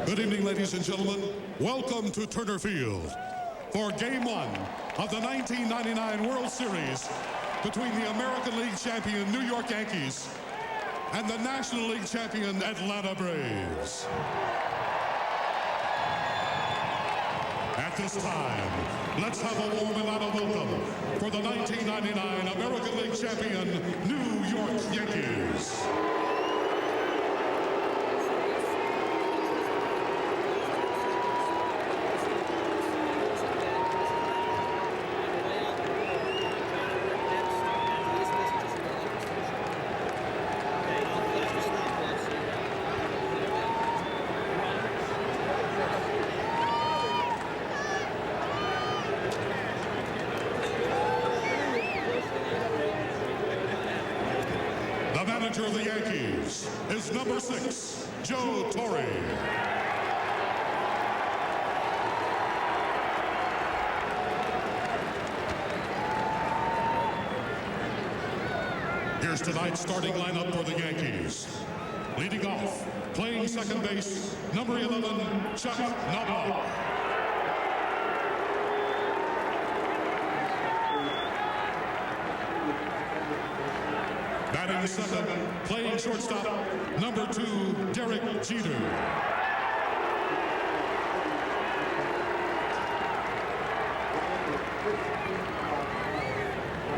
Good evening, ladies and gentlemen. Welcome to Turner Field for Game 1 of the 1999 World Series between the American League champion New York Yankees and the National League champion Atlanta Braves. At this time, let's have a warm and loud welcome for the 1999 American League champion New York Yankees. Of the Yankees is number 6, Joe Torre. Here's tonight's starting lineup for the Yankees. Leading off, playing second base, number 11, Chuck Knobloch. Batting second, playing shortstop, number 2, Derek Jeter.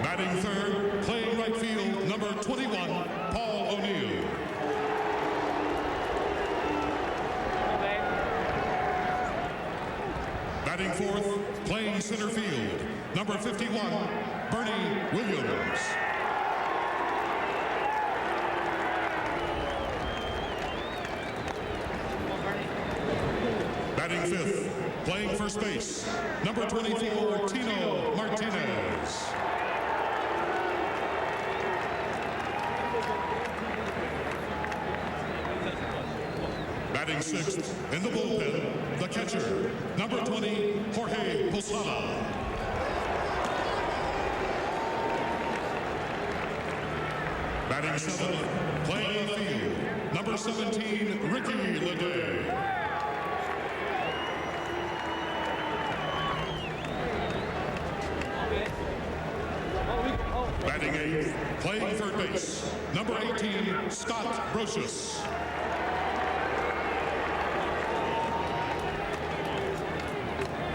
Batting third, playing right field, number 21, Paul O'Neill. Batting fourth, playing center field, number 51, Bernie Williams. Batting fifth, playing first base, number 24, Tino Martinez. Batting sixth, in the bullpen, the catcher, number 20, Jorge Posada. Batting seventh, playing the field, number 17, Ricky Leday. Batting eighth, playing third base, number 18, Scott Brocious.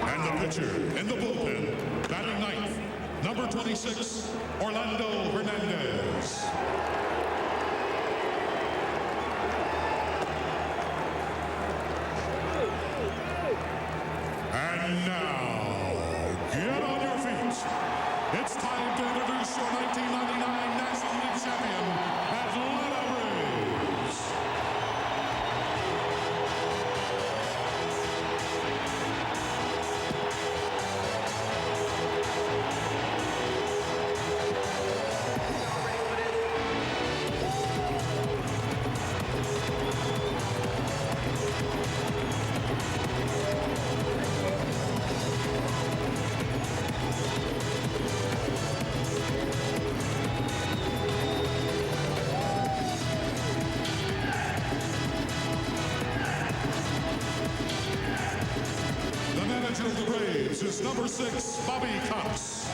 And the pitcher in the bullpen, batting ninth, number 26, Orlando Hernandez. And now, get on your feet. It's time to introduce your 1999 National League champion, Atlanta Braves. Of the Braves is number 6, Bobby Cox.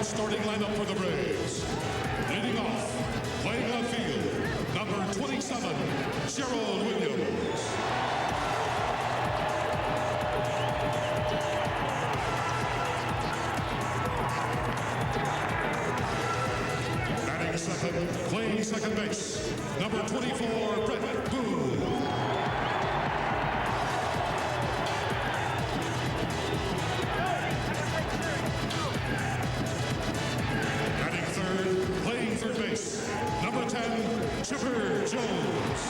Starting lineup for the Braves. Leading off, playing left field, number 27, Gerald Williams. Batting second, playing second base, number 24, Brett Boone. Playing third base, number 10, Chipper Jones.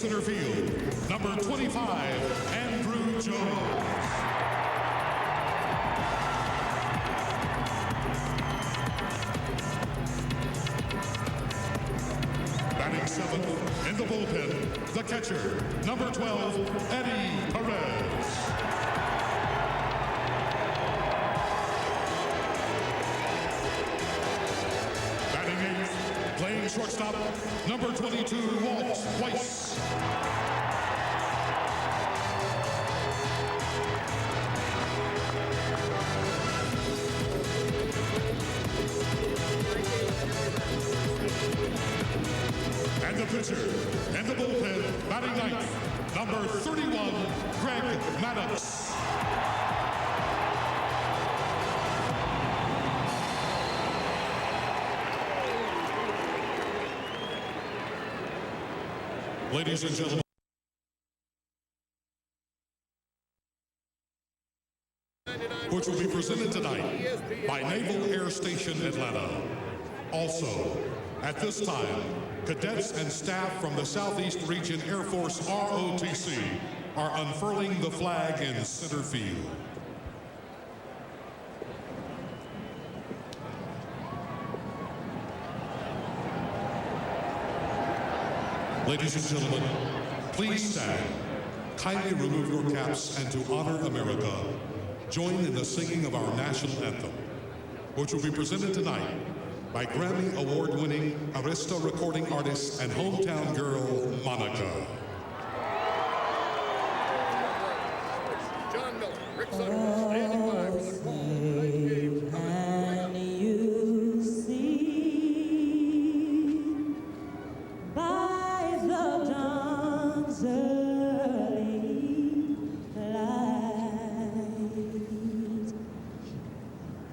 center field, number 25, Andrew Jones. Batting seventh in the bullpen, the catcher, number 12, Eddie Perez. Batting eighth, playing shortstop, number 22, Walt Weiss. And the pitcher in the bullpen, batting ninth, number 31, Greg Maddux. Ladies and gentlemen, which will be presented tonight by Naval Air Station Atlanta. Also, at this time, cadets and staff from the Southeast Region Air Force ROTC are unfurling the flag in center field. Ladies and gentlemen, please stand. Kindly remove your caps, and to honor America, join in the singing of our national anthem, which will be presented tonight by Grammy Award-winning Arista recording artist and hometown girl, Monica. John Miller, Rick Sutter, standing by for the call. Tonight's game coming. Can you see by the dawn's early light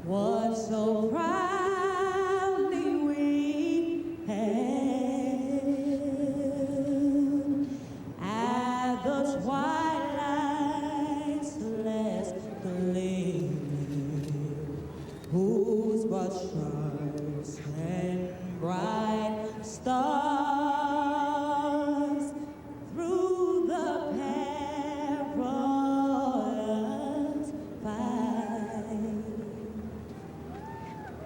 what so proudly we hailed at the twilight's last gleaming, whose broad stripes and bright stars through the perilous fight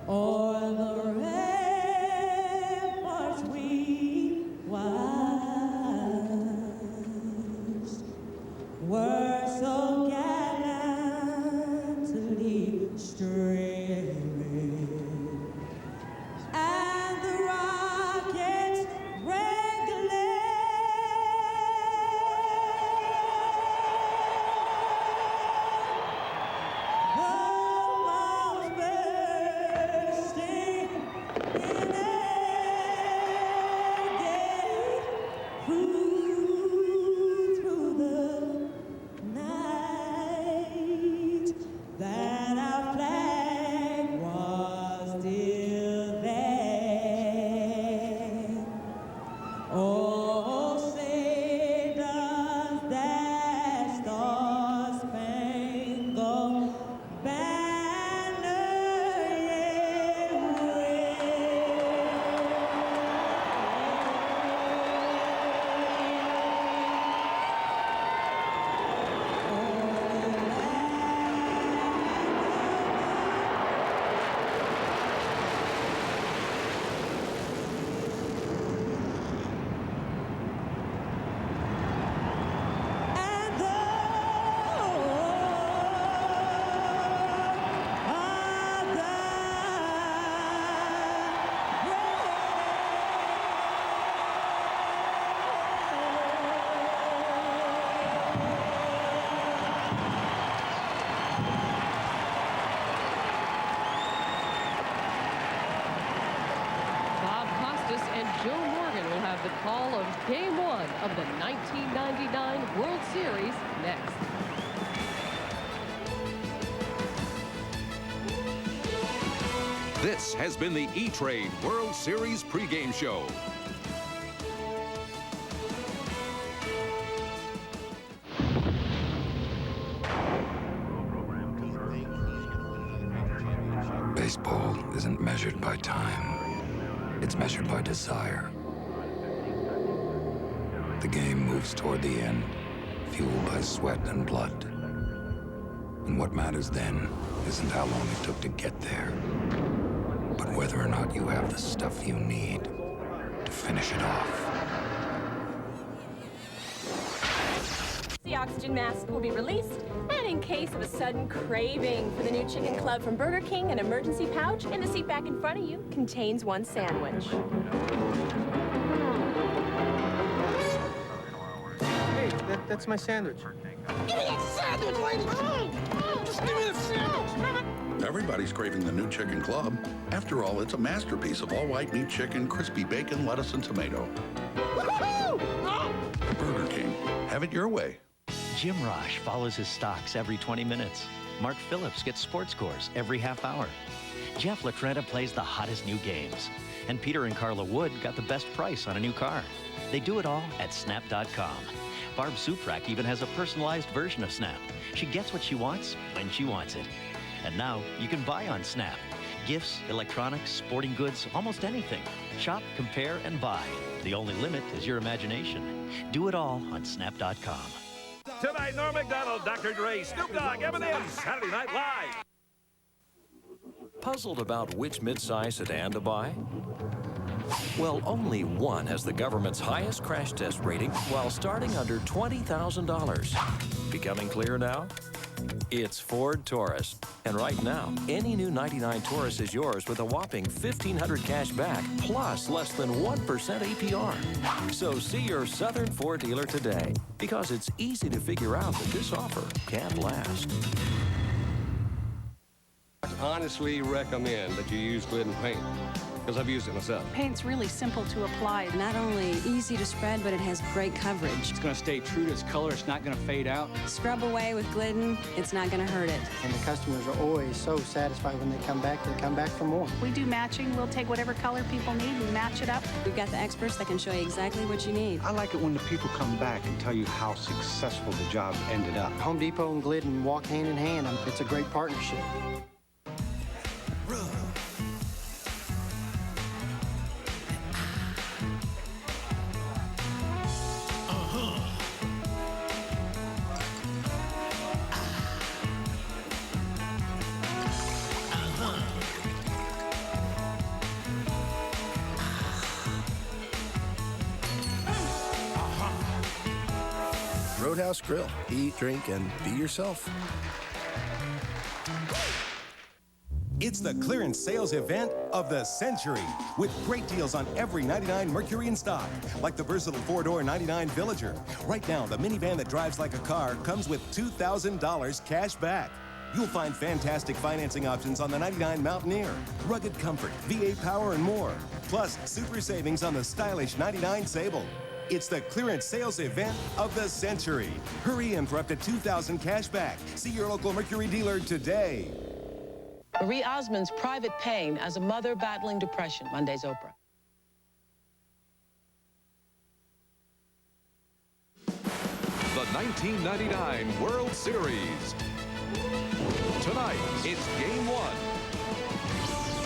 o'er the ramparts we watched were so gallantly streaming, and the rockets regulate the bombs bursting in air gate through the night, that our flag was still there. Oh, say does that star-spangled banner yet and Bob Costas and Joe Morgan will have the call of Game 1 of the 1999 World Series next. This has been the E-Trade World Series pregame show. Baseball isn't measured by time. It's measured by desire. The game moves toward the end, fueled by sweat and blood. And what matters then isn't how long it took to get there, but whether or not you have the stuff you need to finish it off. The oxygen mask will be released, and in case of a sudden craving for the new chicken club from Burger King, an emergency pouch in the seat back in front of you contains one sandwich. Hey, that's my sandwich. Give me that sandwich, lady! Just give me the sandwich! Everybody's craving the new chicken club. After all, it's a masterpiece of all-white meat chicken, crispy bacon, lettuce, and tomato. Burger King. Have it your way. Jim Rosh follows his stocks every 20 minutes. Mark Phillips gets sports scores every half hour. Jeff Latrenta plays the hottest new games. And Peter and Carla Wood got the best price on a new car. They do it all at Snap.com. Barb Suprak even has a personalized version of Snap. She gets what she wants when she wants it. And now you can buy on Snap. Gifts, electronics, sporting goods, almost anything. Shop, compare, and buy. The only limit is your imagination. Do it all on Snap.com. Tonight, Norm Macdonald, Dr. Dre, Snoop Dogg, Eminem, Saturday Night Live. Puzzled about which midsize sedan to buy? Well, only one has the government's highest crash test rating while starting under $20,000. Becoming clear now? It's Ford Taurus. And right now, any new 99 Taurus is yours with a whopping $1,500 cash back, plus less than 1% APR. So see your Southern Ford dealer today, because it's easy to figure out that this offer can't last. I honestly recommend that you use Glidden paint, because I've used it myself. Paint's really simple to apply. Not only easy to spread, but it has great coverage. It's going to stay true to its color. It's not going to fade out. Scrub away with Glidden. It's not going to hurt it. And the customers are always so satisfied when they come back for more. We do matching. We'll take whatever color people need and match it up. We've got the experts that can show you exactly what you need. I like it when the people come back and tell you how successful the job ended up. Home Depot and Glidden walk hand in hand. It's a great partnership. Roadhouse Grill. Eat, drink, and be yourself. It's the clearance sales event of the century, with great deals on every 99 Mercury in stock, like the versatile four-door 99 Villager. Right now, the minivan that drives like a car comes with $2,000 cash back. You'll find fantastic financing options on the 99 Mountaineer, rugged comfort, V8 power, and more. Plus, super savings on the stylish 99 Sable. It's the clearance sales event of the century. Hurry in for up to $2,000 cash back. See your local Mercury dealer today. Marie Osmond's private pain as a mother battling depression. Monday's Oprah. The 1999 World Series. Tonight, it's Game 1.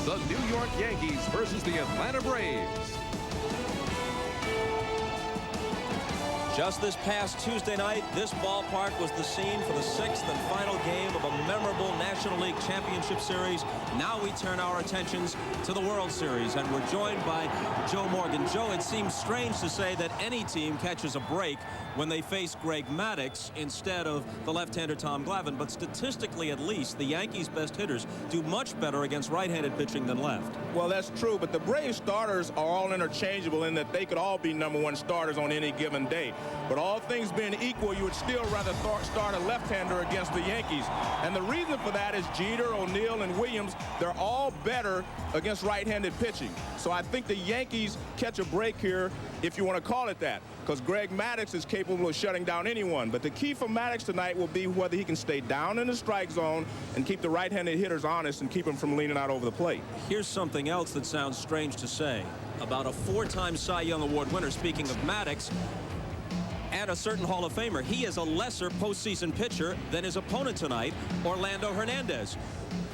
The New York Yankees versus the Atlanta Braves. Just this past Tuesday night, this ballpark was the scene for the 6th and final game of a memorable National League Championship Series. Now we turn our attentions to the World Series, and we're joined by Joe Morgan. Joe, it seems strange to say that any team catches a break when they face Greg Maddux instead of the left-hander Tom Glavine, but statistically at least, the Yankees' best hitters do much better against right-handed pitching than left. Well, that's true, but the Braves starters are all interchangeable in that they could all be #1 starters on any given day. But all things being equal, you would still rather start a left-hander against the Yankees. And the reason for that is Jeter, O'Neill, and Williams, they're all better against right-handed pitching. So I think the Yankees catch a break here, if you want to call it that, because Greg Maddux is capable of shutting down anyone. But the key for Maddux tonight will be whether he can stay down in the strike zone and keep the right-handed hitters honest and keep them from leaning out over the plate. Here's something else that sounds strange to say about a 4-time Cy Young Award winner, speaking of Maddux, and a certain Hall of Famer. He is a lesser postseason pitcher than his opponent tonight, Orlando Hernandez.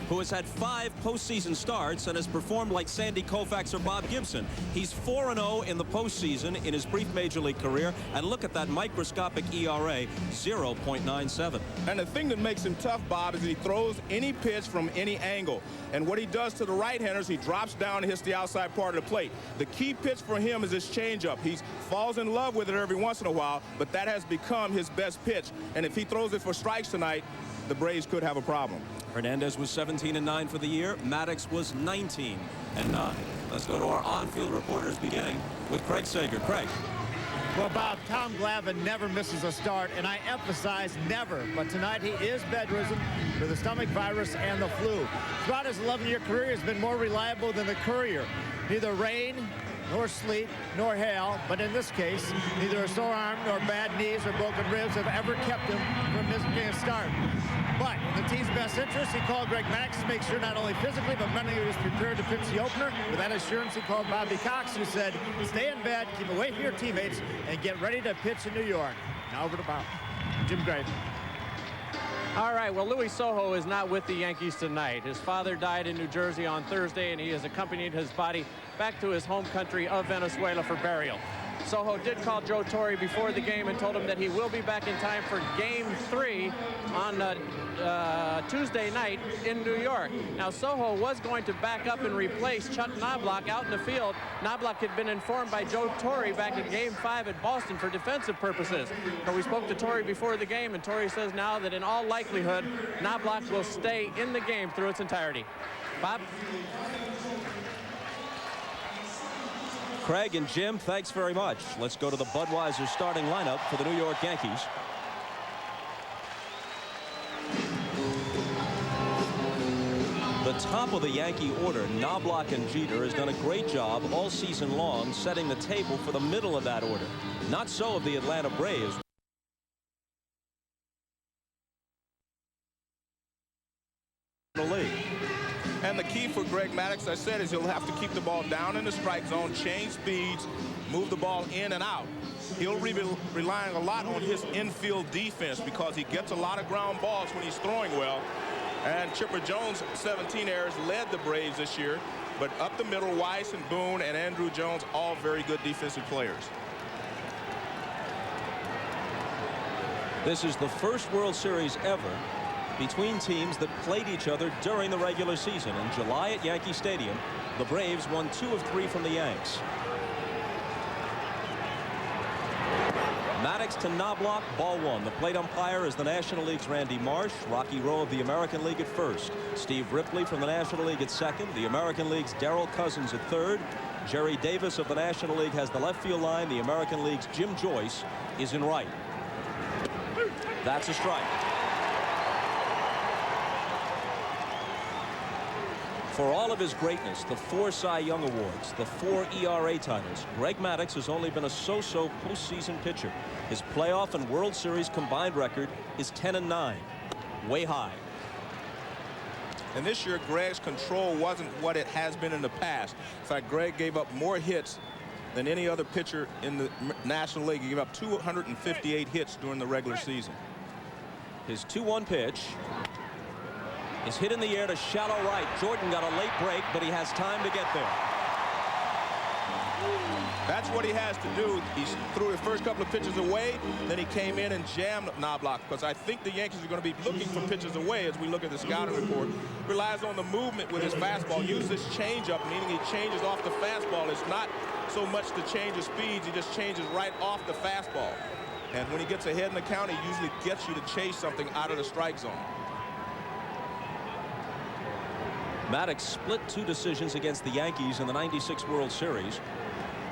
who has had 5 postseason starts and has performed like Sandy Koufax or Bob Gibson. He's 4-0 in the postseason in his brief major league career, and look at that microscopic ERA, 0.97. And the thing that makes him tough, Bob, is that he throws any pitch from any angle. And what he does to the right-handers, he drops down and hits the outside part of the plate. The key pitch for him is his changeup. He falls in love with it every once in a while, but that has become his best pitch. And if he throws it for strikes tonight, the Braves could have a problem. Hernandez was 17-9 for the year. Maddox was 19-9. Let's go to our on-field reporters, beginning with Craig Sager. Craig. Well, Bob, Tom Glavine never misses a start, and I emphasize never. But tonight he is bedridden with the stomach virus and the flu. Throughout his 11-year career, he's been more reliable than the Courier. Neither rain, nor sleet, nor hail, but in this case, neither a sore arm nor bad knees or broken ribs have ever kept him from missing a start. But in the team's best interest, he called Greg Maddox to make sure not only physically, but mentally he was prepared to pitch the opener. With that assurance, he called Bobby Cox, who said, stay in bed, keep away from your teammates, and get ready to pitch in New York. Now over to Bob. Jim Gray. All right, well, Luis Sojo is not with the Yankees tonight. His father died in New Jersey on Thursday, and he has accompanied his body back to his home country of Venezuela for burial. Sojo did call Joe Torre before the game and told him that he will be back in time for Game 3 on Tuesday night in New York. Now, Sojo was going to back up and replace Chuck Knobloch out in the field. Knobloch had been informed by Joe Torre back in Game 5 at Boston for defensive purposes. But we spoke to Torre before the game, and Torre says now that in all likelihood, Knobloch will stay in the game through its entirety. Bob? Craig and Jim, thanks very much. Let's go to the Budweiser starting lineup for the New York Yankees. The top of the Yankee order, Knobloch and Jeter, has done a great job all season long setting the table for the middle of that order. Not so of the Atlanta Braves. And the key for Greg Maddox, I said, is he'll have to keep the ball down in the strike zone, change speeds, move the ball in and out. He'll be relying a lot on his infield defense because he gets a lot of ground balls when he's throwing well. And Chipper Jones, 17 errors, led the Braves this year. But up the middle, Weiss and Boone and Andrew Jones, all very good defensive players. This is the first World Series ever between teams that played each other during the regular season. In July at Yankee Stadium, the Braves won 2 of 3 from the Yanks. Maddox to Knobloch, ball 1. The plate umpire is the National League's Randy Marsh. Rocky Rowe of the American League at first. Steve Ripley from the National League at second. The American League's Darrell Cousins at third. Jerry Davis of the National League has the left field line. The American League's Jim Joyce is in right. That's a strike. For all of his greatness, the 4 Cy Young Awards, the 4 ERA titles, Greg Maddox has only been a so-so postseason pitcher. His playoff and World Series combined record is 10-9, way high. And this year, Greg's control wasn't what it has been in the past. In fact, Greg gave up more hits than any other pitcher in the National League. He gave up 258 hits during the regular season. His 2-1 pitch is hit in the air to shallow right. Jordan got a late break, but he has time to get there. That's what he has to do. He threw the first couple of pitches away, then he came in and jammed Knobloch, because I think the Yankees are going to be looking for pitches away as we look at the scouting report. Relies on the movement with his fastball. Uses his changeup, meaning he changes off the fastball. It's not so much to change his speeds, he just changes right off the fastball. And when he gets ahead in the count, he usually gets you to chase something out of the strike zone. Maddox split 2 decisions against the Yankees in the '96 World Series.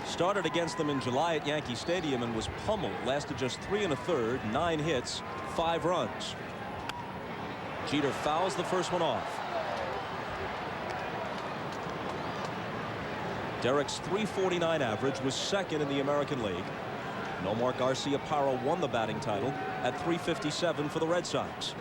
Started against them in July at Yankee Stadium and was pummeled. Lasted just 3 1/3, 9 hits, 5 runs. Jeter fouls the first one off. Derrick's .349 average was second in the American League. Nomar Garciaparra won the batting title at .357 for the Red Sox.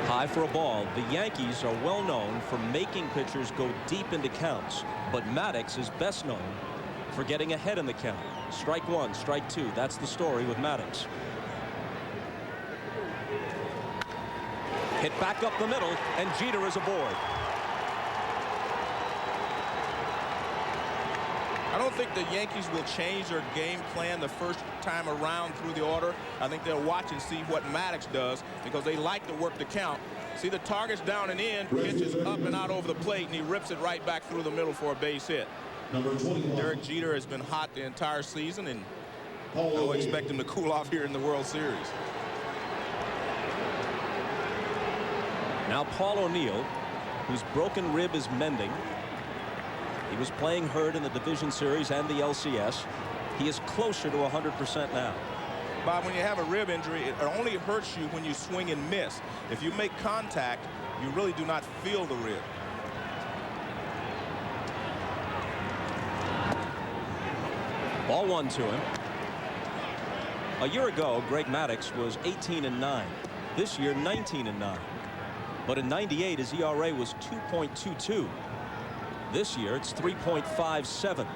High for a ball. The Yankees are well known for making pitchers go deep into counts, but Maddox is best known for getting ahead in the count. Strike one, strike two. That's the story with Maddox. Hit back up the middle, and Jeter is aboard. I don't think the Yankees will change their game plan the first time around through the order. I think they'll watch and see what Maddox does because they like to work the count. See, the target's down and in, pitches up and out over the plate, and he rips it right back through the middle for a base hit. Derek Jeter has been hot the entire season, and I don't expect him to cool off here in the World Series. Now Paul O'Neill, whose broken rib is mending. He was playing hurt in the division series and the LCS. He is closer to 100% now. Bob, when you have a rib injury, it only hurts you when you swing and miss. If you make contact, you really do not feel the rib. Ball one to him. A year ago, Greg Maddux was 18-9. This year, 19-9. But in '98, his ERA was 2.22. This year, it's 3.57.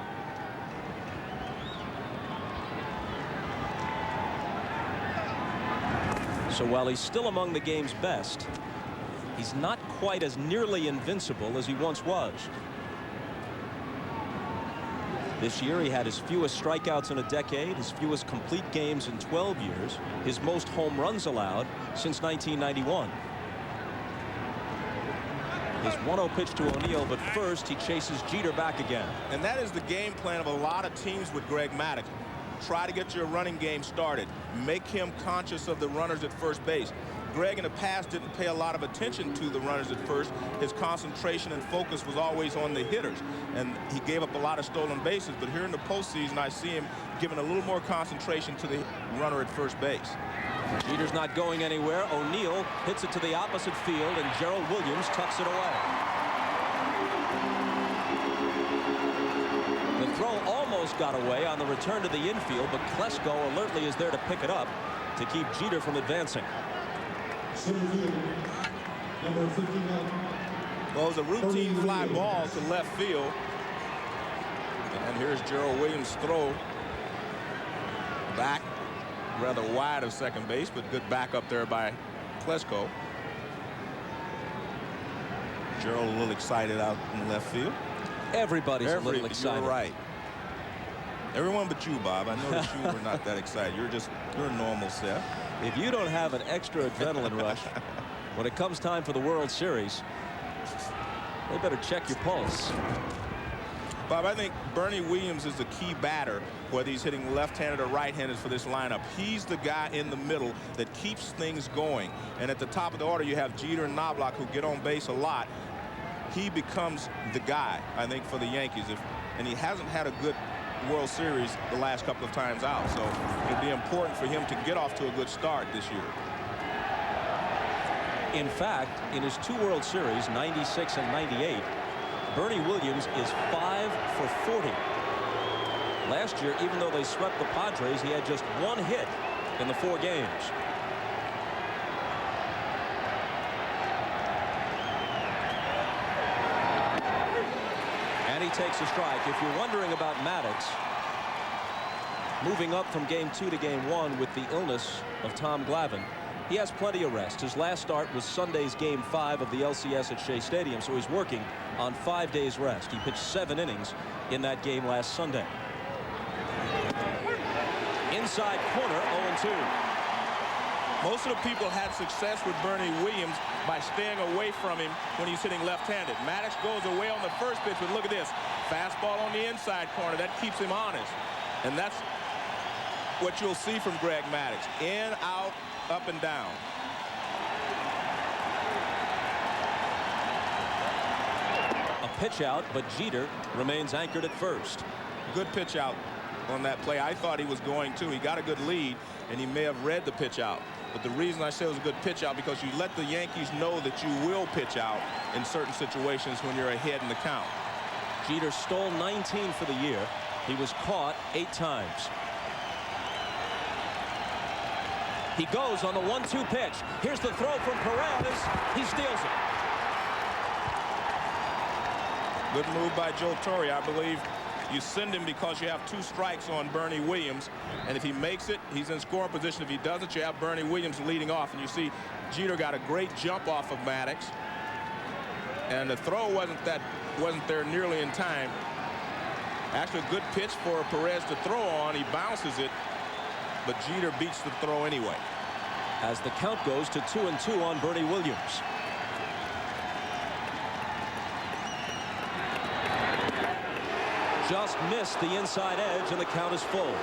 So while he's still among the game's best, he's not quite as nearly invincible as he once was. This year, he had his fewest strikeouts in a decade, his fewest complete games in 12 years, his most home runs allowed since 1991. His 1-0 pitch to O'Neill, but first he chases Jeter back again. And that is the game plan of a lot of teams with Greg Maddux. Try to get your running game started. Make him conscious of the runners at first base. Greg in the past didn't pay a lot of attention to the runners at first. His concentration and focus was always on the hitters, and he gave up a lot of stolen bases. But here in the postseason, I see him giving a little more concentration to the runner at first base. Jeter's not going anywhere. O'Neill hits it to the opposite field, and Gerald Williams tucks it away. The throw almost got away on the return to the infield, but Klesko alertly is there to pick it up to keep Jeter from advancing. Well, it was a routine fly ball to left field. And here's Gerald Williams' throw back rather wide of second base, but good back up there by Klesko. Gerald a little excited out in left field. Everybody's a little excited. You're right. Everyone but you, Bob. I know that you were not that excited. You're a normal self. If you don't have an extra adrenaline rush when it comes time for the World Series, they better check your pulse. Bob, I think Bernie Williams is the key batter, whether he's hitting left-handed or right-handed for this lineup. He's the guy in the middle that keeps things going. And at the top of the order, you have Jeter and Knobloch, who get on base a lot. He becomes the guy, I think, for the Yankees. And he hasn't had a good World Series the last couple of times out, so it'll be important for him to get off to a good start this year. In fact, in his two World Series, '96 and '98, Bernie Williams is 5 for 40. Last year, even though they swept the Padres, he had just one hit in the 4 games. And he takes a strike. If you're wondering about Maddux moving up from game 2 to game 1 with the illness of Tom Glavine, he has plenty of rest. His last start was Sunday's game 5 of the LCS at Shea Stadium, so he's working on 5 days rest. He pitched 7 innings in that game last Sunday. Inside corner, 0-2. Most of the people had success with Bernie Williams by staying away from him when he's hitting left-handed. Maddux goes away on the first pitch, but look at this. Fastball on the inside corner. That keeps him honest. And that's what you'll see from Greg Maddux. In, out, up, and down. A pitch out, but Jeter remains anchored at first. Good pitch out on that play. I thought he was going to. He got a good lead, and he may have read the pitch out. But the reason I say it was a good pitch out, because you let the Yankees know that you will pitch out in certain situations when you're ahead in the count. Jeter stole 19 for the year. He was caught 8 times. He goes on the 1-2 pitch. Here's the throw from Perez. He steals it. Good move by Joe Torre. I believe You send him because you have 2 strikes on Bernie Williams, and if he makes it, he's in scoring position. If he doesn't, you have Bernie Williams leading off, and you see Jeter got a great jump off of Maddox, and the throw wasn't there nearly in time. Actually, a good pitch for Perez to throw on. He bounces it, but Jeter beats the throw anyway. As the count goes to 2-2 on Bernie Williams. Just missed the inside edge, and the count is full.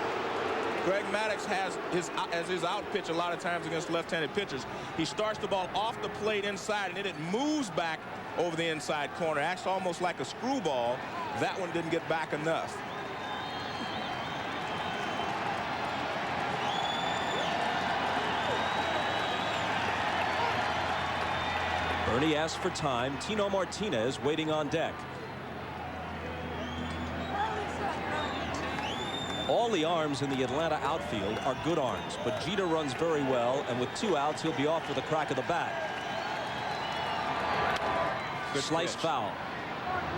Greg Maddux has his out pitch a lot of times against left-handed pitchers. He starts the ball off the plate inside, and then it moves back over the inside corner. Acts almost like a screwball. That one didn't get back enough. Bernie asks for time. Tino Martinez waiting on deck. All the arms in the Atlanta outfield are good arms, but Jeter runs very well, and with 2 outs, he'll be off with a crack of the bat. Good slice pitch. Foul.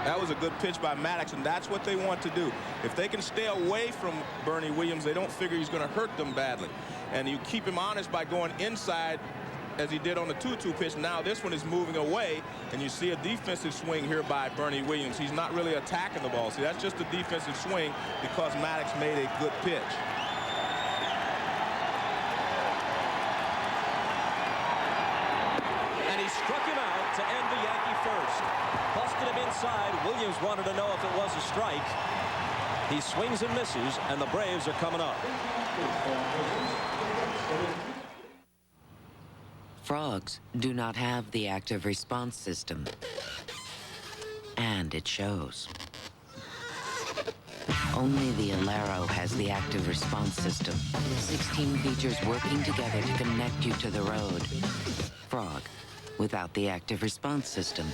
That was a good pitch by Maddox, and that's what they want to do. If they can stay away from Bernie Williams, they don't figure he's going to hurt them badly. And you keep him honest by going inside, as he did on the 2-2 pitch. Now this one is moving away, and you see a defensive swing here by Bernie Williams. He's not really attacking the ball. See, that's just a defensive swing because Maddox made a good pitch. And he struck him out to end the Yankee first. Busted him inside. Williams wanted to know if it was a strike. He swings and misses, and the Braves are coming up. Frogs do not have the active response system, and it shows. Only the Alero has the active response system. 16 features working together to connect you to the road. Frog, without the active response system.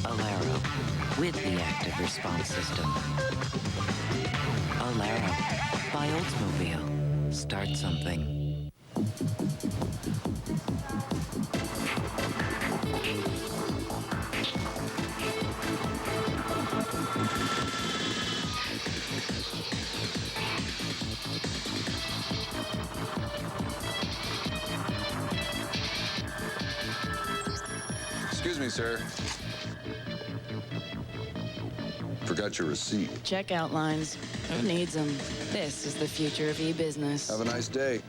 Alero, with the active response system. Alero, by Oldsmobile. Start something. Excuse me, sir. Forgot your receipt. Checkout lines. Who needs them? This is the future of e-business. Have a nice day.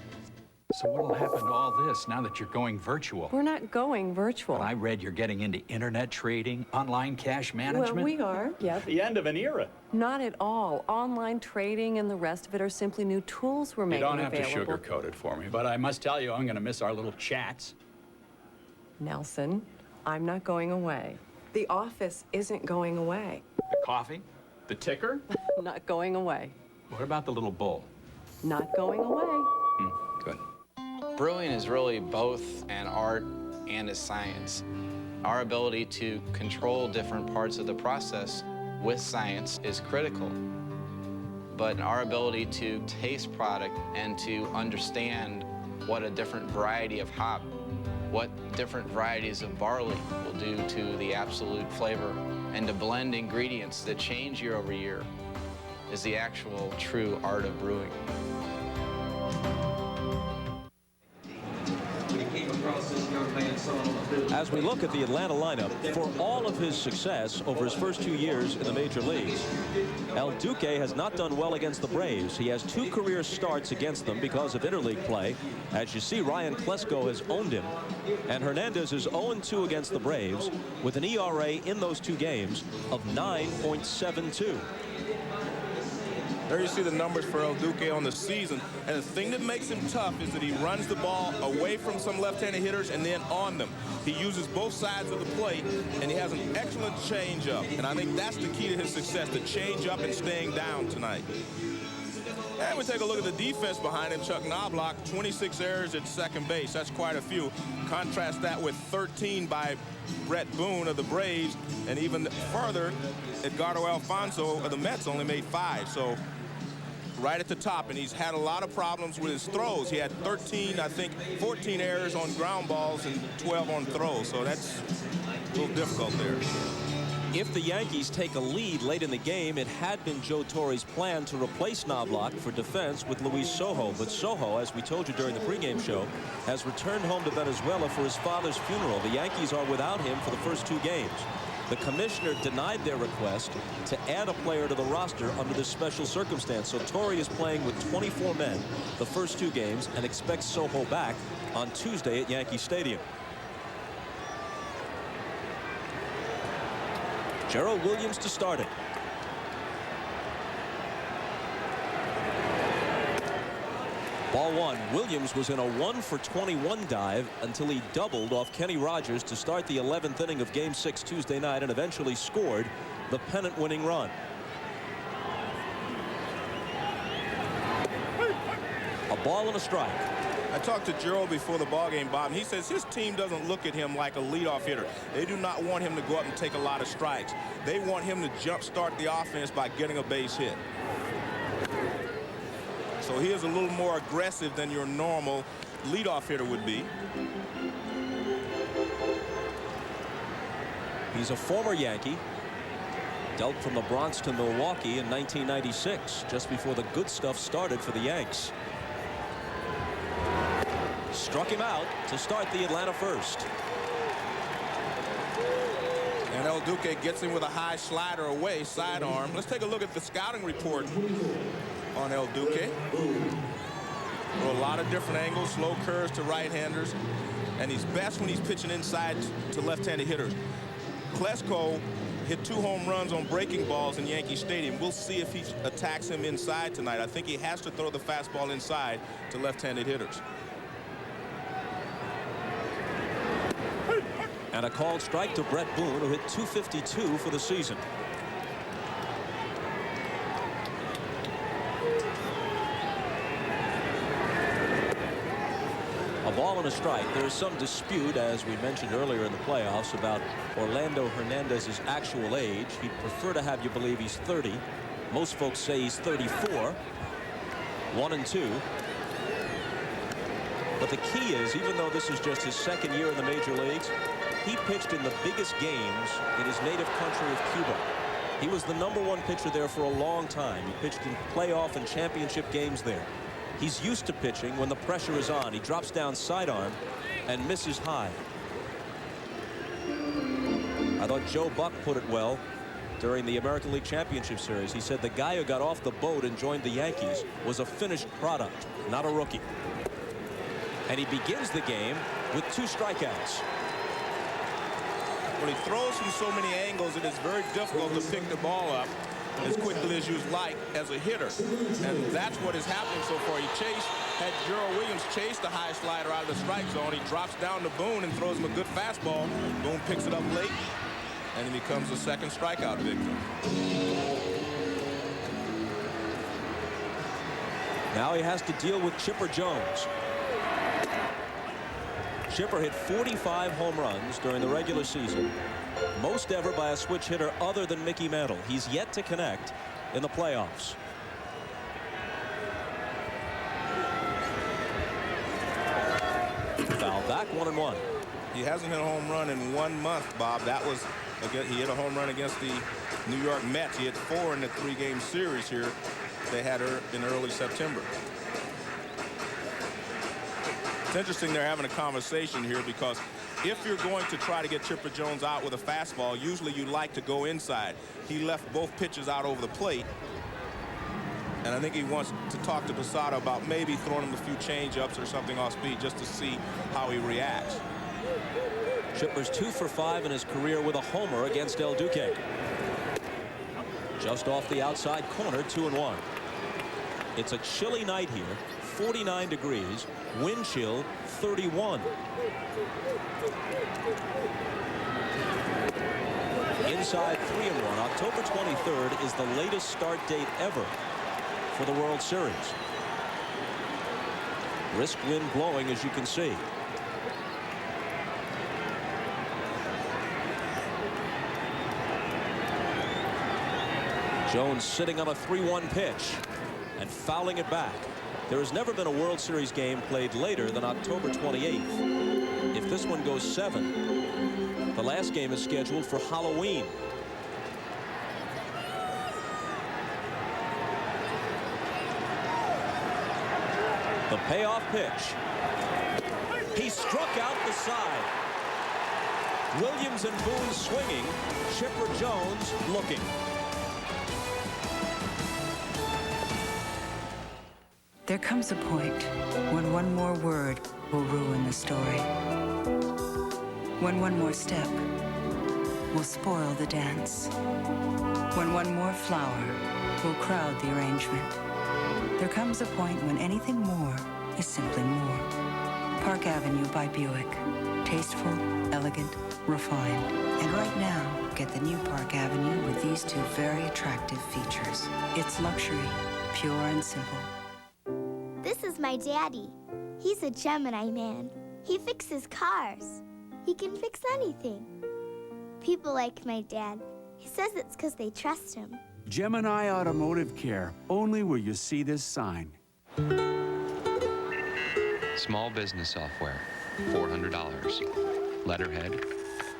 So what'll happen to all this now that you're going virtual? We're not going virtual. But I read you're getting into internet trading, online cash management. Well, we are, yep. The end of an era. Not at all. Online trading and the rest of it are simply new tools we're making available. You don't have to sugarcoat it for me, but I must tell you, I'm going to miss our little chats. Nelson, I'm not going away. The office isn't going away. The coffee? The ticker? Not going away. What about the little bull? Not going away. Good. Brewing is really both an art and a science. Our ability to control different parts of the process with science is critical. But our ability to taste product and to understand what a different variety of hop, what different varieties of barley will do to the absolute flavor, and to blend ingredients that change year over year is the actual true art of brewing. As we look at the Atlanta lineup, for all of his success over his first 2 years in the major leagues, El Duque has not done well against the Braves. He has 2 career starts against them because of interleague play. As you see, Ryan Klesko has owned him, and Hernandez is 0-2 against the Braves with an ERA in those 2 games of 9.72. There you see the numbers for El Duque on the season. And the thing that makes him tough is that he runs the ball away from some left-handed hitters and then on them. He uses both sides of the plate, and he has an excellent changeup. And I think that's the key to his success, the changeup and staying down tonight. And we take a look at the defense behind him. Chuck Knobloch, 26 errors at second base. That's quite a few. Contrast that with 13 by Brett Boone of the Braves, and even further, Edgardo Alfonso of the Mets only made 5. So right at the top, and he's had a lot of problems with his throws. He had 13, I think, 14 errors on ground balls and 12 on throws. So that's a little difficult there. If the Yankees take a lead late in the game, it had been Joe Torre's plan to replace Knobloch for defense with Luis Sojo. But Sojo, as we told you during the pregame show, has returned home to Venezuela for his father's funeral. The Yankees are without him for the first 2 games. The commissioner denied their request to add a player to the roster under this special circumstance. So Torre is playing with 24 men the first 2 games and expects Sojo back on Tuesday at Yankee Stadium. Gerald Williams to start it. Ball 1. Williams was in a 1-for-21 dive until he doubled off Kenny Rogers to start the 11th inning of Game 6 Tuesday night and eventually scored the pennant-winning run. A ball and a strike. I talked to Gerald before the ballgame, Bob, and he says his team doesn't look at him like a leadoff hitter. They do not want him to go up and take a lot of strikes. They want him to jumpstart the offense by getting a base hit. So he is a little more aggressive than your normal leadoff hitter would be. He's a former Yankee. Dealt from the Bronx to Milwaukee in 1996, just before the good stuff started for the Yanks. Struck him out to start the Atlanta first. And El Duque gets him with a high slider away, sidearm. Let's take a look at the scouting report on El Duque. A lot of different angles, slow curves to right-handers, and he's best when he's pitching inside to left-handed hitters. Klesko hit 2 home runs on breaking balls in Yankee Stadium. We'll see if he attacks him inside tonight. I think he has to throw the fastball inside to left-handed hitters. And a called strike to Brett Boone, who hit .252 for the season. A ball and a strike. There is some dispute, as we mentioned earlier in the playoffs, about Orlando Hernandez's actual age. He'd prefer to have you believe he's 30. Most folks say he's 34. 1-2. But the key is, even though this is just his second year in the major leagues, he pitched in the biggest games in his native country of Cuba. He was the #1 pitcher there for a long time. He pitched in playoff and championship games there. He's used to pitching when the pressure is on. He drops down sidearm and misses high. I thought Joe Buck put it well during the American League Championship Series. He said the guy who got off the boat and joined the Yankees was a finished product, not a rookie. And he begins the game with 2 strikeouts. When he throws from so many angles, it is very difficult to pick the ball up as quickly as you'd like as a hitter. And that's what is happening so far. Had Gerald Williams chased the high slider out of the strike zone, he drops down to Boone and throws him a good fastball. Boone picks it up late, and he becomes the 2nd strikeout victim. Now he has to deal with Chipper Jones. Chipper hit 45 home runs during the regular season, most ever by a switch hitter other than Mickey Mantle. He's yet to connect in the playoffs. Foul back, 1-1. He hasn't hit a home run in 1 month, Bob. That was he hit a home run against the New York Mets. He hit 4 in the 3-game series here they had in early September. It's interesting they're having a conversation here, because if you're going to try to get Chipper Jones out with a fastball, usually you like to go inside. He left both pitches out over the plate, and I think he wants to talk to Posada about maybe throwing him a few change-ups or something off speed just to see how he reacts. Chipper's 2 for 5 in his career with a homer against El Duque. Just off the outside corner, 2-1. It's a chilly night here, 49 degrees, wind chill 31. Inside 3-1. October 23rd is the latest start date ever for the World Series. Brisk wind blowing, as you can see. Jones sitting on a 3-1 pitch and fouling it back. There has never been a World Series game played later than October 28th. If this one goes 7, the last game is scheduled for Halloween. The payoff pitch. He struck out the side. Williams and Boone swinging. Chipper Jones looking. There comes a point when one more word will ruin the story. When one more step will spoil the dance. When one more flower will crowd the arrangement. There comes a point when anything more is simply more. Park Avenue by Buick. Tasteful, elegant, refined. And right now, get the new Park Avenue with these two very attractive features. It's luxury, pure and simple. This is my daddy. He's a Gemini man. He fixes cars. He can fix anything. People like my dad. He says it's because they trust him. Gemini Automotive Care, only where you see this sign. Small business software, $400. Letterhead,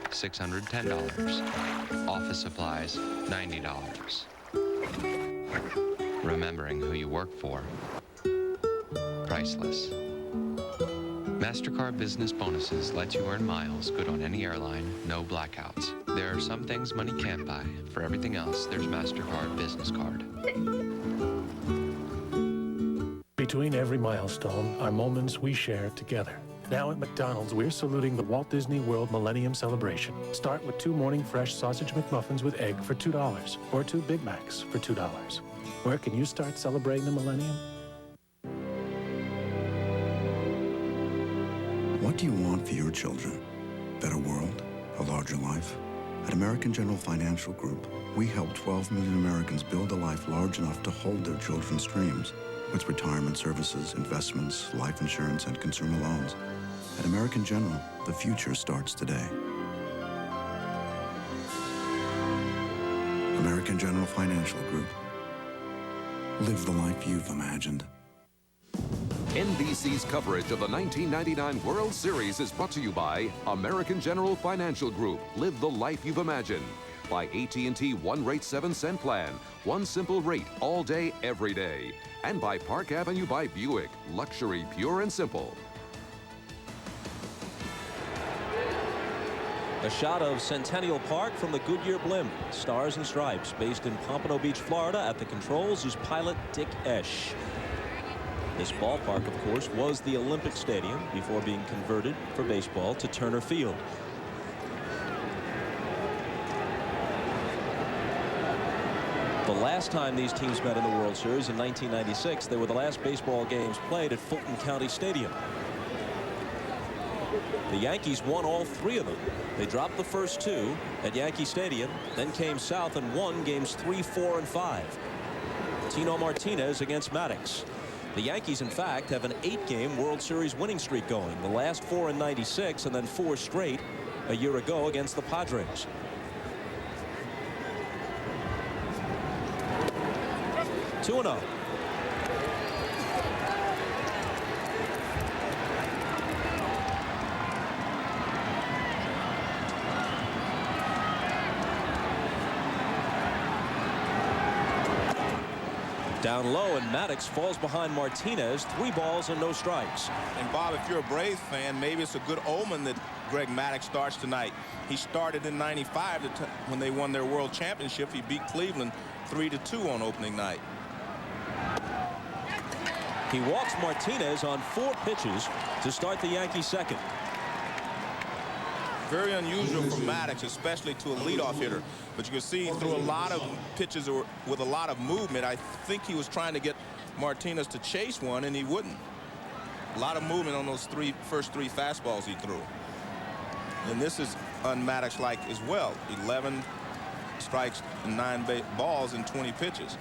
$610. Office supplies, $90. Remembering who you work for, priceless. MasterCard Business Bonuses let you earn miles good on any airline, no blackouts. There are some things money can't buy. For everything else, there's MasterCard Business Card. Between every milestone are moments we share together. Now at McDonald's, we're saluting the Walt Disney World Millennium Celebration. Start with 2 Morning Fresh Sausage McMuffins with egg for $2, or 2 Big Macs for $2. Where can you start celebrating the millennium? What do you want for your children? Better world? A larger life? At American General Financial Group, we help 12 million Americans build a life large enough to hold their children's dreams. With retirement services, investments, life insurance, and consumer loans. At American General, the future starts today. American General Financial Group. Live the life you've imagined. NBC's coverage of the 1999 World Series is brought to you by American General Financial Group. Live the life you've imagined. By AT&T One Rate 7-cent Plan. One simple rate all day, every day. And by Park Avenue by Buick. Luxury, pure and simple. A shot of Centennial Park from the Goodyear blimp. Stars and Stripes, based in Pompano Beach, Florida. At the controls is pilot Dick Esch. This ballpark, of course, was the Olympic Stadium before being converted for baseball to Turner Field. The last time these teams met in the World Series in 1996, they were the last baseball games played at Fulton County Stadium. The Yankees won all 3 of them. They dropped the first 2 at Yankee Stadium, then came south and won games 3, 4, and 5. Tino Martinez against Maddox. The Yankees, in fact, have an 8-game World Series winning streak going. The last 4 in '96 and then 4 straight a year ago against the Padres. Two 2-0. Down low, and Maddox falls behind Martinez. 3 balls and no strikes. And Bob, if you're a Braves fan, maybe it's a good omen that Greg Maddox starts tonight. He started in '95 when they won their World Championship. He beat Cleveland 3-2 on opening night. He walks Martinez on 4 pitches to start the Yankees' second. Very unusual for Maddox, especially to a leadoff hitter. But you can see through a lot of pitches with a lot of movement, I think he was trying to get Martinez to chase one, and he wouldn't. A lot of movement on those first three fastballs he threw. And this is un-Maddox-like as well. 11 strikes and 9 balls in 20 pitches.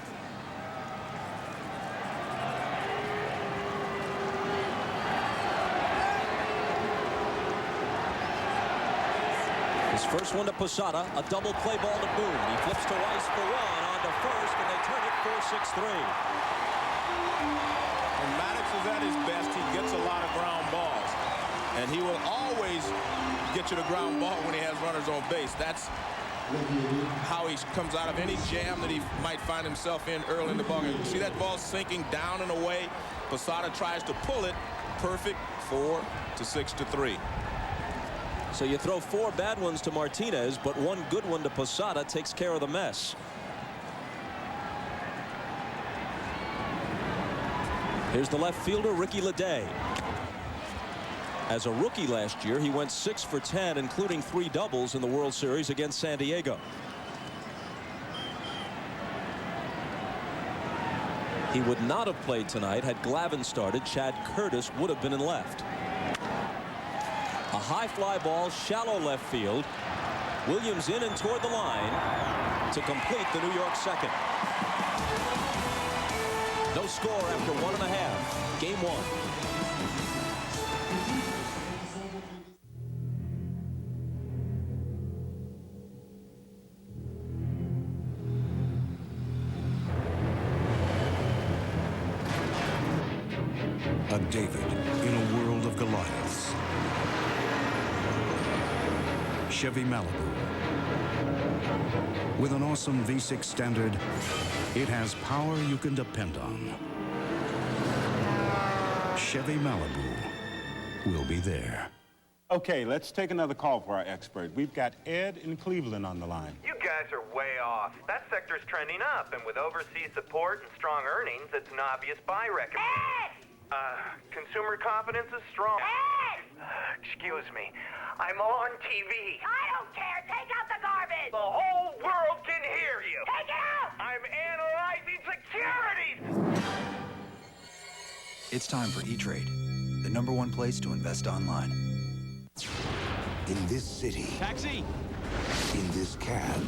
His first one to Posada, a double play ball to Boone. He flips to Weiss for 1 on to first, and they turn it 4-6-3. When Maddox is at his best, he gets a lot of ground balls. And he will always get you the ground ball when he has runners on base. That's how he comes out of any jam that he might find himself in early in the ball game. See that ball sinking down and away? Posada tries to pull it. Perfect. 4 to 6 to 3. So you throw 4 bad ones to Martinez, but 1 good one to Posada takes care of the mess. Here's the left fielder, Ricky Leday. As a rookie last year, he went 6 for 10, including 3 doubles in the World Series against San Diego. He would not have played tonight had Glavine started. Chad Curtis would have been in left. A high fly ball, shallow left field. Williams in and toward the line to complete the New York second. No score after 1.5. Game 1. A David in a world of Goliaths. Chevy Malibu. With an awesome V6 standard, it has power you can depend on. Chevy Malibu will be there. Okay, let's take another call for our expert. We've got Ed in Cleveland on the line. You guys are way off. That sector's trending up, and with overseas support and strong earnings, it's an obvious buy recommendation. Consumer confidence is strong. Excuse me. I'm on TV. I don't care. Take out the garbage. The whole world can hear you. Take it out. I'm analyzing securities. It's time for E-Trade, the #1 place to invest online. In this city, Taxi. in this cab,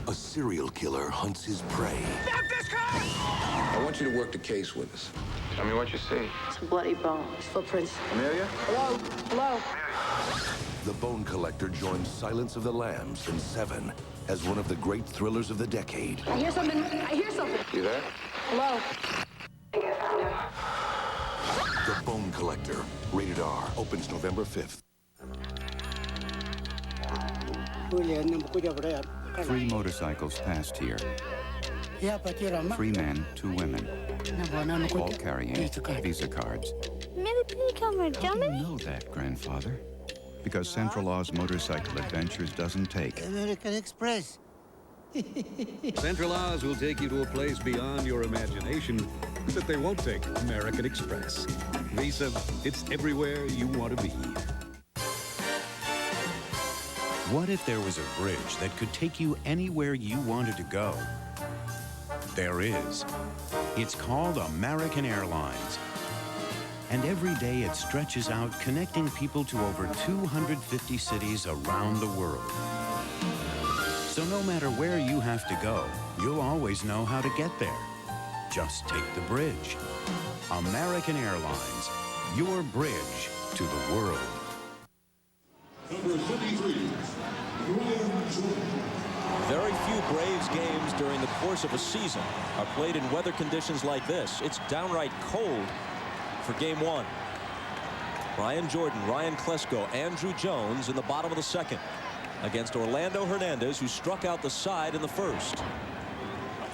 a serial killer hunts his prey. Stop this car! I want you to work the case with us. Tell me what you see. Some bloody bones, footprints. Amelia? Hello? Hello? The Bone Collector joins Silence of the Lambs in 7 as one of the great thrillers of the decade. I hear something. I hear something. You there? Hello? I think I found him. The Bone Collector, rated R, opens November 5th. 3 motorcycles passed here. 3 men, 2 women, all carrying Visa cards. Maybe become a dummy? You know that, grandfather. Because Central Law's Motorcycle Adventures doesn't take. American Express. Central Oz will take you to a place beyond your imagination, but they won't take American Express. Visa, it's everywhere you want to be. What if there was a bridge that could take you anywhere you wanted to go? There is. It's called American Airlines. And every day it stretches out, connecting people to over 250 cities around the world. So no matter where you have to go, you'll always know how to get there. Just take the bridge. American Airlines, your bridge to the world. Number 53, Very few Braves games during the course of a season are played in weather conditions like this. It's downright cold for Game 1. Ryan Jordan, Ryan Klesko, Andrew Jones in the bottom of the second against Orlando Hernandez, who struck out the side in the first.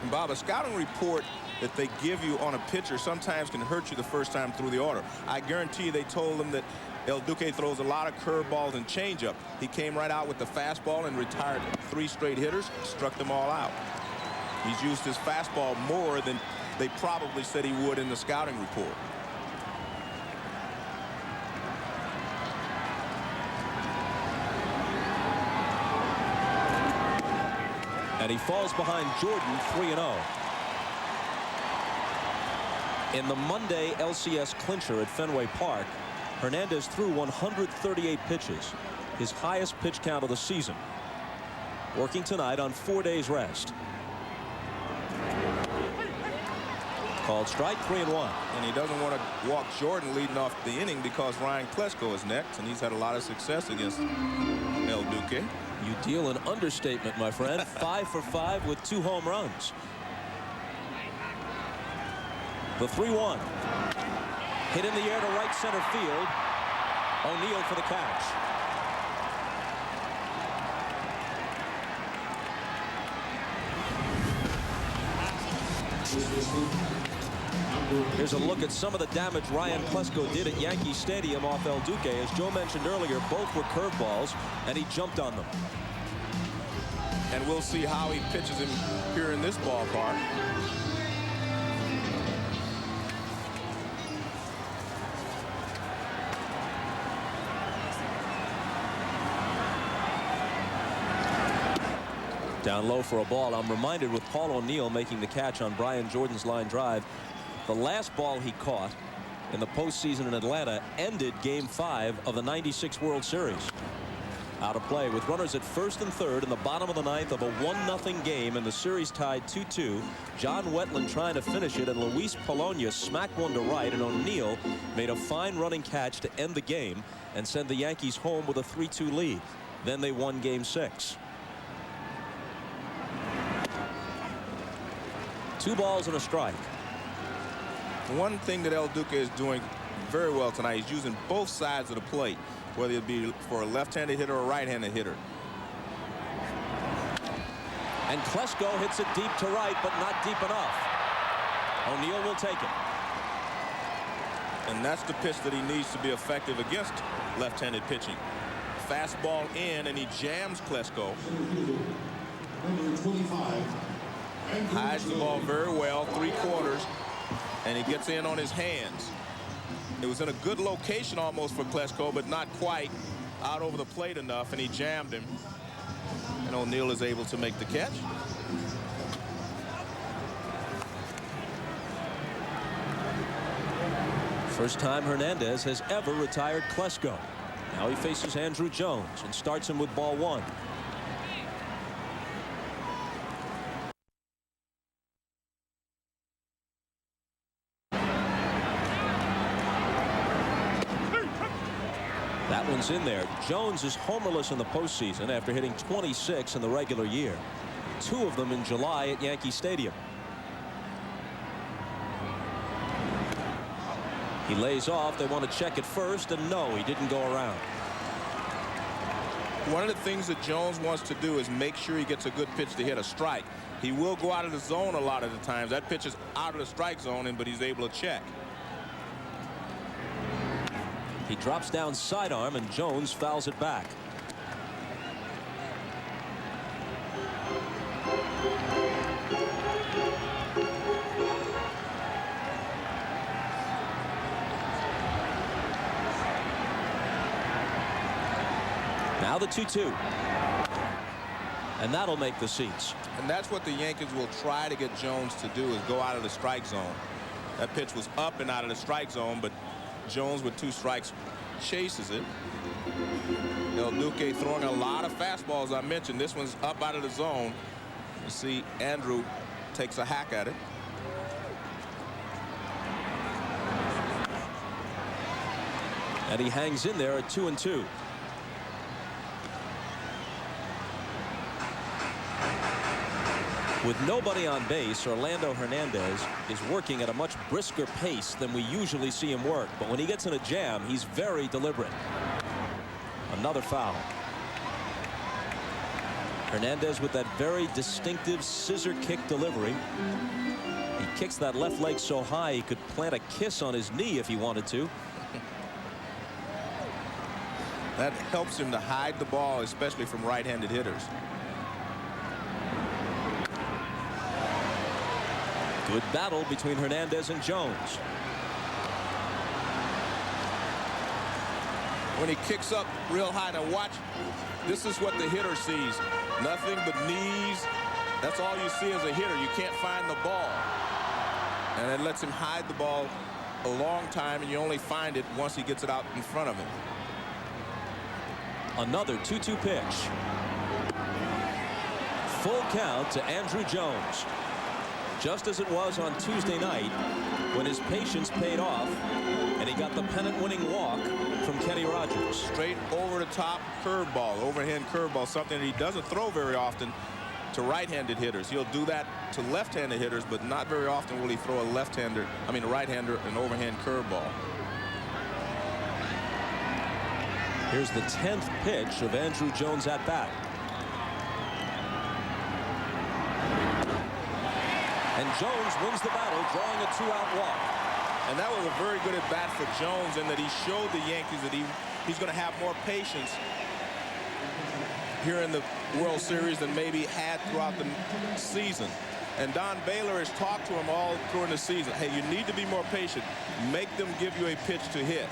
And Bob, a scouting report that they give you on a pitcher sometimes can hurt you the first time through the order. I guarantee you they told him that El Duque throws a lot of curveballs and changeup. He came right out with the fastball and retired 3 straight hitters, struck them all out. He's used his fastball more than they probably said he would in the scouting report. And he falls behind Jordan 3-0. In the Monday LCS clincher at Fenway Park, Hernandez threw 138 pitches, his highest pitch count of the season. Working tonight on 4 days rest. Called strike, 3-1. And he doesn't want to walk Jordan leading off the inning because Ryan Klesko is next, and he's had a lot of success against El Duque. You deal in understatement, my friend. 5 for 5 with 2 home runs. The 3-1. Hit in the air to right center field. O'Neill for the catch. Here's a look at some of the damage Ryan Klesko did at Yankee Stadium off El Duque. As Joe mentioned earlier, both were curveballs, and he jumped on them. And we'll see how he pitches him here in this ballpark. Down low for a ball. I'm reminded with Paul O'Neill making the catch on Brian Jordan's line drive. The last ball he caught in the postseason in Atlanta ended Game 5 of the '96 World Series. Out of play with runners at first and third in the bottom of the ninth of a 1-0 game, and the series tied 2-2. John Wetland trying to finish it, and Luis Polonia smacked one to right, and O'Neill made a fine running catch to end the game and send the Yankees home with a 3-2 lead. Then they won Game 6. 2 balls and a strike. One thing that El Duque is doing very well tonight, he's using both sides of the plate, whether it be for a left-handed hitter or a right-handed hitter. And Klesko hits it deep to right, but not deep enough. O'Neill will take it. And that's the pitch that he needs to be effective against left-handed pitching. Fastball in, and he jams Klesko. Hides the ball very well, 3/4, and he gets in on his hands. It was in a good location almost for Klesko, but not quite out over the plate enough, and he jammed him. And O'Neill is able to make the catch. First time Hernandez has ever retired Klesko. Now he faces Andruw Jones and starts him with ball 1. That one's in there. Jones is homerless in the postseason after hitting 26 in the regular year. 2 of them in July at Yankee Stadium. He lays off. They want to check it first, and no, he didn't go around. One of the things that Jones wants to do is make sure he gets a good pitch to hit a strike. He will go out of the zone a lot of the times. That pitch is out of the strike zone, but he's able to check. He drops down sidearm, and Jones fouls it back. Now the 2-2. And that'll make the seats. And that's what the Yankees will try to get Jones to do, is go out of the strike zone. That pitch was up and out of the strike zone, but Jones with 2 strikes chases it. El Duque throwing a lot of fastballs. I mentioned this one's up out of the zone. You see Andruw takes a hack at it. And he hangs in there at 2-2. With nobody on base, Orlando Hernandez is working at a much brisker pace than we usually see him work. But when he gets in a jam, he's very deliberate. Another foul. Hernandez with that very distinctive scissor kick delivery. He kicks that left leg so high he could plant a kiss on his knee if he wanted to. That helps him to hide the ball, especially from right-handed hitters. Good battle between Hernandez and Jones. When he kicks up real high, now watch, this is what the hitter sees. Nothing but knees. That's all you see as a hitter. You can't find the ball. And it lets him hide the ball a long time, and you only find it once he gets it out in front of him. Another 2-2 pitch. Full count to Andruw Jones. Just as it was on Tuesday night when his patience paid off and he got the pennant-winning walk from Kenny Rogers. Straight over the top curveball, overhand curveball, something that he doesn't throw very often to right-handed hitters. He'll do that to left-handed hitters, but not very often will he throw a a right-hander an overhand curveball. Here's the 10th pitch of Andruw Jones at bat. And Jones wins the battle, drawing a 2-out walk. And that was a very good at-bat for Jones in that he showed the Yankees that he's going to have more patience here in the World Series than maybe had throughout the season. And Don Baylor has talked to him all during the season. Hey, you need to be more patient. Make them give you a pitch to hit.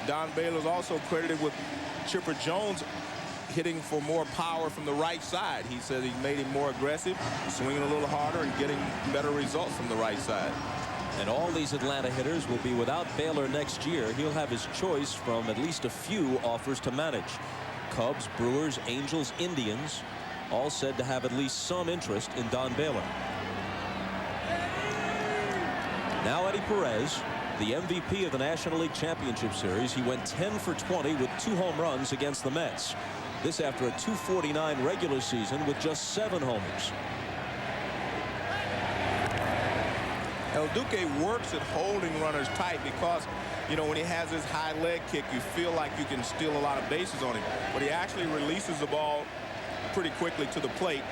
Don Baylor is also credited with Chipper Jones hitting for more power from the right side. He said he made him more aggressive, swinging a little harder and getting better results from the right side. And all these Atlanta hitters will be without Baylor next year. He'll have his choice from at least a few offers to manage. Cubs, Brewers, Angels, Indians, all said to have at least some interest in Don Baylor. Now Eddie Perez, the MVP of the National League Championship Series. He went 10 for 20 with 2 home runs against the Mets. This after a .249 regular season with just 7 homers. El Duque works at holding runners tight because, you know, when he has his high leg kick, you feel like you can steal a lot of bases on him. But he actually releases the ball pretty quickly to the plate,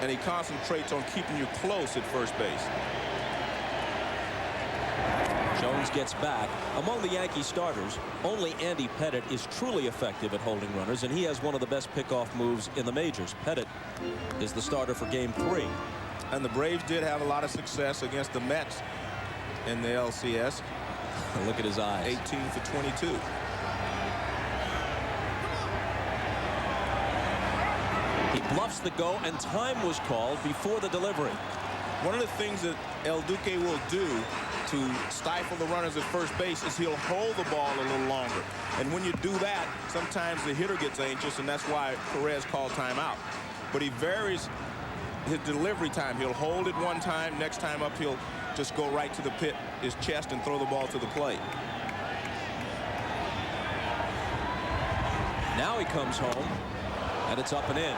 and he concentrates on keeping you close at first base. Jones gets back. Among the Yankee starters, only Andy Pettitte is truly effective at holding runners, and he has one of the best pickoff moves in the majors. Pettitte is the starter for Game 3. And the Braves did have a lot of success against the Mets in the LCS. Look at his eyes. 18 for 22. He bluffs the go, and time was called before the delivery. One of the things that El Duque will do to stifle the runners at first base is he'll hold the ball a little longer. And when you do that, sometimes the hitter gets anxious, and that's why Perez called timeout. But he varies his delivery time. He'll hold it one time. Next time up, he'll just go right to the pit, his chest, and throw the ball to the plate. Now he comes home, and it's up and in.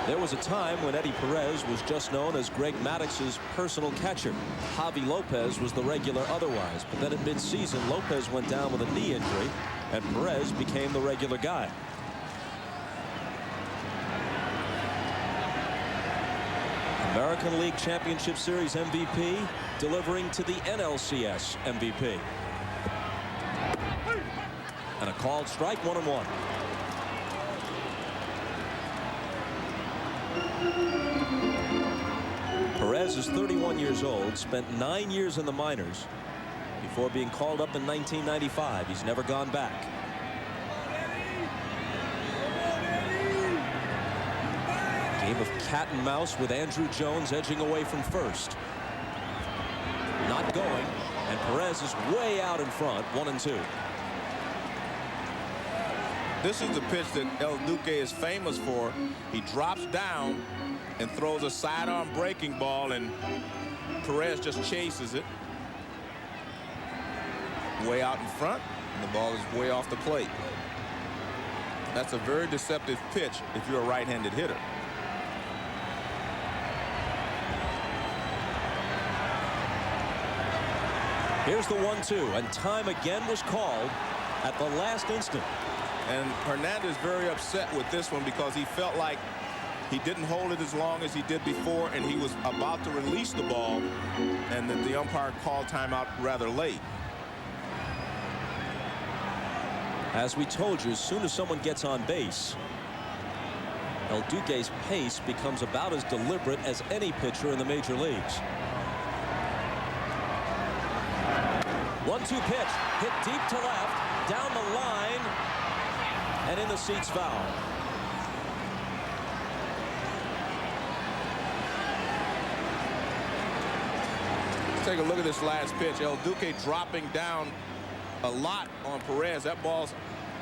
There was a time when Eddie Perez was just known as Greg Maddox's personal catcher. Javi Lopez was the regular otherwise, but then at midseason, Lopez went down with a knee injury, and Perez became the regular guy. American League Championship Series MVP delivering to the NLCS MVP. And a called strike, 1-1. Perez is 31 years old, spent 9 years in the minors before being called up in 1995. He's never gone back. Game of cat and mouse with Andrew Jones edging away from first. Not going, and Perez is way out in front, 1-2. This is the pitch that El Duque is famous for. He drops down and throws a sidearm breaking ball, and Perez just chases it. Way out in front, and the ball is way off the plate. That's a very deceptive pitch if you're a right-handed hitter. Here's the 1-2, and time again was called at the last instant. And Hernandez very upset with this one because he felt like he didn't hold it as long as he did before, and he was about to release the ball, and that the umpire called timeout rather late. As we told you, as soon as someone gets on base, El Duque's pace becomes about as deliberate as any pitcher in the major leagues. 1-2 pitch, hit deep to left, down the line, and in the seats foul. Let's take a look at this last pitch. El Duque dropping down a lot on Perez. That ball's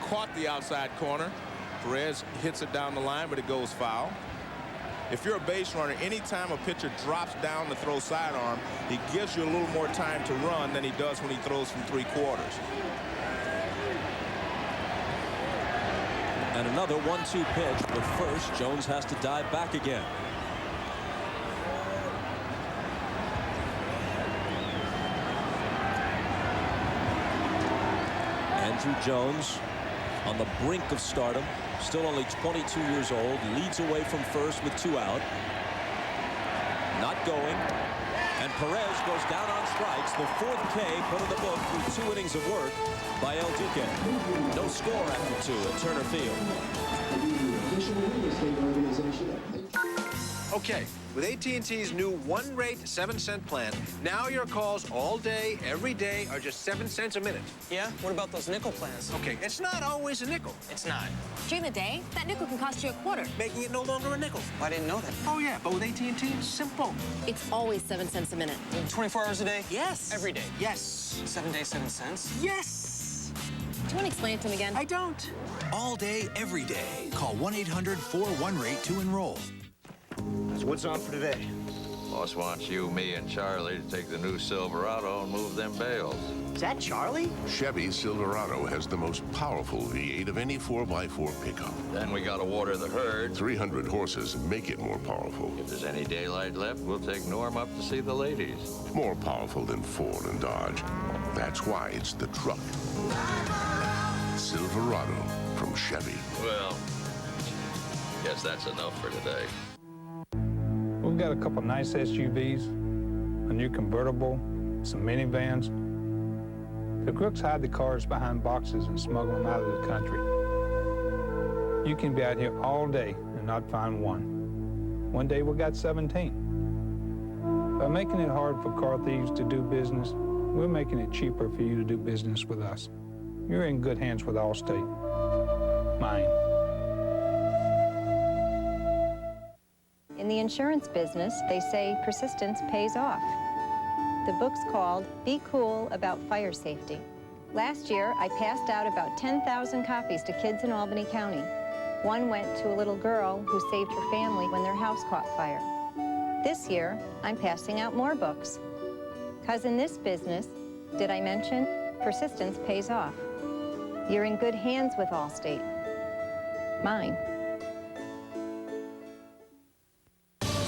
caught the outside corner. Perez hits it down the line, but it goes foul. If you're a base runner, anytime a pitcher drops down to throw sidearm, he gives you a little more time to run than he does when he throws from 3/4. And another 1-2 pitch, but first Jones has to dive back again. Andrew Jones on the brink of stardom, still only 22 years old, leads away from first with 2 out. not going. And Perez goes down on strikes. The 4th K put in the book through 2 innings of work by El Duque. No score after 2 at Turner Field. Okay, with AT&T's new one-rate 7-cent plan, now your calls all day, every day are just 7 cents a minute. Yeah? What about those nickel plans? Okay, it's not always a nickel. It's not. During the day, that nickel can cost you a quarter. Making it no longer a nickel. I didn't know that. Oh, yeah, but with AT&T, it's simple. It's always 7 cents a minute. 24 hours a day? Yes. Every day? Yes. 7 days, 7 cents? Yes. Do you want to explain it to him again? I don't. All day, every day. Call 1-800-41-RATE to enroll. So what's on for today? Boss wants you, me, and Charlie to take the new Silverado and move them bales. Is that Charlie? Chevy Silverado has the most powerful V8 of any 4x4 pickup. Then we gotta water the herd. 300 horses make it more powerful. If there's any daylight left, we'll take Norm up to see the ladies. More powerful than Ford and Dodge. That's why it's the truck. Silverado from Chevy. Well, guess that's enough for today. We've got a couple nice SUVs, a new convertible, some minivans. The crooks hide the cars behind boxes and smuggle them out of the country. You can be out here all day and not find one. One day we got 17. By making it hard for car thieves to do business, we're making it cheaper for you to do business with us. You're in good hands with Allstate. Mine. In the insurance business, they say persistence pays off. The book's called Be Cool About Fire Safety. Last year, I passed out about 10,000 copies to kids in Albany County. One went to a little girl who saved her family when their house caught fire. This year, I'm passing out more books. 'Cause in this business, did I mention, persistence pays off. You're in good hands with Allstate. Mine.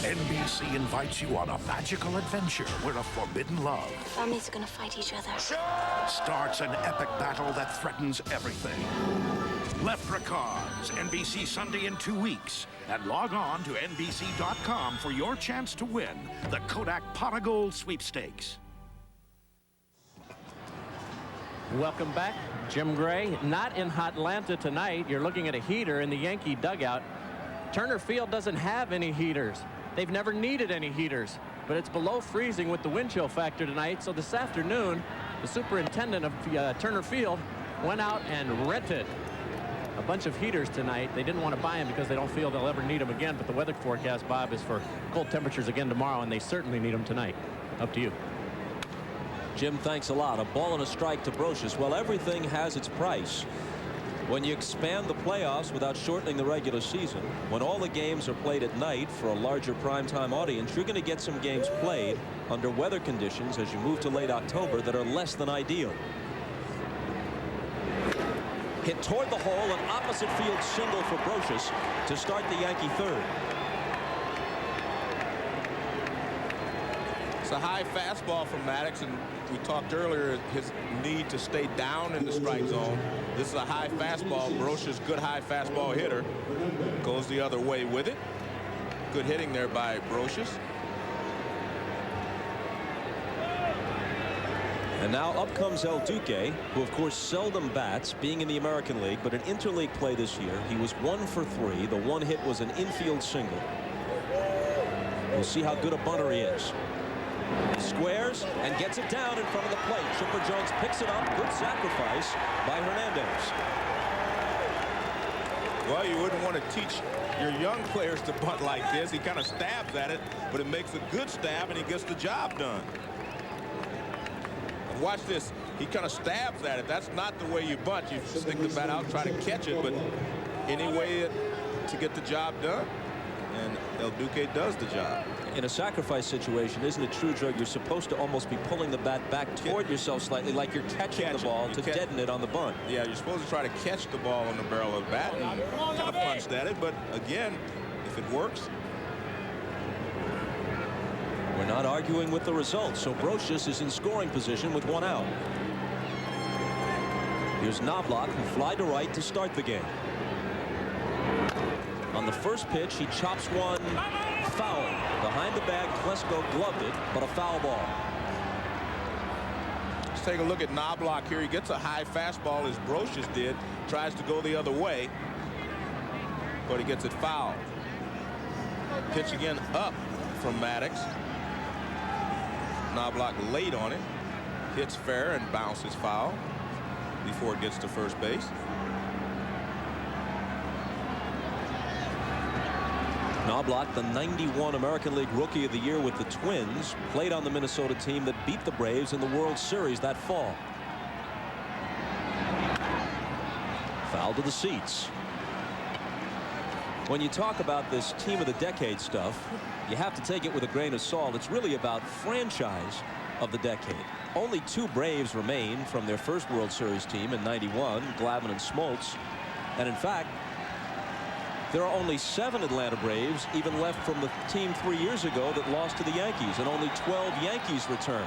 NBC invites you on a magical adventure where a forbidden love Families are gonna fight each other. starts an epic battle that threatens everything. Leprechauns, NBC Sunday in 2 weeks. And log on to NBC.com for your chance to win the Kodak Pot of Gold Sweepstakes. Welcome back. Jim Gray, not in Hotlanta tonight. You're looking at a heater in the Yankee dugout. Turner Field doesn't have any heaters. They've never needed any heaters, but it's below freezing with the wind chill factor tonight. So this afternoon, the superintendent of Turner Field went out and rented a bunch of heaters tonight. They didn't want to buy them because they don't feel they'll ever need them again, but the weather forecast, Bob, is for cold temperatures again tomorrow, and they certainly need them tonight. Up to you. Jim, thanks a lot. A ball and a strike to Brocious. Well, everything has its price. When you expand the playoffs without shortening the regular season, when all the games are played at night for a larger primetime audience, you're going to get some games played under weather conditions as you move to late October that are less than ideal. Hit toward the hole, an opposite field single for Brocious to start the Yankee third. It's a high fastball from Maddox, and we talked earlier his need to stay down in the strike zone. This is a high fastball. Brocious, good high fastball hitter, goes the other way with it. Good hitting there by Brocious. And now up comes El Duque, who of course seldom bats, being in the American League, but in interleague play this year, he was 1 for 3. The one hit was an infield single. We'll see how good a bunter he is. He squares and gets it down in front of the plate. Chipper Jones picks it up. Good sacrifice by Hernandez. Well, you wouldn't want to teach your young players to bunt like this. He kind of stabs at it, but it makes a good stab, and he gets the job done. And watch this. He kind of stabs at it. That's not the way you bunt. You stick the bat out, try to catch it, but any way to get the job done. And El Duque does the job. In a sacrifice situation, isn't it true, Joe? You're supposed to almost be pulling the bat back toward yourself slightly, like you're catching the ball to deaden it on the bunt. Yeah, you're supposed to try to catch the ball on the barrel of the bat, and kind of punched at it. But again, if it works. We're not arguing with the result, so Brocious is in scoring position with 1 out. Here's Knobloch, who fly to right to start the game. On the first pitch, he chops one foul. Behind the bag, Klesko gloved it, but a foul ball. Let's take a look at Knobloch here. He gets a high fastball as Brocious did. Tries to go the other way, but he gets it fouled. Pitch again up from Maddox. Knobloch late on it. Hits fair and bounces foul before it gets to first base. Knobloch, the 91 American League Rookie of the Year with the Twins, played on the Minnesota team that beat the Braves in the World Series that fall. Foul to the seats. When you talk about this team of the decade stuff, you have to take it with a grain of salt. It's really about franchise of the decade. Only 2 Braves remain from their first World Series team in '91, Glavine and Smoltz. And in fact, there are only 7 Atlanta Braves even left from the team 3 years ago that lost to the Yankees, and only 12 Yankees return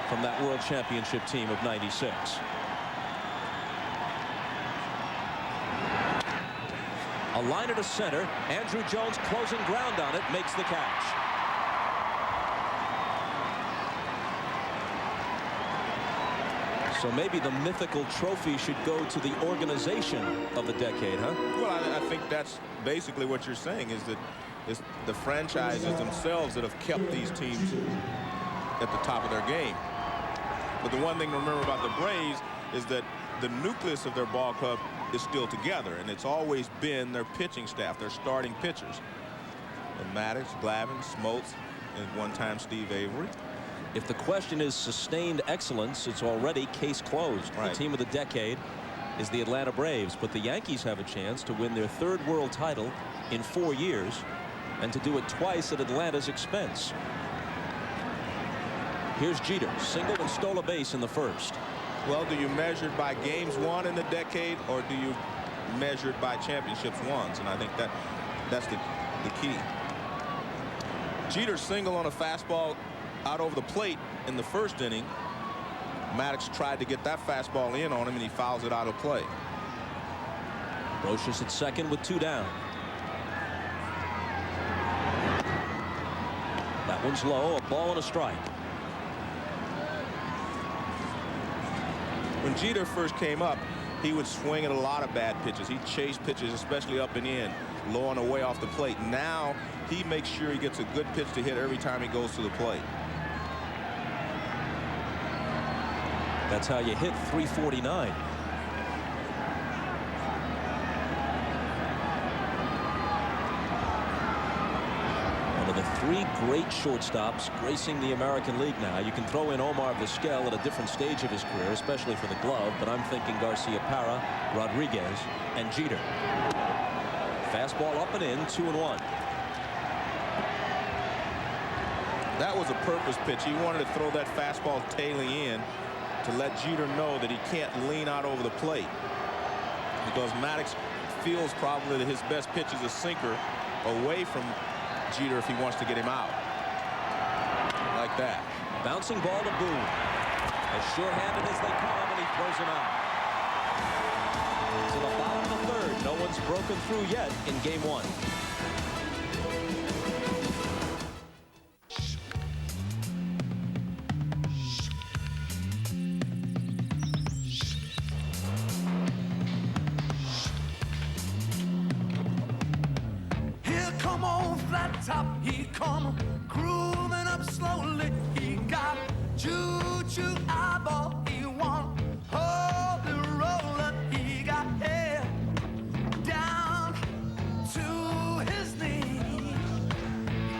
from that World Championship team of '96. A liner to center. Andrew Jones closing ground on it, makes the catch. So maybe the mythical trophy should go to the organization of the decade, huh? Well, I think that's basically what you're saying, is that it's the franchises themselves that have kept these teams at the top of their game. But the one thing to remember about the Braves is that the nucleus of their ball club is still together, and it's always been their pitching staff, their starting pitchers. And Maddox, Glavine, Smoltz, and one time Steve Avery. If the question is sustained excellence, it's already case closed. Right. The team of the decade is the Atlanta Braves, but the Yankees have a chance to win their 3rd world title in 4 years and to do it twice at Atlanta's expense. Here's Jeter, single and stole a base in the first. Well, do you measure it by games won in the decade, or do you measure it by championships won? And I think that's the key. Jeter single on a fastball out over the plate in the first inning. Maddox tried to get that fastball in on him, and he fouls it out of play. Brocious at second with 2 down. That one's low, a ball and a strike. When Jeter first came up, he would swing at a lot of bad pitches. He chased pitches, especially up and in, low and away off the plate. Now he makes sure he gets a good pitch to hit every time he goes to the plate. That's how you hit .349. One of the 3 great shortstops gracing the American League now. You can throw in Omar Vizquel at a different stage of his career, especially for the glove, but I'm thinking Garcia Parra, Rodriguez, and Jeter. Fastball up and in, 2-1. That was a purpose pitch. He wanted to throw that fastball tailing in to let Jeter know that he can't lean out over the plate, because Maddox feels probably that his best pitch is a sinker away from Jeter if he wants to get him out. Like that. Bouncing ball to Boone. As short-handed as they come, and he throws him out. To the bottom of the 3rd. No one's broken through yet in game 1. Top, he come grooving up slowly. He got choo-choo eyeball. He want holy roller. He got hair down to his knee.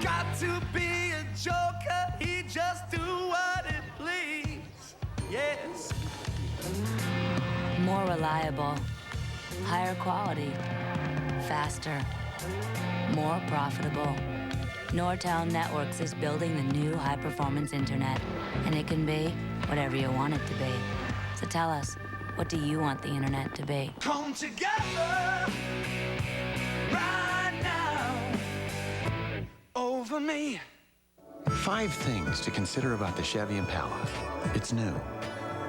Got to be a joker. He just do what it please. Yes. More reliable, higher quality, faster, more profitable. Nortel Networks is building the new high-performance internet, and it can be whatever you want it to be. So tell us, what do you want the internet to be? Come together right now over me. 5 things to consider about the Chevy Impala. It's new.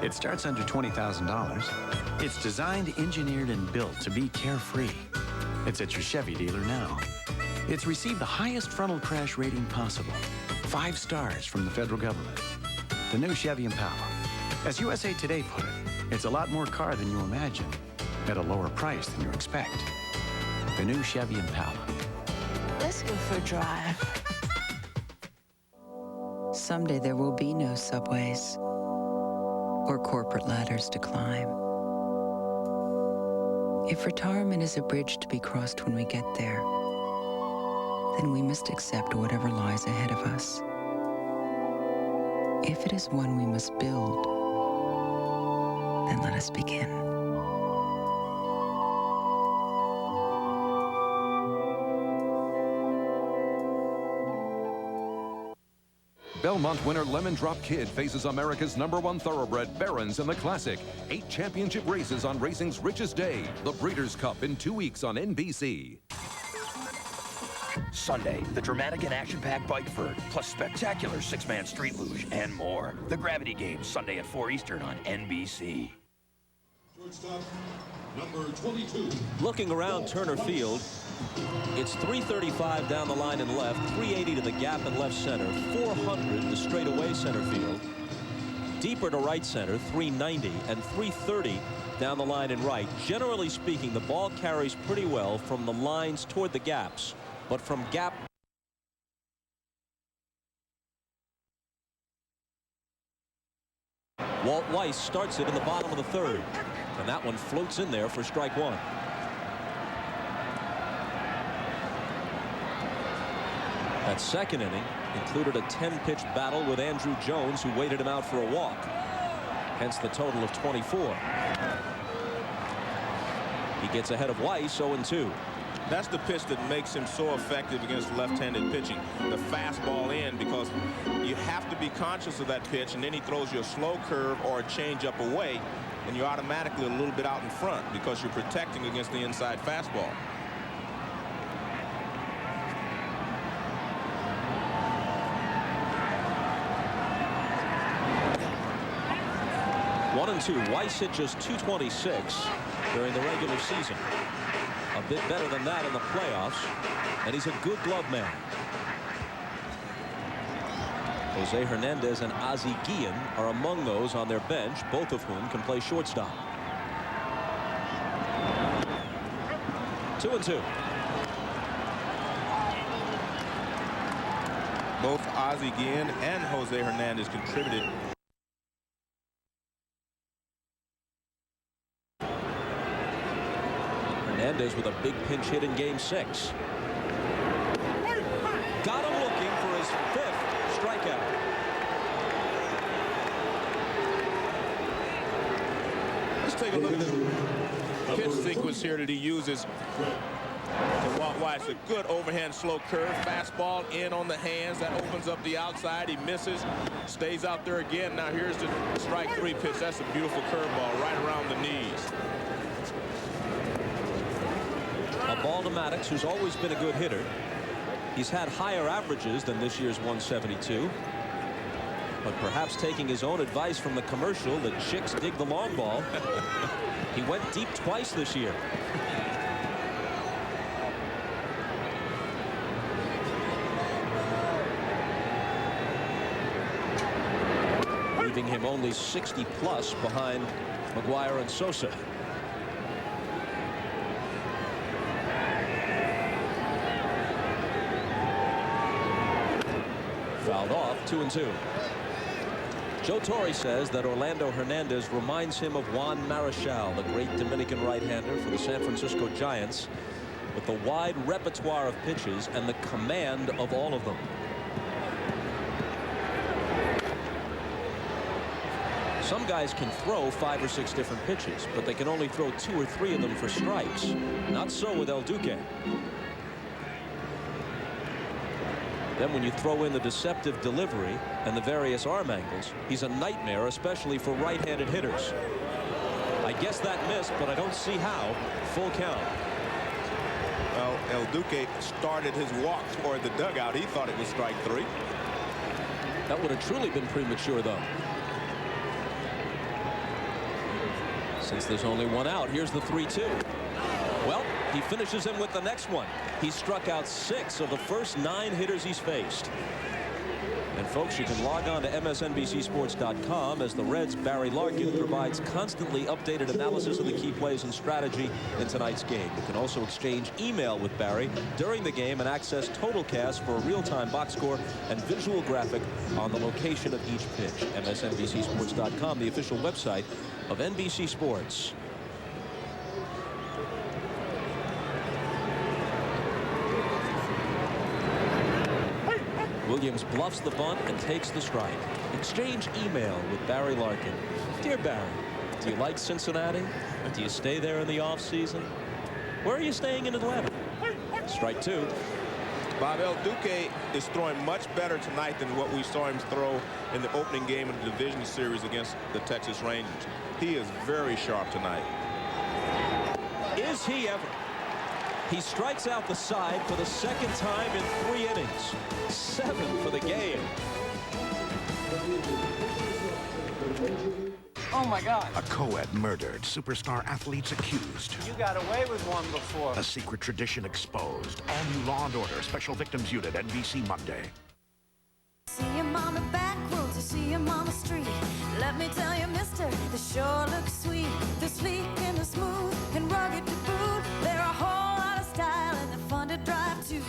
It starts under $20,000. It's designed, engineered, and built to be carefree. It's at your Chevy dealer now. It's received the highest frontal crash rating possible. 5 stars from the federal government. The new Chevy Impala. As USA Today put it, it's a lot more car than you imagine, at a lower price than you expect. The new Chevy Impala. Let's go for a drive. Someday there will be no subways or corporate ladders to climb. If retirement is a bridge to be crossed when we get there, then we must accept whatever lies ahead of us. If it is one we must build, then let us begin. Belmont winner Lemon Drop Kid faces America's #1 thoroughbred Barons in the Classic. 8 championship races on racing's richest day. The Breeders' Cup in 2 weeks on NBC. Sunday, the dramatic and action-packed Bikeford, plus spectacular 6-man street luge and more. The Gravity Games, Sunday at 4 Eastern on NBC. Shortstop, number 22. Looking around Turner Field, it's 335 down the line and left, 380 to the gap and left center, 400 to straightaway center field, deeper to right center, 390, and 330 down the line and right. Generally speaking, the ball carries pretty well from the lines toward the gaps, but from gap Walt Weiss starts it in the bottom of the 3rd, and that one floats in there for strike 1. That second inning included a 10-pitch battle with Andrew Jones, who waited him out for a walk, hence the total of 24. He gets ahead of Weiss, 0-2. That's the pitch that makes him so effective against left-handed pitching. The fastball in, because you have to be conscious of that pitch, and then he throws you a slow curve or a changeup away, and you're automatically a little bit out in front because you're protecting against the inside fastball. One and 2. Weiss hit just .226 during the regular season. A bit better than that in the playoffs, and he's a good glove man. Jose Hernandez and Ozzie Guillen are among those on their bench, both of whom can play shortstop. 2-2. Both Ozzie Guillen and Jose Hernandez contributed. Hernandez with a big pinch hit in Game 6. Got him looking for his 5th strikeout. Let's take a look at the pitch sequence here that he uses to Walt Weiss. A good overhand slow curve, fastball in on the hands. That opens up the outside. He misses, stays out there again. Now here's the strike 3 pitch. That's a beautiful curveball right around the knees. A ball to Maddox, who's always been a good hitter. He's had higher averages than this year's 172. But perhaps taking his own advice from the commercial that chicks dig the long ball, he went deep twice this year. Leaving him only 60 plus behind McGuire and Sosa. Fouled off, 2-2. Joe Torre says that Orlando Hernandez reminds him of Juan Marichal, the great Dominican right-hander for the San Francisco Giants, with the wide repertoire of pitches and the command of all of them. Some guys can throw 5 or 6 different pitches, but they can only throw 2 or 3 of them for strikes. Not so with El Duque. Then when you throw in the deceptive delivery and the various arm angles, he's a nightmare, especially for right-handed hitters. I guess that missed, but I don't see how. Full count. Well, El Duque started his walk toward the dugout. He thought it was strike 3. That would have truly been premature, though. Since there's only one out, here's the 3-2. Well, He finishes him with the next one. He struck out 6 of the first 9 hitters he's faced. And folks, you can log on to MSNBCSports.com as the Reds' Barry Larkin provides constantly updated analysis of the key plays and strategy in tonight's game. You can also exchange email with Barry during the game and access TotalCast for a real-time box score and visual graphic on the location of each pitch. MSNBCSports.com, the official website of NBC Sports. Williams bluffs the bunt and takes the strike. Exchange email with Barry Larkin. Dear Barry, do you like Cincinnati? Do you stay there in the offseason? Where are you staying in Atlanta? Strike 2. Bob, El Duque is throwing much better tonight than what we saw him throw in the opening game of the division series against the Texas Rangers. He is very sharp tonight. Is he ever? He strikes out the side for the second time in 3 innings. 7 for the game. Oh, my God. A co-ed murdered, superstar athletes accused. You got away with one before. A secret tradition exposed. All new Law & Order Special Victims Unit, NBC Monday. See him on the back roads, you see him on the street. Let me tell you, mister, they sure look sweet. They're sleek and they're smooth and rugged to boot. They're a whole lot of style and they're fun to drive too.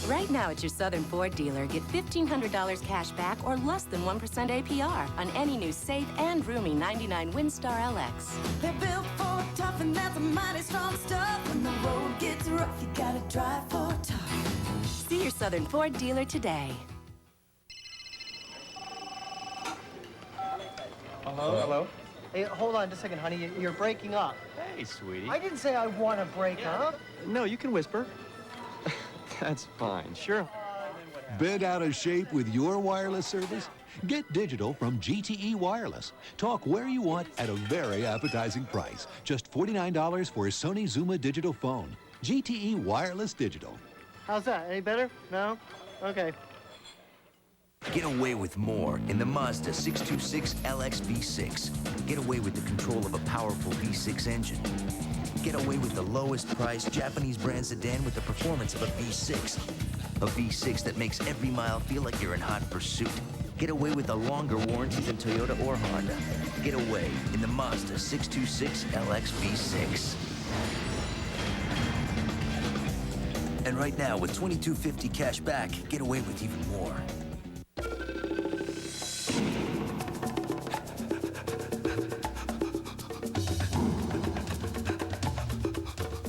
Right now at your Southern Ford dealer, get $1,500 cash back or less than 1% APR on any new safe and roomy 99 Windstar LX. They're built for tough and that's a mighty strong stuff. When the road gets rough, you gotta drive for tough. See your Southern Ford dealer today. Hello? Hello? Hey, hold on just a second, honey. You're breaking up. Hey, sweetie. I didn't say I want to break up. No, you can whisper. That's fine, sure. Bent out of shape with your wireless service? Get digital from GTE Wireless. Talk where you want at a very appetizing price. Just $49 for a Sony Zuma digital phone. GTE Wireless Digital. How's that? Any better? No? Okay. Get away with more in the Mazda 626 LX V6. Get away with the control of a powerful V6 engine. Get away with the lowest priced Japanese brand sedan with the performance of a V6. A V6 that makes every mile feel like you're in hot pursuit. Get away with a longer warranty than Toyota or Honda. Get away in the Mazda 626 LX V6. And right now, with $2,250 cash back, get away with even more.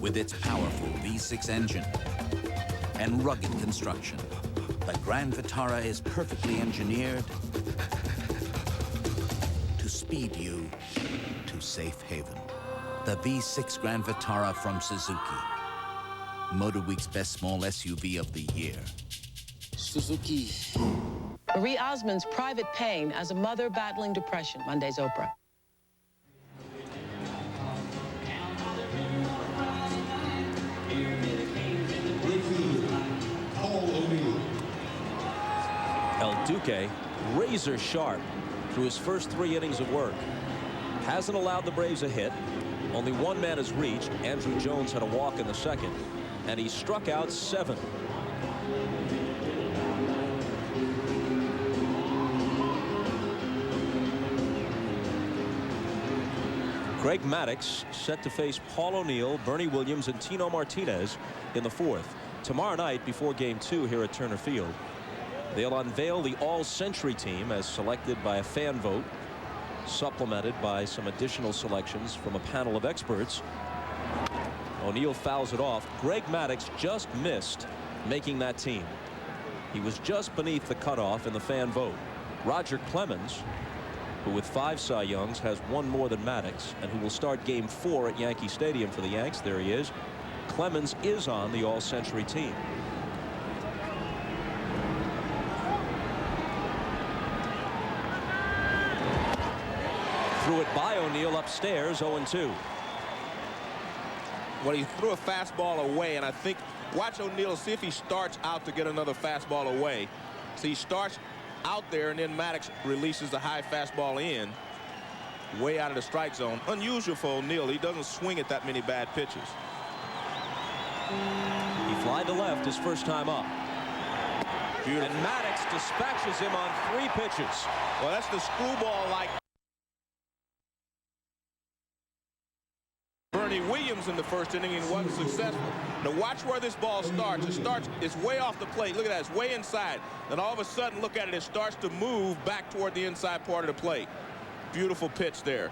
With its powerful V6 engine and rugged construction, the Grand Vitara is perfectly engineered to speed you to safe haven. The V6 Grand Vitara from Suzuki. MotorWeek's best small SUV of the year. Suzuki. Marie Osmond's private pain as a mother battling depression. Monday's Oprah. El Duque, razor sharp through his first 3 innings of work. Hasn't allowed the Braves a hit. Only one man has reached. Andrew Jones had a walk in the second, and he struck out 7. Greg Maddux set to face Paul O'Neill, Bernie Williams, and Tino Martinez in the 4th. Tomorrow night before Game 2 here at Turner Field, they'll unveil the all-century team as selected by a fan vote, supplemented by some additional selections from a panel of experts. O'Neill fouls it off. Greg Maddux just missed making that team. He was just beneath the cutoff in the fan vote. Roger Clemens, who with 5 Cy Youngs has 1 more than Maddux, and who will start Game 4 at Yankee Stadium for the Yanks. There he is. Clemens is on the all-century team. Threw it by O'Neill upstairs, 0-2. Well, he threw a fastball away, and I think, watch O'Neill, see if he starts out to get another fastball away. So he starts out there, and then Maddux releases the high fastball in, way out of the strike zone. Unusual for O'Neill. He doesn't swing at that many bad pitches. He flied to left his first time up. Beautiful. And Maddox dispatches him on 3 pitches. Well, that's the screwball-like Bernie Williams in the first inning and wasn't successful. Now watch where this ball starts. It's way off the plate. Look at that, it's way inside. Then all of a sudden, look at it, it starts to move back toward the inside part of the plate. Beautiful pitch there.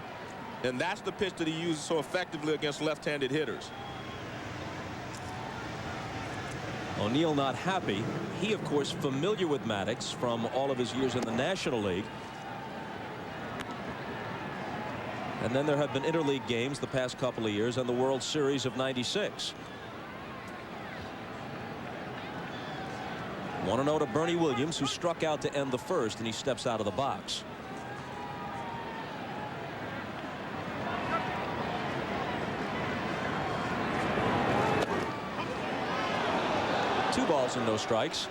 And that's the pitch that he uses so effectively against left-handed hitters. O'Neill not happy. He, of course, familiar with Maddox from all of his years in the National League. And then there have been interleague games the past couple of years and the World Series of '96. 1-0 to Bernie Williams, who struck out to end the first, and he steps out of the box. Two balls and no strikes.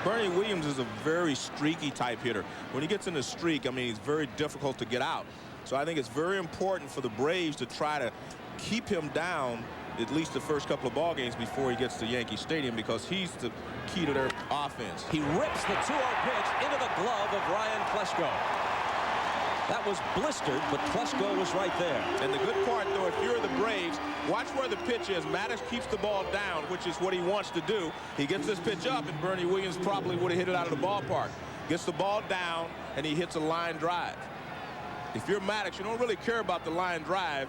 Bernie Williams is a very streaky type hitter. When he gets in a streak, I mean, he's very difficult to get out. So I think it's very important for the Braves to try to keep him down at least the first couple of ball games before he gets to Yankee Stadium, because he's the key to their offense. He rips the 2-0 pitch into the glove of Ryan Klesko. That was blistered, but Klesko was right there. And the good part, though, if you're the Braves, watch where the pitch is. Maddox keeps the ball down, which is what he wants to do. He gets this pitch up, and Bernie Williams probably would have hit it out of the ballpark. Gets the ball down, and he hits a line drive. If you're Maddox, you don't really care about the line drive.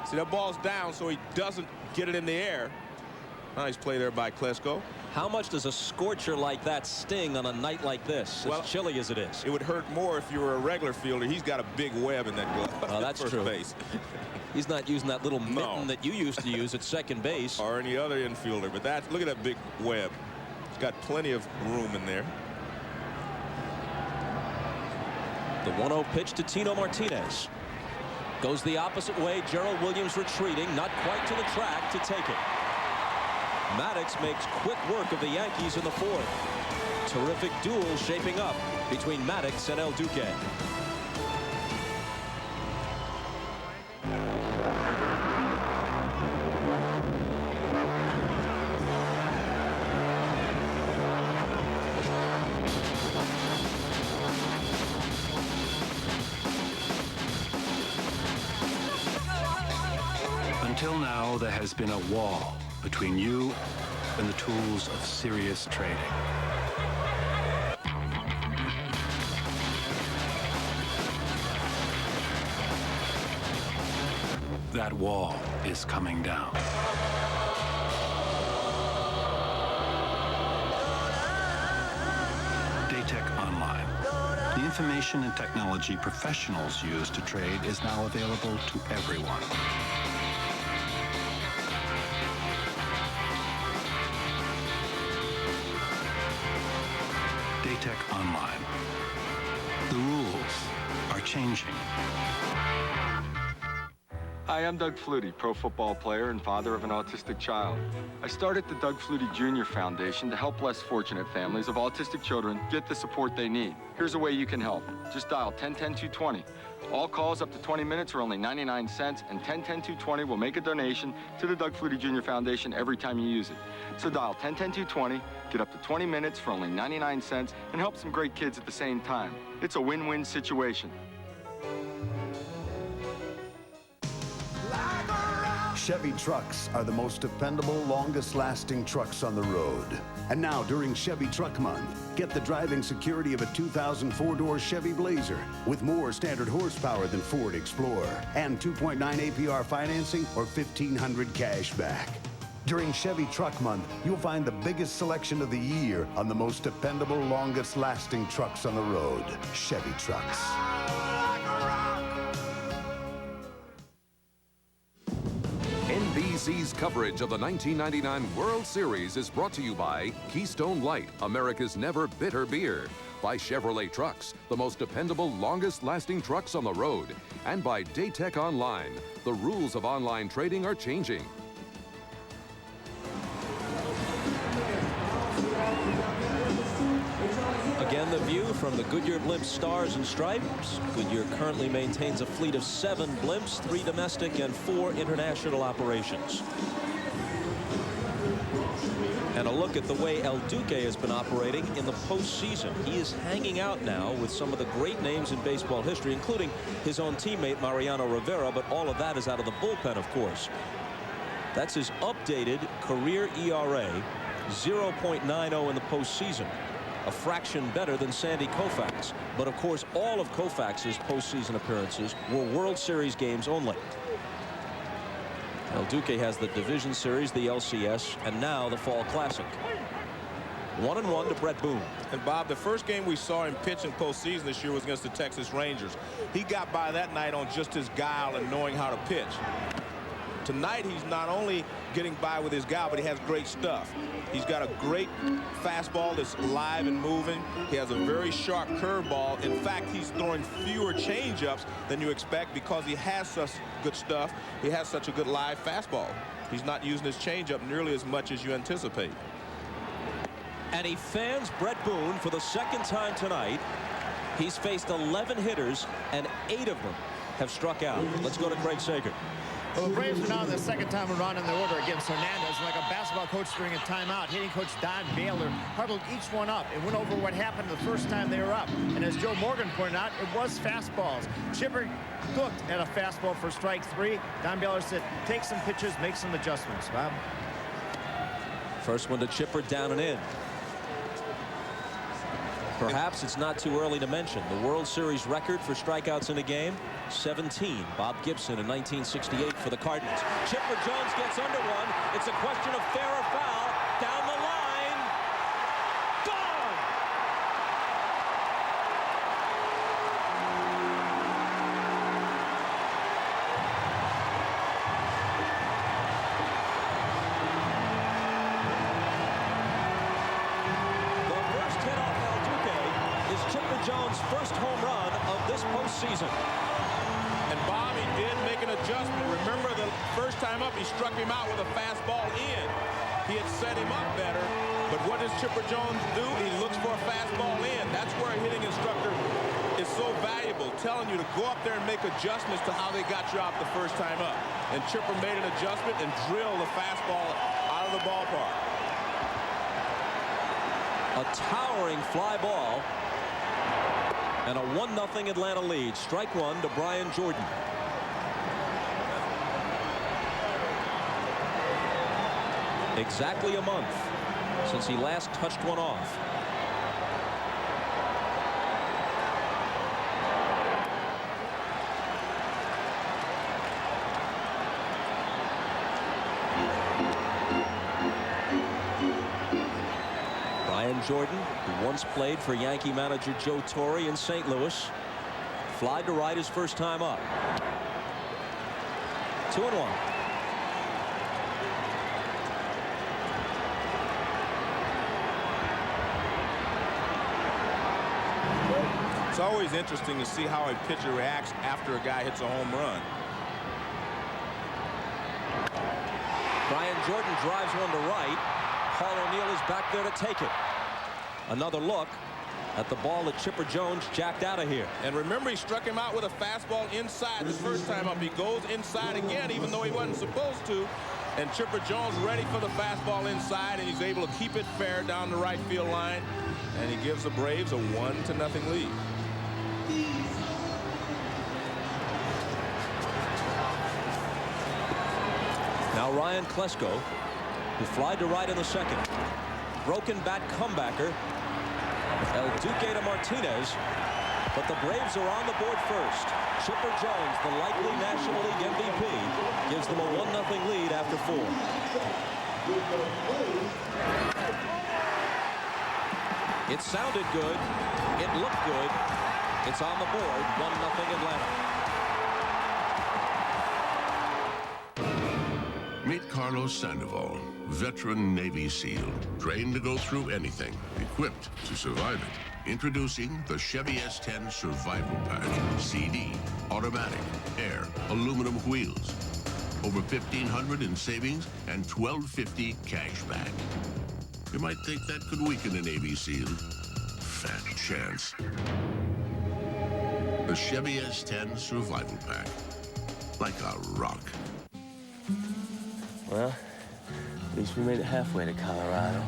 See, that ball's down, so he doesn't get it in the air. Nice play there by Klesko. How much does a scorcher like that sting on a night like this, as chilly as it is? It would hurt more if you were a regular fielder. He's got a big web in that glove. Oh, that's true. Base. He's not using that little mitten that you used to use at second base. Or any other infielder. But look at that big web. He's got plenty of room in there. The 1-0 pitch to Tino Martinez. Goes the opposite way. Gerald Williams retreating, not quite to the track to take it. Maddox makes quick work of the Yankees in the fourth. Terrific duel shaping up between Maddox and El Duque. Until now, there has been a wall between you and the tools of serious trading. That wall is coming down. Daytech Online. The information and technology professionals use to trade is now available to everyone. Daytech Online. The rules are changing. Hi, I'm Doug Flutie, pro football player and father of an autistic child. I started the Doug Flutie Jr. Foundation to help less fortunate families of autistic children get the support they need. Here's a way you can help. Just dial 1010-220. All calls up to 20 minutes are only 99 cents, and 1010-220 will make a donation to the Doug Flutie Jr. Foundation every time you use it. So dial 1010-220, get up to 20 minutes for only 99 cents, and help some great kids at the same time. It's a win-win situation. Chevy trucks are the most dependable, longest-lasting trucks on the road. And now, during Chevy Truck Month, get the driving security of a 2004-door Chevy Blazer with more standard horsepower than Ford Explorer and 2.9 APR financing or $1,500 cash back. During Chevy Truck Month, you'll find the biggest selection of the year on the most dependable, longest-lasting trucks on the road. Chevy trucks. NBC's coverage of the 1999 World Series is brought to you by Keystone Light, America's never bitter beer, by Chevrolet Trucks, the most dependable, longest-lasting trucks on the road, and by Daytech Online. The rules of online trading are changing. Again, the view from the Goodyear Blimp Stars and Stripes. Goodyear currently maintains a fleet of 7 blimps, 3 domestic and 4 international operations. And a look at the way El Duque has been operating in the postseason. He is hanging out now with some of the great names in baseball history, including his own teammate Mariano Rivera, but all of that is out of the bullpen, of course. That's his updated career ERA, 0.90 in the postseason, a fraction better than Sandy Koufax. But of course, all of Koufax's postseason appearances were World Series games only. El Duque has the Division Series, the LCS, and now the Fall Classic. 1-1 to Brett Boone. And Bob, the first game we saw him pitch in postseason this year was against the Texas Rangers. He got by that night on just his guile and knowing how to pitch. Tonight, he's not only getting by with his guile, but he has great stuff. He's got a great fastball that's live and moving. He has a very sharp curveball. In fact, he's throwing fewer changeups than you expect because he has such good stuff. He has such a good live fastball. He's not using his changeup nearly as much as you anticipate. And he fans Brett Boone for the second time tonight. He's faced 11 hitters, and 8 of them have struck out. Let's go to Craig Sager. Well, the Braves are now in the second time around in the order against Hernandez. Like a basketball coach during a timeout, hitting coach Don Baylor huddled each one up and went over what happened the first time they were up. And as Joe Morgan pointed out, it was fastballs. Chipper looked at a fastball for strike 3. Don Baylor said, take some pitches, make some adjustments. Bob? First one to Chipper, down and in. Perhaps it's not too early to mention the World Series record for strikeouts in a game, 17. Bob Gibson in 1968 for the Cardinals. Chipper Jones gets under one. It's a question of fair or foul. Down the line. Gone! The first hit off El Duque is Chipper Jones' first home run of this postseason. And Bob, he did make an adjustment. Remember, the first time up, he struck him out with a fastball in. He had set him up better, but what does Chipper Jones do? He looks for a fastball in. That's where a hitting instructor is so valuable, telling you to go up there and make adjustments to how they got you out the first time up. And Chipper made an adjustment and drilled the fastball out of the ballpark. A towering fly ball. And a 1-0 Atlanta lead. Strike 1 to Brian Jordan. Exactly a month since he last touched one off. Brian Jordan, who once played for Yankee manager Joe Torre in St. Louis, fly to right his first time up. 2-1. It's always interesting to see how a pitcher reacts after a guy hits a home run. Brian Jordan drives one to right. Paul O'Neill is back there to take it. Another look at the ball that Chipper Jones jacked out of here. And remember, he struck him out with a fastball inside the first time up. He goes inside again, even though he wasn't supposed to. And Chipper Jones ready for the fastball inside, and he's able to keep it fair down the right field line. And he gives the Braves a 1-0 lead. Now Ryan Klesko, who flied to right in the second. Broken bat comebacker. El Duque to Martinez. But the Braves are on the board first. Chipper Jones, the likely National League MVP, gives them a 1-0 lead after 4. It sounded good. It looked good. It's on the board. 1-0 Atlanta. Meet Carlos Sandoval, veteran Navy SEAL, trained to go through anything, equipped to survive it. Introducing the Chevy S10 Survival Pack. CD, automatic, air, aluminum wheels. Over $1,500 in savings and $1,250 cash back. You might think that could weaken a Navy SEAL. Fat chance. The Chevy S10 Survival Pack. Like a rock. Well, At least we made it halfway to Colorado.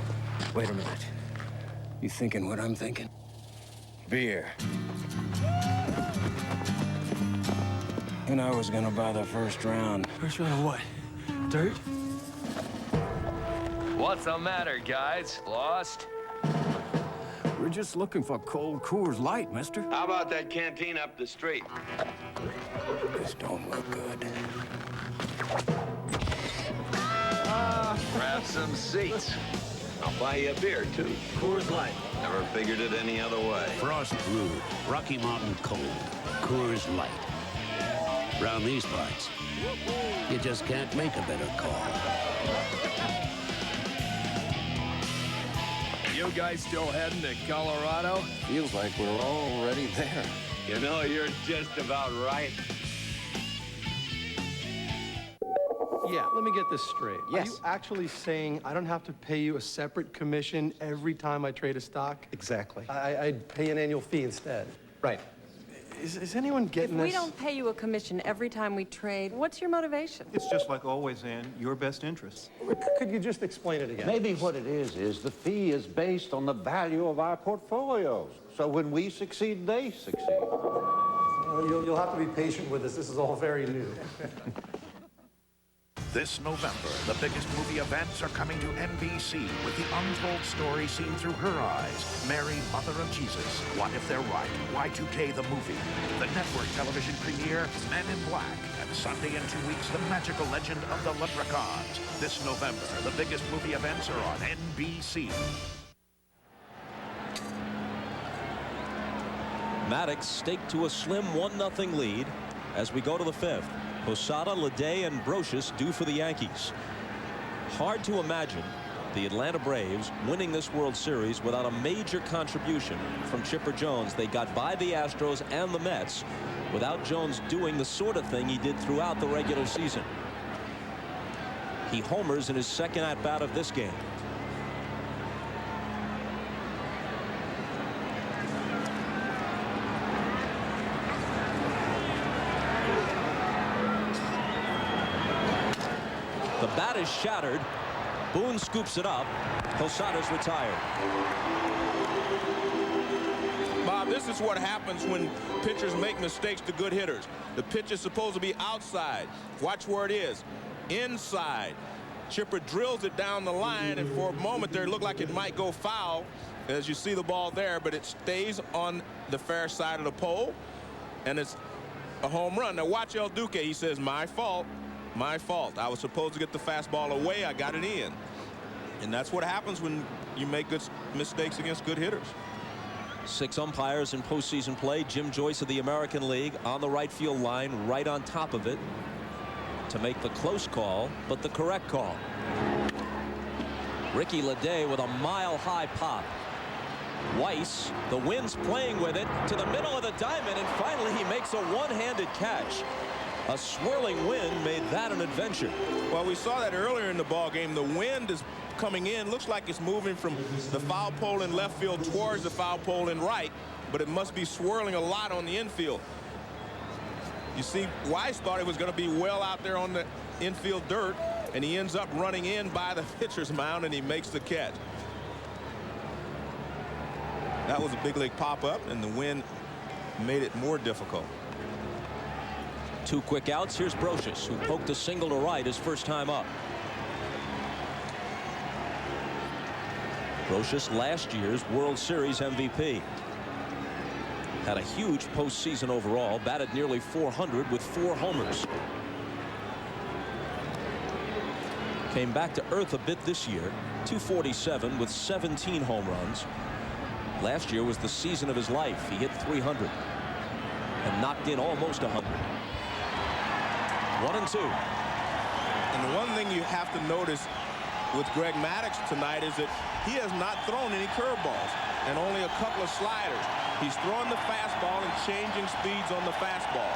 Wait a minute. You thinking what I'm thinking? Beer. And I was gonna buy the first round. First round of what? Dirt? What's the matter, guys? Lost? We're just looking for cold Coors Light, mister. How about that canteen up the street? This don't look good. Grab some seats. I'll buy you a beer, too. Coors Light. Never figured it any other way. Frost Brewed, Rocky Mountain Cold, Coors Light. Around these parts, you just can't make a better call. You guys still heading to Colorado? Feels like we're already there. You know, you're just about right. Yeah, let me get this straight. Yes. Are you actually saying I don't have to pay you a separate commission every time I trade a stock? Exactly. I'd pay an annual fee instead. Right. Is anyone getting If this? we don't pay you a commission every time we trade, what's your motivation? It's just like always, Ann, your best interests. Could you just explain it again? Maybe what it is the fee is based on the value of our portfolios. So when we succeed, they succeed. You'll have to be patient with us. This is all very new. This November, the biggest movie events are coming to NBC with the untold story seen through her eyes. Mary, Mother of Jesus. What if they're right? Y2K the movie. The network television premiere, Men in Black. And Sunday in 2 weeks, The Magical Legend of the Leprechauns. This November, the biggest movie events are on NBC. Maddox staked to a slim 1-0 lead as we go to the fifth. Posada, Ledet, and Brocious due for the Yankees. Hard to imagine the Atlanta Braves winning this World Series without a major contribution from Chipper Jones. They got by the Astros and the Mets without Jones doing the sort of thing he did throughout the regular season. He homers in his second at-bat of this game. The bat is shattered. Boone scoops it up. Posada's retired. Bob, this is what happens when pitchers make mistakes to good hitters. The pitch is supposed to be outside. Watch where it is. Inside. Chipper drills it down the line, and for a moment there it looked like it might go foul, as you see the ball there, but it stays on the fair side of the pole, and it's a home run. Now watch El Duque. He says, my fault. My fault. I was supposed to get the fastball away. I got it in. And that's what happens when you make good mistakes against good hitters. 6 umpires in postseason play. Jim Joyce of the American League on the right field line, right on top of it to make the close call, but the correct call. Ricky Ledet with a mile-high pop. Weiss, the wind's playing with it to the middle of the diamond, and finally he makes a one-handed catch. A swirling wind made that an adventure. Well, we saw that earlier in the ball game. The wind is coming in. Looks like it's moving from the foul pole in left field towards the foul pole in right, but it must be swirling a lot on the infield. You see, Weiss thought it was going to be well out there on the infield dirt, and he ends up running in by the pitcher's mound, and he makes the catch. That was a big league pop-up, and the wind made it more difficult. 2 quick outs. Here's Brocious, who poked a single to right his first time up. Brocious, last year's World Series MVP. Had a huge postseason overall, batted nearly .400 with 4 homers. Came back to earth a bit this year, .247 with 17 home runs. Last year was the season of his life. He hit .300 and knocked in almost 100. 1-2. And the one thing you have to notice with Greg Maddux tonight is that he has not thrown any curveballs and only a couple of sliders. He's throwing the fastball and changing speeds on the fastball.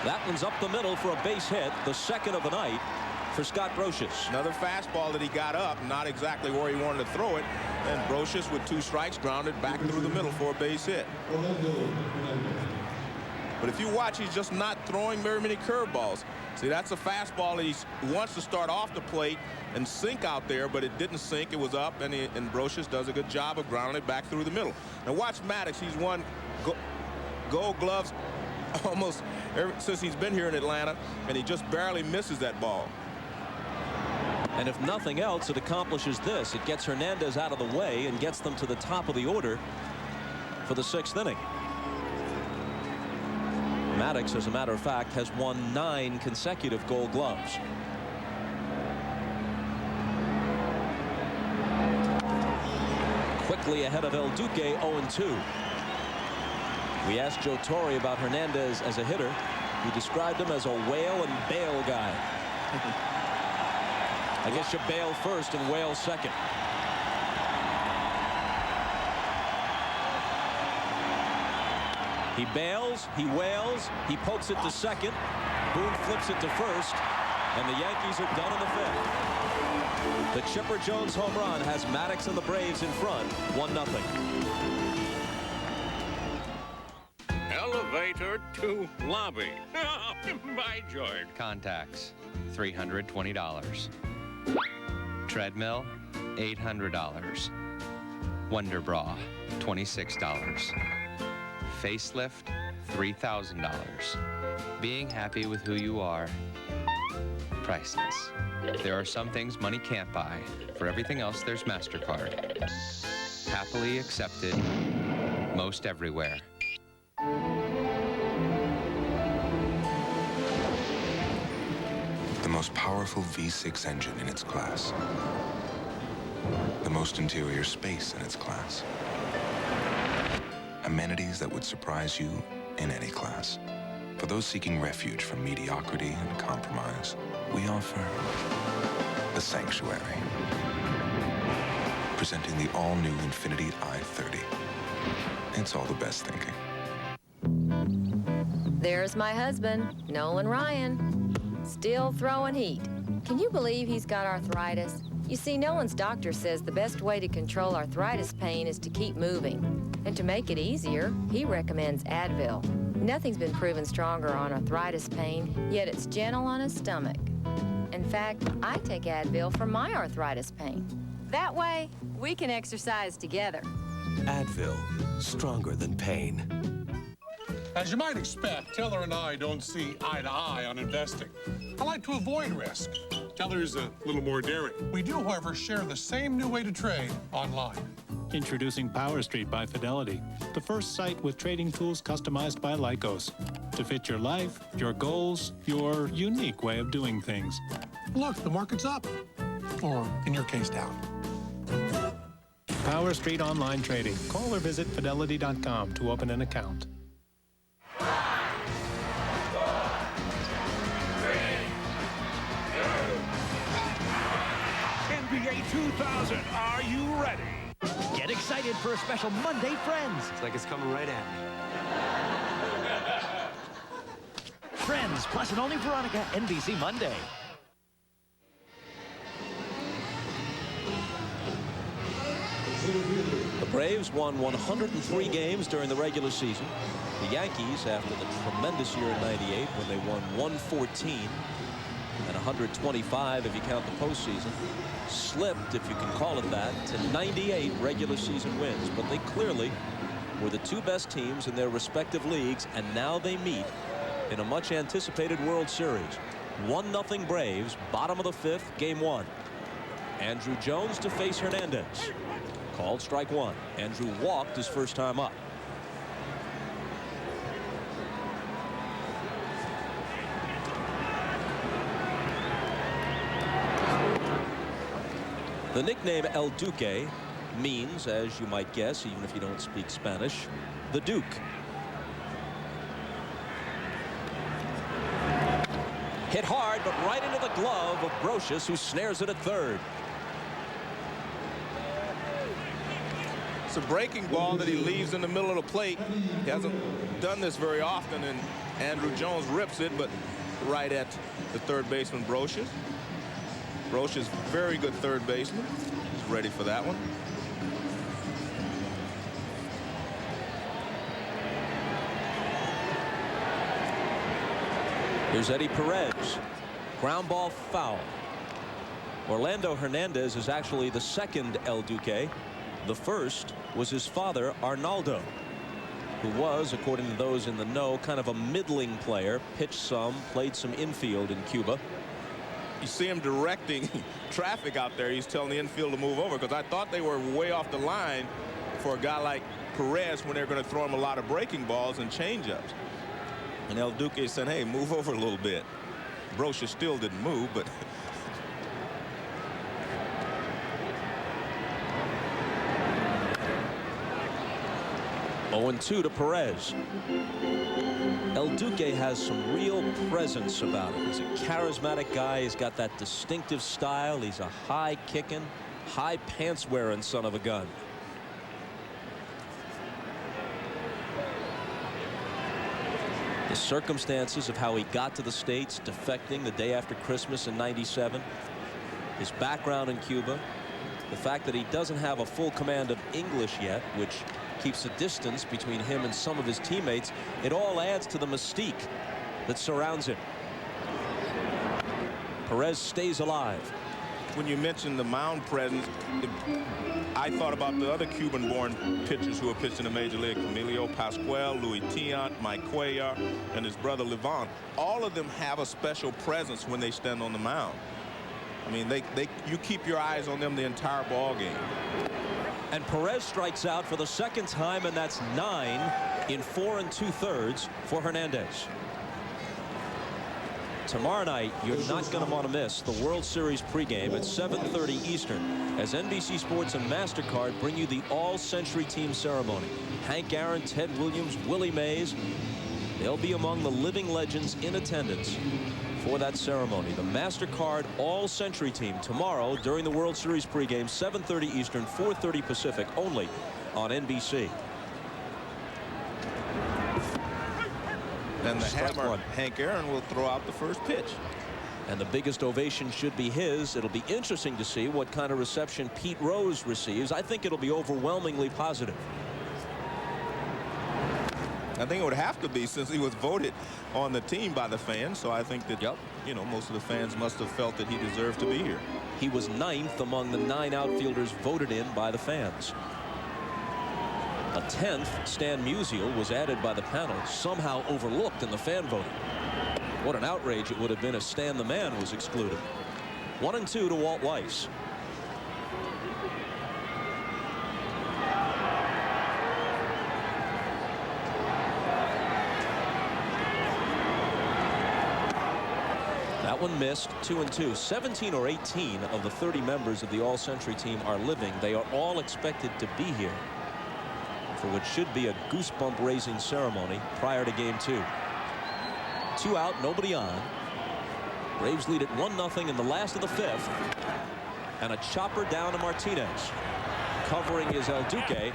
That one's up the middle for a base hit, the second of the night for Scott Brocious. Another fastball that he got up, not exactly where he wanted to throw it, and Brocious with 2 strikes grounded back through the middle for a base hit. But if you watch, he's just not throwing very many curveballs. See, that's a fastball that he wants to start off the plate and sink out there, but it didn't sink. It was up, and Brocious does a good job of grounding it back through the middle. Now watch Maddox. He's won Gold Gloves almost ever since he's been here in Atlanta, and he just barely misses that ball. And if nothing else, it accomplishes this. It gets Hernandez out of the way and gets them to the top of the order for the 6th inning. Maddox, as a matter of fact, has won 9 consecutive Gold Gloves. Quickly ahead of El Duque, 0-2. We asked Joe Torre about Hernandez as a hitter. He described him as a whale and bail guy. I guess you bail first and whale second. He bails, he whales, he pokes it to second. Boone flips it to first, and the Yankees are done in the 5th. The Chipper Jones home run has Maddox and the Braves in front, 1-0. Elevator to lobby. By George. Contacts, $320. Treadmill, $800. Wonder Bra, $26. Facelift, $3,000. Being happy with who you are, priceless. There are some things money can't buy. For everything else, there's MasterCard. Happily accepted, most everywhere. The most powerful V6 engine in its class. The most interior space in its class. Amenities that would surprise you in any class. For those seeking refuge from mediocrity and compromise, we offer the Sanctuary. Presenting the all-new Infiniti i30. It's all the best thinking. There's my husband, Nolan Ryan, still throwing heat. Can you believe he's got arthritis? You see, Nolan's doctor says the best way to control arthritis pain is to keep moving. And to make it easier, he recommends Advil. Nothing's been proven stronger on arthritis pain, yet it's gentle on his stomach. In fact, I take Advil for my arthritis pain. That way, we can exercise together. Advil, stronger than pain. As you might expect, Teller and I don't see eye to eye on investing. I like to avoid risk. Teller's a little more daring. We do, however, share the same new way to trade online. Introducing Power Street by Fidelity, the first site with trading tools customized by Lycos to fit your life, your goals, your unique way of doing things. Look, the market's up. Or, in your case, down. Power Street Online Trading. Call or visit fidelity.com to open an account. NBA 2000, are you ready? Get excited for a special Monday Friends. It's like it's coming right at me. Friends, plus an only Veronica, NBC Monday. The Braves won 103 games during the regular season. The Yankees, after the tremendous year in '98 when they won 114 and 125 if you count the postseason, slipped, if you can call it that, to 98 regular season wins. But they clearly were the 2 best teams in their respective leagues, and now they meet in a much anticipated World Series. 1-0 Braves, bottom of the 5th, game 1. Andrew Jones to face Hernandez. Called strike 1. Andrew walked his first time up. The nickname El Duque means, as you might guess, even if you don't speak Spanish, the Duke. Hit hard, but right into the glove of Brocious, who snares it at third. It's a breaking ball that he leaves in the middle of the plate. He hasn't done this very often, and Andrew Jones rips it, but right at the third baseman, Brocious. Brocious, very good third baseman. He's ready for that one. Here's Eddie Perez. Ground ball foul. Orlando Hernandez is actually the second El Duque. The first was his father, Arnaldo, who was, according to those in the know, kind of a middling player, pitched some, played some infield in Cuba. You see him directing traffic out there. He's telling the infield to move over, because I thought they were way off the line for a guy like Perez when they're going to throw him a lot of breaking balls and changeups. And El Duque said, hey, move over a little bit. Brocha still didn't move, but 0-2 to Perez. El Duque has some real presence about him. He's a charismatic guy. He's got that distinctive style. He's a high-kicking, high-pants-wearing son of a gun. The circumstances of how he got to the States, defecting the day after Christmas in '97, his background in Cuba, the fact that he doesn't have a full command of English yet, which keeps a distance between him and some of his teammates, it all adds to the mystique that surrounds him. Perez stays alive. when you mentioned the mound presence, I thought about the other Cuban-born pitchers who are pitching in the Major League: Emilio Pascual, Luis Tiant, Mike Cuellar, and his brother Levon. All of them have a special presence when they stand on the mound. I mean, you keep your eyes on them the entire ball game. And Perez strikes out for the second time, and that's 9 in 4 2/3 for Hernandez. Tomorrow night, you're not going to want to miss the World Series pregame at 7:30 Eastern as NBC Sports and MasterCard bring you the All-Century Team ceremony. Hank Aaron, Ted Williams, Willie Mays, they'll be among the living legends in attendance for that ceremony. The MasterCard All-Century Team tomorrow during the World Series pregame, 7:30 Eastern, 4:30 Pacific, only on NBC. And the hammer, Hank Aaron, will throw out the first pitch. And the biggest ovation should be his. It'll be interesting to see what kind of reception Pete Rose receives. I think it'll be overwhelmingly positive. I think it would have to be, since he was voted on the team by the fans. So I think that, you know, most of the fans must have felt that he deserved to be here. He was 9th among the 9 outfielders voted in by the fans. A 10th, Stan Musial, was added by the panel, somehow overlooked in the fan voting. What an outrage it would have been if Stan the Man was excluded. 1-2 to Walt Weiss. That one missed. 2-2. 17 or 18 of the 30 members of the All-Century Team are living. They are all expected to be here for what should be a goosebump-raising ceremony prior to Game 2. 2 out, nobody on. Braves lead at 1-0 in the last of the 5th. And a chopper down to Martinez. Covering is El Duque,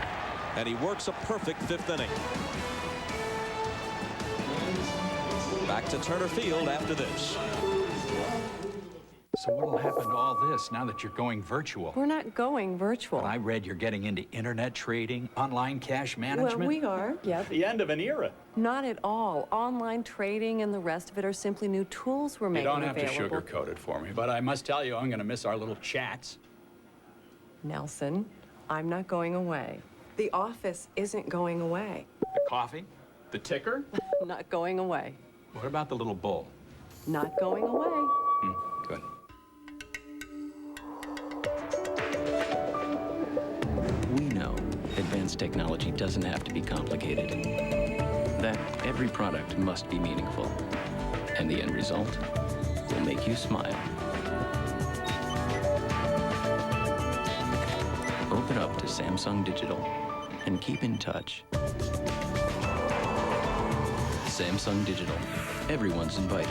and he works a perfect 5th inning. Back to Turner Field after this. So what will happen to all this now that you're going virtual? We're not going virtual. Well, I read you're getting into internet trading, online cash management. Well, we are, yeah. The end of an era. Not at all. Online trading and the rest of it are simply new tools we're making available. You don't have to sugarcoat it for me, but I must tell you, I'm going to miss our little chats. Nelson, I'm not going away. The office isn't going away. The coffee? The ticker? Not going away. What about the little bull? Not going away. Good. We know advanced technology doesn't have to be complicated. That every product must be meaningful. And the end result will make you smile. Open up to Samsung Digital and keep in touch. Samsung Digital. Everyone's invited.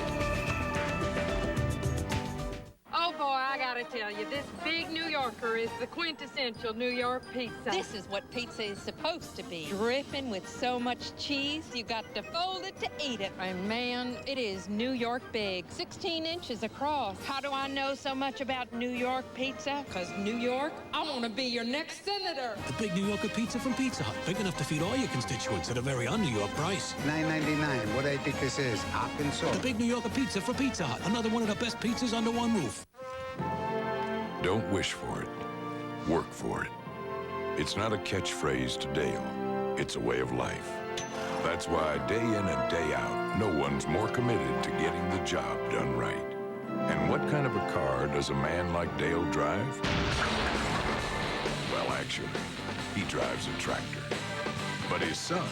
Oh boy, I gotta tell you, this big Big New Yorker is the quintessential New York pizza. This is what pizza is supposed to be. Dripping with so much cheese, you got to fold it to eat it. And man, it is New York big. 16 inches across. How do I know so much about New York pizza? Because New York, I want to be your next senator. The Big New Yorker pizza from Pizza Hut. Big enough to feed all your constituents at a very un-New York price. $9.99. What do I think this is? Arkansas? The Big New Yorker pizza from Pizza Hut. Another one of the best pizzas under one roof. Don't wish for it. Work for it. It's not a catchphrase to Dale. It's a way of life. That's why day in and day out, no one's more committed to getting the job done right. And what kind of a car does a man like Dale drive? Well, actually, he drives a tractor. But his son,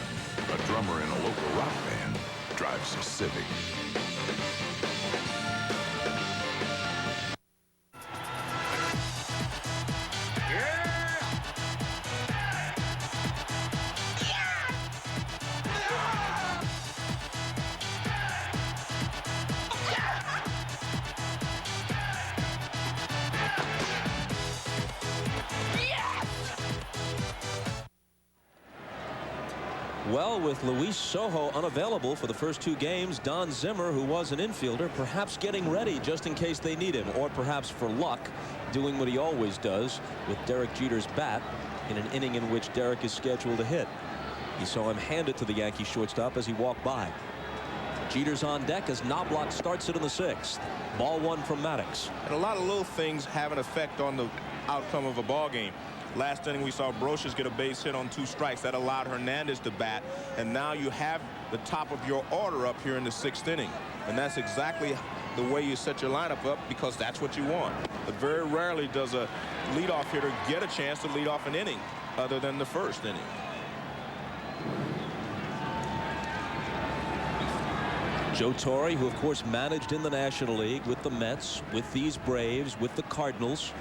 a drummer in a local rock band, drives a Civic. Well, with Luis Sojo unavailable for the first two games, Don Zimmer, who was an infielder, perhaps getting ready just in case they need him, or perhaps for luck, doing what he always does with Derek Jeter's bat in an inning in which Derek is scheduled to hit. He saw him hand it to the Yankee shortstop as he walked by. Jeter's on deck as Knobloch starts it in the sixth. Ball one from Maddox. And a lot of little things have an effect on the outcome of a ball game. Last inning, we saw Brocious get a base hit on 2 strikes. That allowed Hernandez to bat. And now you have the top of your order up here in the 6th inning. And that's exactly the way you set your lineup up, because that's what you want. But very rarely does a leadoff hitter get a chance to lead off an inning other than the 1st inning. Joe Torre, who of course managed in the National League with the Mets, with these Braves, with the Cardinals.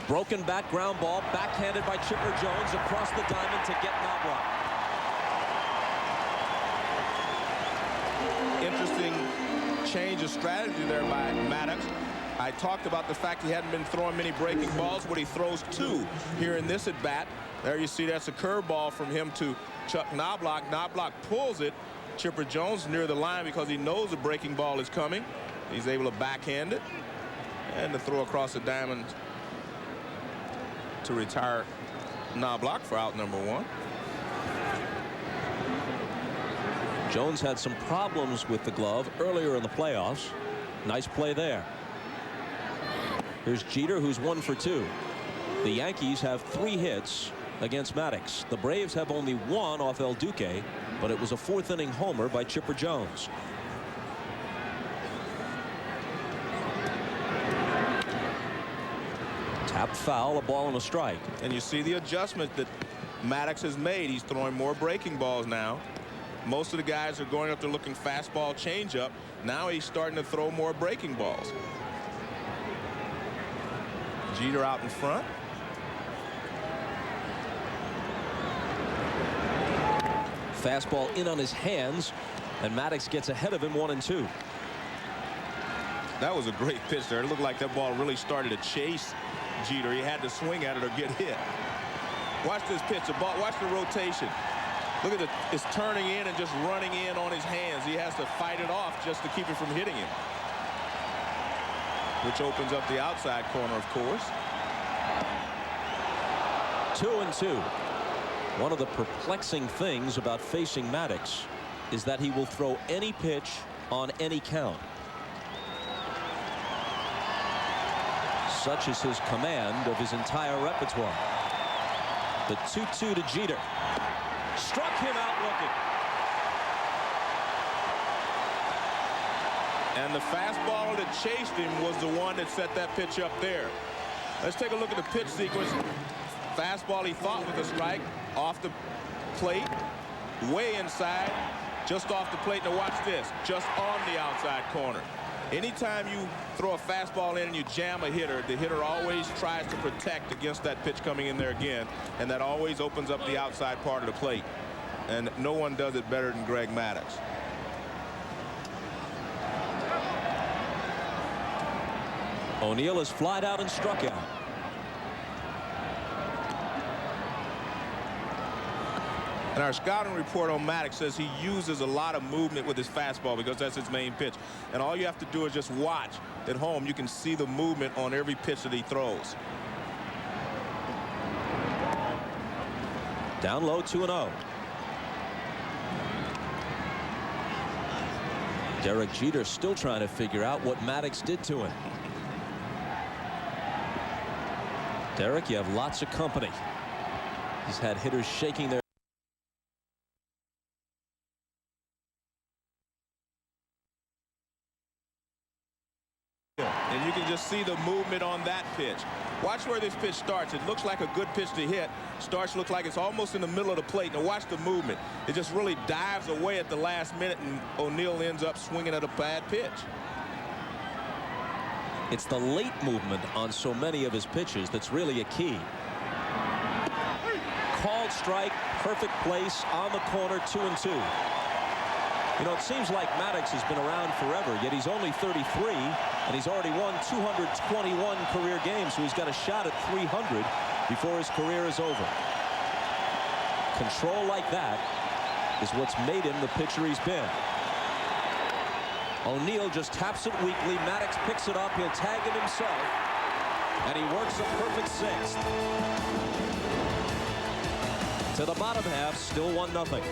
Broken back ground ball, backhanded by Chipper Jones across the diamond to get Knobloch. Interesting change of strategy there by Maddox. I talked about the fact he hadn't been throwing many breaking balls, but he throws 2 here in this at bat. There you see that's a curveball from him to Chuck Knobloch. Knobloch pulls it. Chipper Jones near the line because he knows a breaking ball is coming. He's able to backhand it and to throw across the diamond to retire Knobloch for out number 1. Jones had some problems with the glove earlier in the playoffs. Nice play there. Here's Jeter, who's 1 for 2. The Yankees have 3 hits against Maddox. The Braves have only 1 off El Duque, but it was a 4th inning homer by Chipper Jones. Tapped foul, a ball and a strike. And you see the adjustment that Maddox has made. He's throwing more breaking balls now. Most of the guys are going up there looking fastball changeup. Now he's starting to throw more breaking balls. Jeter out in front. Fastball in on his hands, and Maddox gets ahead of him 1-2. That was a great pitch there. It looked like that ball really started to chase Jeter. He had to swing at it or get hit. Watch this pitch. Watch the rotation. Look at it. It's turning in and just running in on his hands. He has to fight it off just to keep it from hitting him, which opens up the outside corner, of course. 2-2. One of the perplexing things about facing Maddox is that he will throw any pitch on any count. Such is his command of his entire repertoire. The 2-2 to Jeter. Struck him out looking. And the fastball that chased him was the one that set that pitch up there. Let's take a look at the pitch sequence. Fastball he thought was a strike, off the plate, way inside, just off the plate. Now watch this, just on the outside corner. Anytime you throw a fastball in and you jam a hitter, the hitter always tries to protect against that pitch coming in there again, and that always opens up the outside part of the plate. And no one does it better than Greg Maddox. O'Neill is flied out and struck out. And our scouting report on Maddox says he uses a lot of movement with his fastball because that's his main pitch. And all you have to do is just watch at home. You can see the movement on every pitch that he throws. Down low, 2-0. Derek Jeter still trying to figure out what Maddox did to him. Derek, you have lots of company. He's had hitters shaking their and you can just see the movement on that pitch. Watch where this pitch starts. It looks like a good pitch to hit. Starts look like it's almost in the middle of the plate. Now watch the movement. It just really dives away at the last minute, and O'Neill ends up swinging at a bad pitch. It's the late movement on so many of his pitches that's really a key. Called strike, perfect place on the corner, 2-2. You know, it seems like Maddox has been around forever, yet he's only 33, and he's already won 221 career games, so he's got a shot at 300 before his career is over. Control like that is what's made him the pitcher he's been. O'Neill just taps it weakly. Maddox picks it up. He'll tag it himself, and he works a perfect sixth. To the bottom half, still 1-0.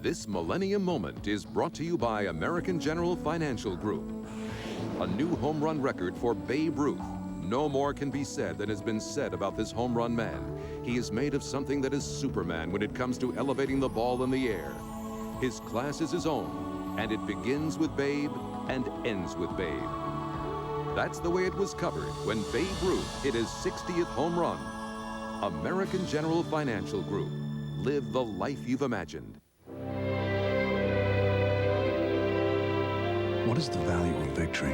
This Millennium Moment is brought to you by American General Financial Group. A new home run record for Babe Ruth. No more can be said than has been said about this home run man. He is made of something that is Superman when it comes to elevating the ball in the air. His class is his own, and it begins with Babe and ends with Babe. That's the way it was covered when Babe Ruth hit his 60th home run. American General Financial Group. Live the life you've imagined. What is the value of victory?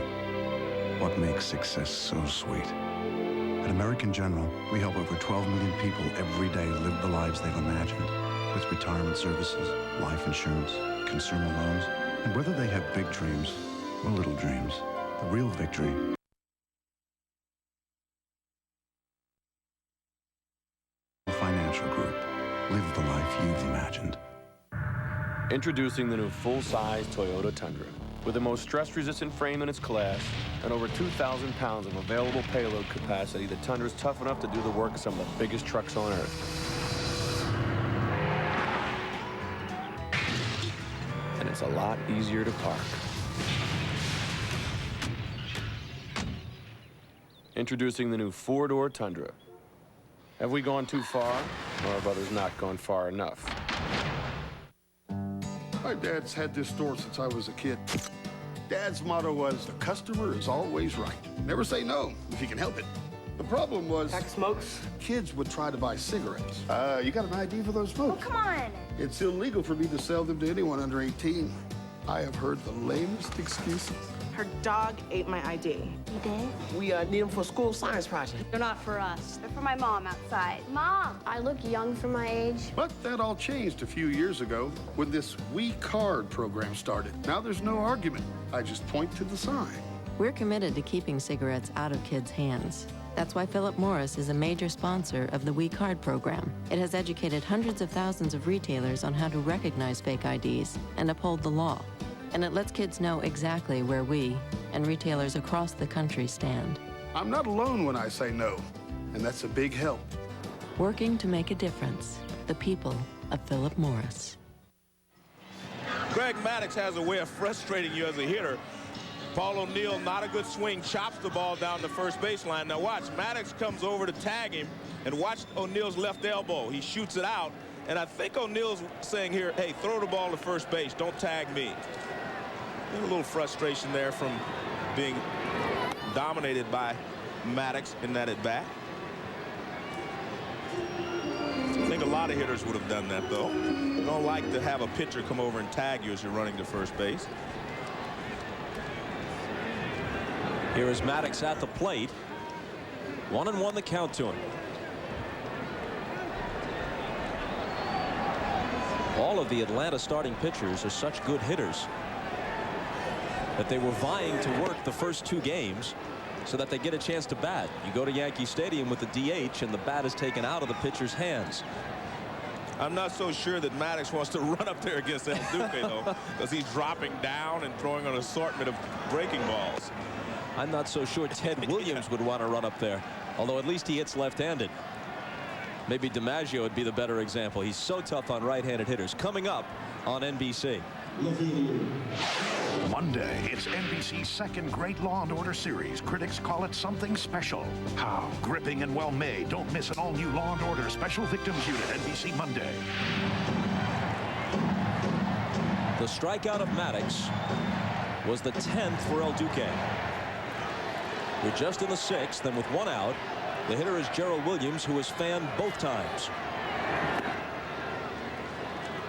What makes success so sweet? At American General, we help over 12 million people every day live the lives they've imagined. With retirement services, life insurance, consumer loans, and whether they have big dreams or little dreams, the real victory Financial Group. Live the life you've imagined. Introducing the new full-size Toyota Tundra. With the most stress-resistant frame in its class and over 2,000 pounds of available payload capacity, the Tundra is tough enough to do the work of some of the biggest trucks on Earth. And it's a lot easier to park. Introducing the new four-door Tundra. Have we gone too far, or have others not gone far enough? My dad's had this store since I was a kid. Dad's motto was, the customer is always right. Never say no if you can help it. The problem was, pack of smokes, kids would try to buy cigarettes. You got an ID for those smokes? Oh, come on. It's illegal for me to sell them to anyone under 18. I have heard the lamest excuses. Her dog ate my ID. You did? We need them for a school science project. They're not for us. They're for my mom outside. Mom, I look young for my age. But that all changed a few years ago when this We Card program started. Now there's no argument. I just point to the sign. We're committed to keeping cigarettes out of kids' hands. That's why Philip Morris is a major sponsor of the We Card program. It has educated hundreds of thousands of retailers on how to recognize fake IDs and uphold the law. And it lets kids know exactly where we and retailers across the country stand. I'm not alone when I say no, and that's a big help. Working to make a difference. The people of Philip Morris. Greg Maddux has a way of frustrating you as a hitter. Paul O'Neill, not a good swing, chops the ball down the first baseline. Now watch, Maddux comes over to tag him, and watch O'Neill's left elbow. He shoots it out, and I think O'Neill's saying here, hey, throw the ball to first base, don't tag me. A little frustration there from being dominated by Maddux in that at bat. I think a lot of hitters would have done that, though. You don't like to have a pitcher come over and tag you as you're running to first base. Here is Maddux at the plate. 1-1 the count to him. All of the Atlanta starting pitchers are such good hitters. that they were vying to work the first 2 games so that they get a chance to bat. You go to Yankee Stadium with the DH and the bat is taken out of the pitcher's hands. I'm not so sure that Maddox wants to run up there against El Duque, though, because he's dropping down and throwing an assortment of breaking balls. I'm not so sure Ted Williams would want to run up there, although at least he hits left-handed. Maybe DiMaggio would be the better example. He's so tough on right-handed hitters. Coming up on NBC. Monday, it's NBC's second great Law & Order series. Critics call it something special. How? Gripping and well-made. Don't miss an all-new Law & Order Special Victims Unit, NBC Monday. The strikeout of Maddox was the 10th for El Duque. We're just in the 6th, and with 1 out, the hitter is Gerald Williams, who was fanned both times.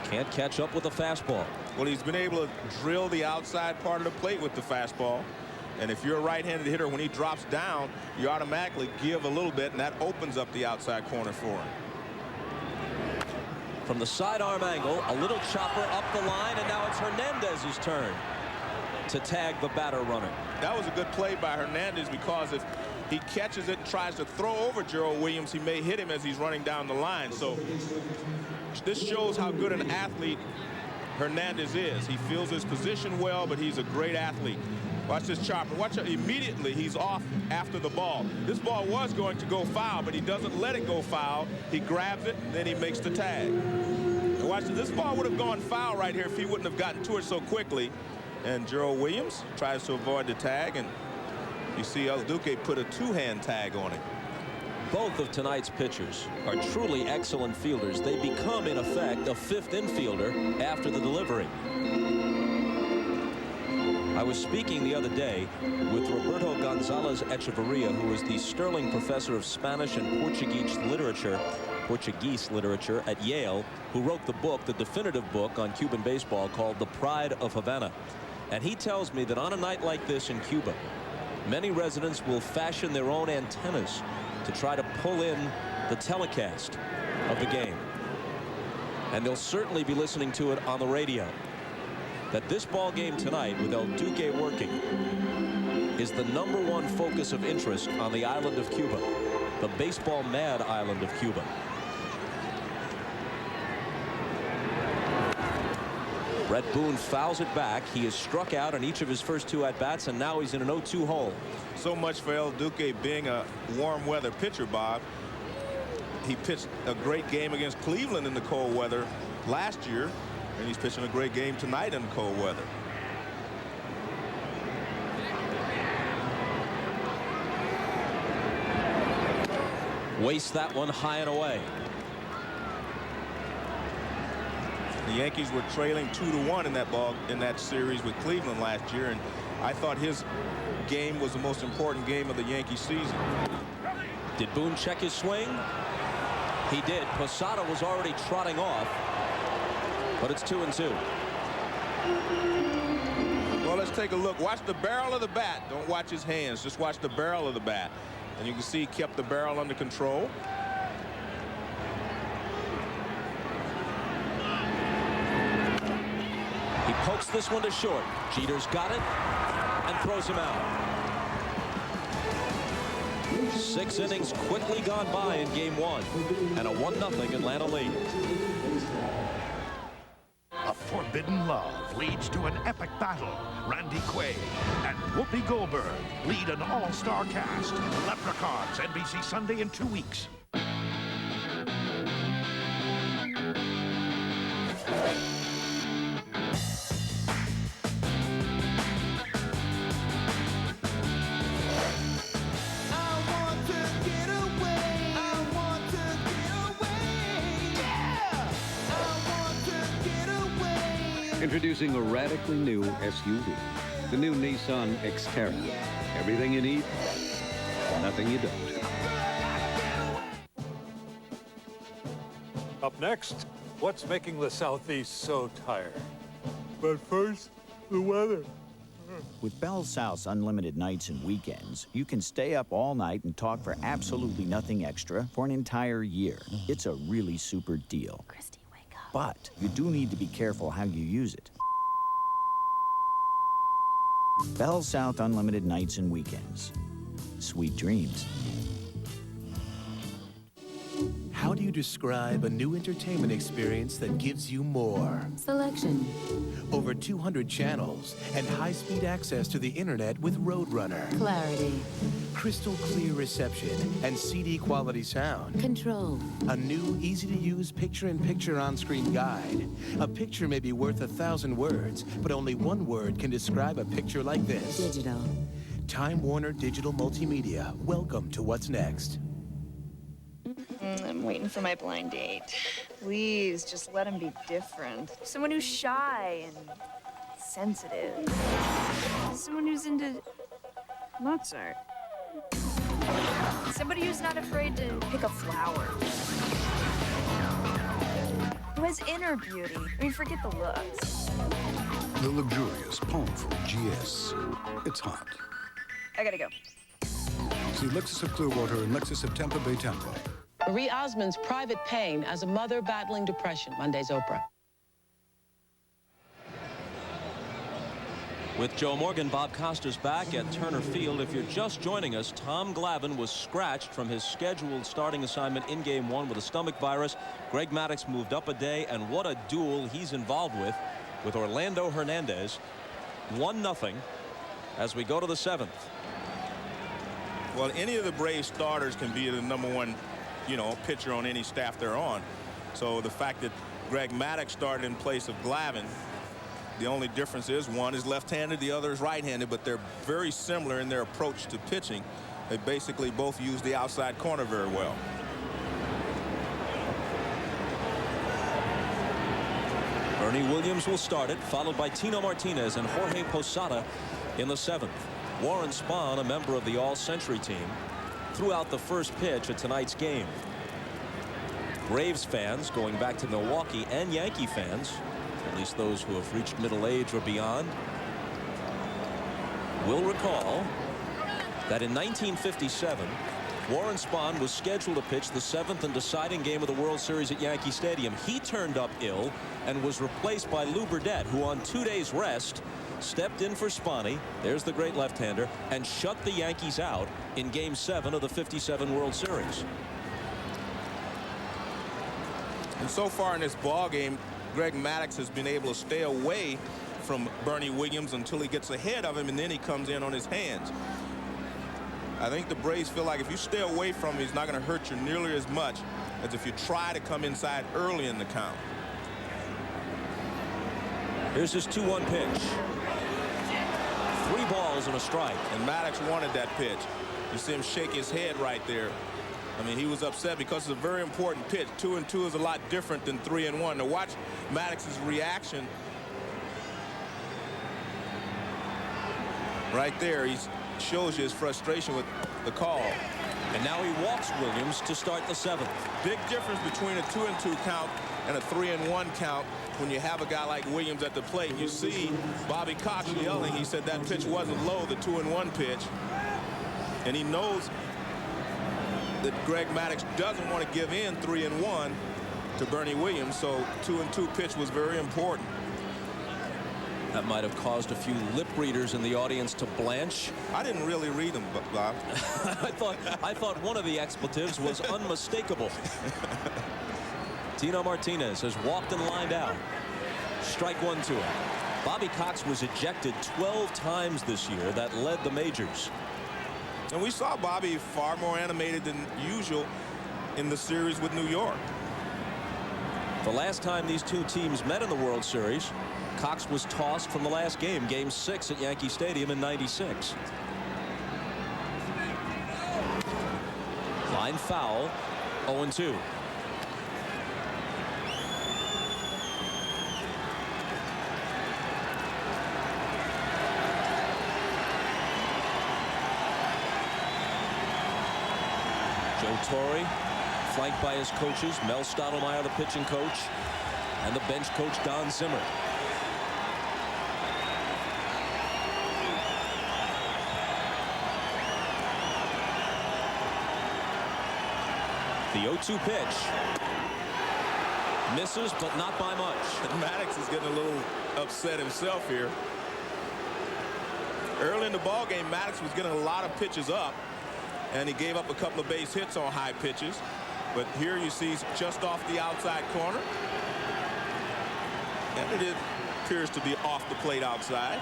Can't catch up with the fastball. Well, he's been able to drill the outside part of the plate with the fastball. And if you're a right-handed hitter, when he drops down, you automatically give a little bit, and that opens up the outside corner for him. From the sidearm angle, a little chopper up the line, and now it's Hernandez's turn to tag the batter runner. That was a good play by Hernandez, because if he catches it and tries to throw over Gerald Williams, he may hit him as he's running down the line. So this shows how good an athlete Hernandez is. He feels his position well, but he's a great athlete. Watch this chopper. Watch it. Immediately he's off after the ball. This ball was going to go foul, but he doesn't let it go foul. He grabs it, and then he makes the tag. And watch this. This ball would have gone foul right here if he wouldn't have gotten to it so quickly. And Gerald Williams tries to avoid the tag, and you see El Duque put a 2-hand tag on it. Both of tonight's pitchers are truly excellent fielders. They become, in effect, a 5th infielder after the delivery. I was speaking the other day with Roberto Gonzalez Echeverria, who is the Sterling Professor of Spanish and Portuguese literature at Yale, who wrote the book, the definitive book on Cuban baseball called The Pride of Havana. And he tells me that on a night like this in Cuba, many residents will fashion their own antennas to try to pull in the telecast of the game. And they'll certainly be listening to it on the radio. That this ball game tonight, with El Duque working, is the #1 focus of interest on the island of Cuba, the baseball-mad island of Cuba. Brett Boone fouls it back. He is struck out in each of his first 2 at-bats, and now he's in an 0-2 hole. So much for El Duque being a warm weather pitcher, Bob. He pitched a great game against Cleveland in the cold weather last year, and he's pitching a great game tonight in cold weather. Wastes that one high and away. The Yankees were trailing 2-1 in that series with Cleveland last year, and I thought his game was the most important game of the Yankee season. Did Boone check his swing? He did. Posada was already trotting off, but it's 2-2. Well, let's take a look. Watch the barrel of the bat. Don't watch his hands. Just watch the barrel of the bat. And you can see he kept the barrel under control. He pokes this one to short. Jeter's got it and throws him out. 6 innings quickly gone by in game 1, and a 1-0 Atlanta lead. A forbidden love leads to an epic battle. Randy Quaid and Whoopi Goldberg lead an all-star cast. Leprechauns, NBC Sunday in 2 weeks. Introducing a radically new SUV, the new Nissan Xterra. Everything you need, nothing you don't. Up next, what's making the Southeast so tired? But first, the weather. With Bell South's unlimited nights and weekends, you can stay up all night and talk for absolutely nothing extra for an entire year. It's a really super deal. Christy, wake up. But you do need to be careful how you use it. Bell South Unlimited nights and weekends. Sweet dreams. How do you describe a new entertainment experience that gives you more? Selection. Over 200 channels and high-speed access to the internet with Roadrunner. Clarity. Crystal clear reception and CD quality sound. Control. A new, easy-to-use picture-in-picture on-screen guide. A picture may be worth 1,000 words, but only one word can describe a picture like this. Digital. Time Warner Digital Multimedia. Welcome to What's Next. I'm waiting for my blind date. Please, just let him be different. Someone who's shy and sensitive. Someone who's into Mozart. Somebody who's not afraid to pick a flower. Who has inner beauty. I mean, forget the looks. The luxurious powerful GS. It's hot. I gotta go. See Lexus of Clearwater and Lexus of Tampa Bay Tampa. Marie Osmond's Private Pain as a mother battling depression. Monday's Oprah. With Joe Morgan, Bob Costas back at Turner Field. If you're just joining us, Tom Glavine was scratched from his scheduled starting assignment in Game 1 with a stomach virus. Greg Maddux moved up a day, and what a duel he's involved with Orlando Hernandez. 1-0 as we go to the 7th. Well, any of the Braves starters can be the #1, pitcher on any staff they're on. So the fact that Greg Maddux started in place of Glavine, the only difference is one is left-handed, the other is right-handed, but they're very similar in their approach to pitching. They basically both use the outside corner very well. Bernie Williams will start it, followed by Tino Martinez and Jorge Posada in the 7th. Warren Spahn, a member of the All-Century team, threw out the first pitch at tonight's game. Braves fans, going back to Milwaukee, and Yankee fans, at least those who have reached middle age or beyond, will recall that in 1957, Warren Spahn was scheduled to pitch the 7th and deciding game of the World Series at Yankee Stadium. He turned up ill and was replaced by Lou Burdett, who on 2 days rest stepped in for Spahny, there's the great left-hander, and shut the Yankees out in Game 7 of the '57 World Series. And so far in this ball game, Greg Maddux has been able to stay away from Bernie Williams until he gets ahead of him, and then he comes in on his hands. I think the Braves feel like if you stay away from him, he's not going to hurt you nearly as much as if you try to come inside early in the count. Here's his 2-1 pitch. 3 balls and a strike. And Maddux wanted that pitch. You see him shake his head right there. I mean, he was upset because it's a very important pitch. 2-2 is a lot different than 3-1. Now watch Maddox's reaction. Right there, he shows you his frustration with the call. And now he walks Williams to start the 7th. Big difference between a 2-2 count and a 3-1 count. When you have a guy like Williams at the plate, you see Bobby Cox yelling. He said that pitch wasn't low, the 2-1 pitch. And he knows that Greg Maddux doesn't want to give in 3-1 to Bernie Williams, so 2-2 pitch was very important. That might have caused a few lip readers in the audience to blanch. I didn't really read them, Bob. I thought one of the expletives was unmistakable. Tino Martinez has walked and lined out. Strike 1 to him. Bobby Cox was ejected 12 times this year. That led the majors. And we saw Bobby far more animated than usual in the series with New York. The last time these two teams met in the World Series, Cox was tossed from the last game, Game 6 at Yankee Stadium in '96. Line foul, 0-2. Joe Torre, flanked by his coaches, Mel Stottlemyre, the pitching coach, and the bench coach, Don Zimmer. The 0-2 pitch. Misses, but not by much. Maddux is getting a little upset himself here. Early in the ball game, Maddox was getting a lot of pitches up, and he gave up a couple of base hits on high pitches. But here you see he's just off the outside corner. And it appears to be off the plate outside.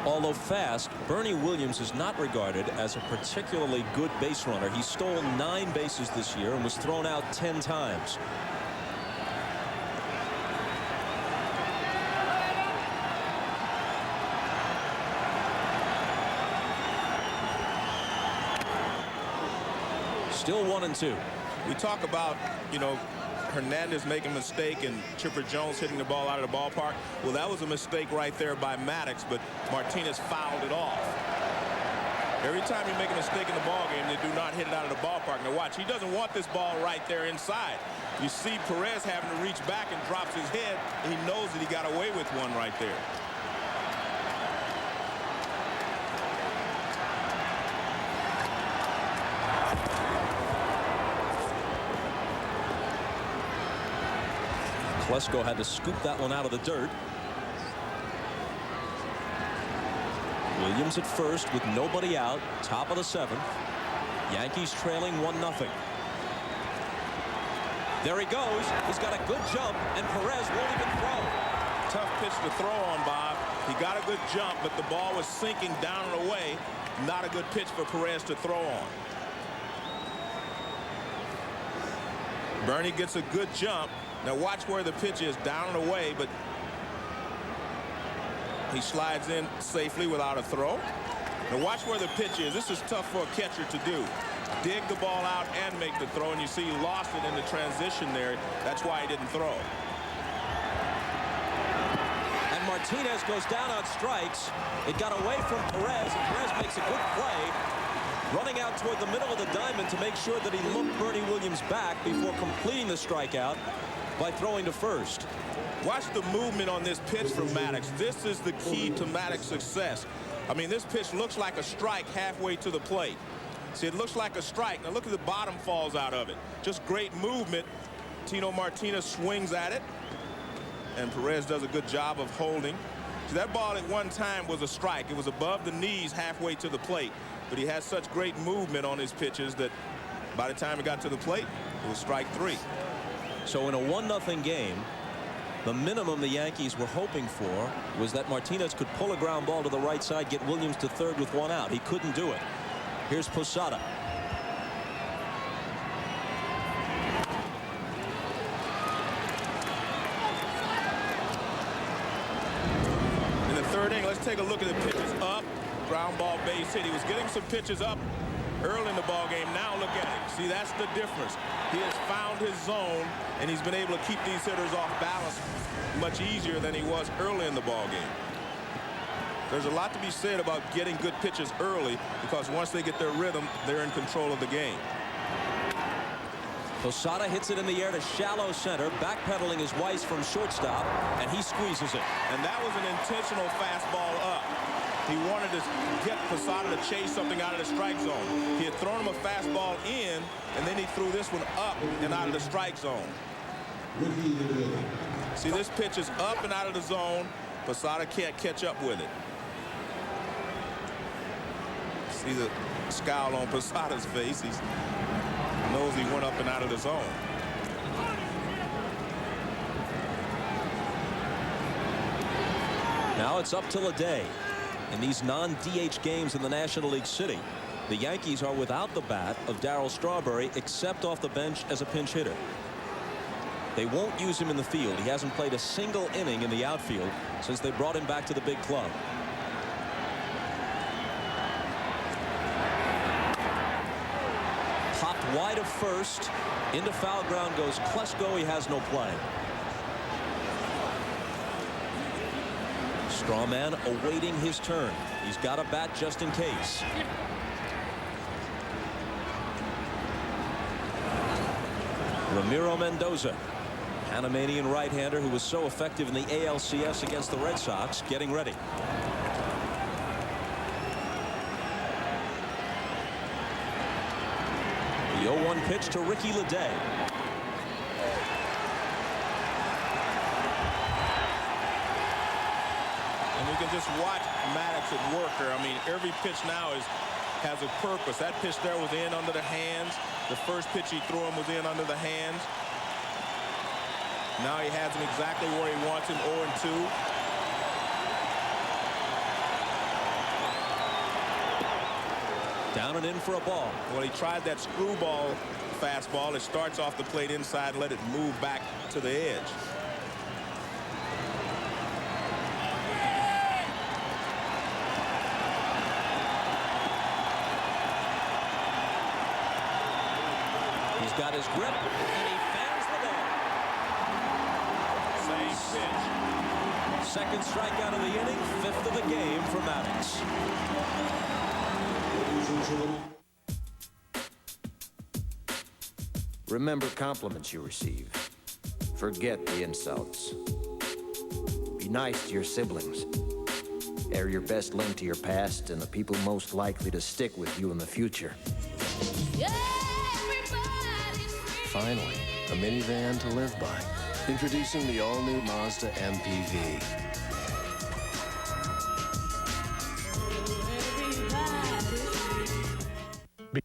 Although fast, Bernie Williams is not regarded as a particularly good base runner. He stole 9 bases this year and was thrown out 10 times. Still 1-2. We talk about, you know, Hernandez making a mistake and Chipper Jones hitting the ball out of the ballpark. Well, that was a mistake right there by Maddox, but Martinez fouled it off. Every time you make a mistake in the ball game, they do not hit it out of the ballpark. Now watch, he doesn't want this ball right there inside. You see Perez having to reach back and drops his head, and he knows that he got away with one right there. Klesko had to scoop that one out of the dirt. Williams at first with nobody out, top of the 7th. Yankees trailing 1-0. There he goes. He's got a good jump, and Perez won't even throw. Tough pitch to throw on, Bob. He got a good jump, but the ball was sinking down and away. Not a good pitch for Perez to throw on. Bernie gets a good jump. Now watch where the pitch is, down and away, but he slides in safely without a throw. Now watch where the pitch is. This is tough for a catcher to do. Dig the ball out and make the throw, and you see he lost it in the transition there. That's why he didn't throw. And Martinez goes down on strikes. It got away from Perez, and Perez makes a good play, running out toward the middle of the diamond to make sure that he looked Bernie Williams back before completing the strikeout by throwing to first. Watch the movement on this pitch from Maddox. This is the key to Maddox's success. I mean, this pitch looks like a strike halfway to the plate. See, it looks like a strike. Now look at the bottom falls out of it. Just great movement. Tino Martinez swings at it, and Perez does a good job of holding. See, that ball at one time was a strike. It was above the knees halfway to the plate, but he has such great movement on his pitches that by the time it got to the plate, it was strike 3. So in a 1-0 game, the minimum the Yankees were hoping for was that Martinez could pull a ground ball to the right side, get Williams to third with 1 out. He couldn't do it. Here's Posada. In the 3rd inning, let's take a look at the pitches up. Ground ball base hit. He was getting some pitches up early in the ball game. Now look at it. See, that's the difference. He has found his zone, and he's been able to keep these hitters off balance much easier than he was early in the ball game. There's a lot to be said about getting good pitches early, because once they get their rhythm, they're in control of the game. Posada hits it in the air to shallow center, backpedaling his Weiss from shortstop, and he squeezes it. And that was an intentional fastball up. He wanted to get Posada to chase something out of the strike zone. He had thrown him a fastball in, and then he threw this one up and out of the strike zone. See, this pitch is up and out of the zone. Posada can't catch up with it. See the scowl on Posada's face. He knows he went up and out of the zone. Now it's up till a day. In these non-DH games in the National League City, the Yankees are without the bat of Darryl Strawberry, except off the bench as a pinch hitter. They won't use him in the field. He hasn't played a single inning in the outfield since they brought him back to the big club. Popped wide of first. Into foul ground goes Klesko. He has no play. Strawman awaiting his turn. He's got a bat just in case. Ramiro Mendoza, Panamanian right-hander who was so effective in the ALCS against the Red Sox, getting ready. The 0-1 pitch to Ricky Leday. can just watch Maddox at work here. I mean, every pitch now has a purpose. That pitch there was in under the hands. The first pitch he threw him was in under the hands. Now he has him exactly where he wants him, 0-2. Down and in for a ball. Well, he tried that screwball fastball. It starts off the plate inside and let it move back to the edge. He's got his grip, and he fans the ball. Same pitch. Second strikeout of the inning, fifth of the game for Maddox. Remember compliments you receive. Forget the insults. Be nice to your siblings. They're your best link to your past and the people most likely to stick with you in the future. Finally, a minivan to live by. Introducing the all-new Mazda MPV.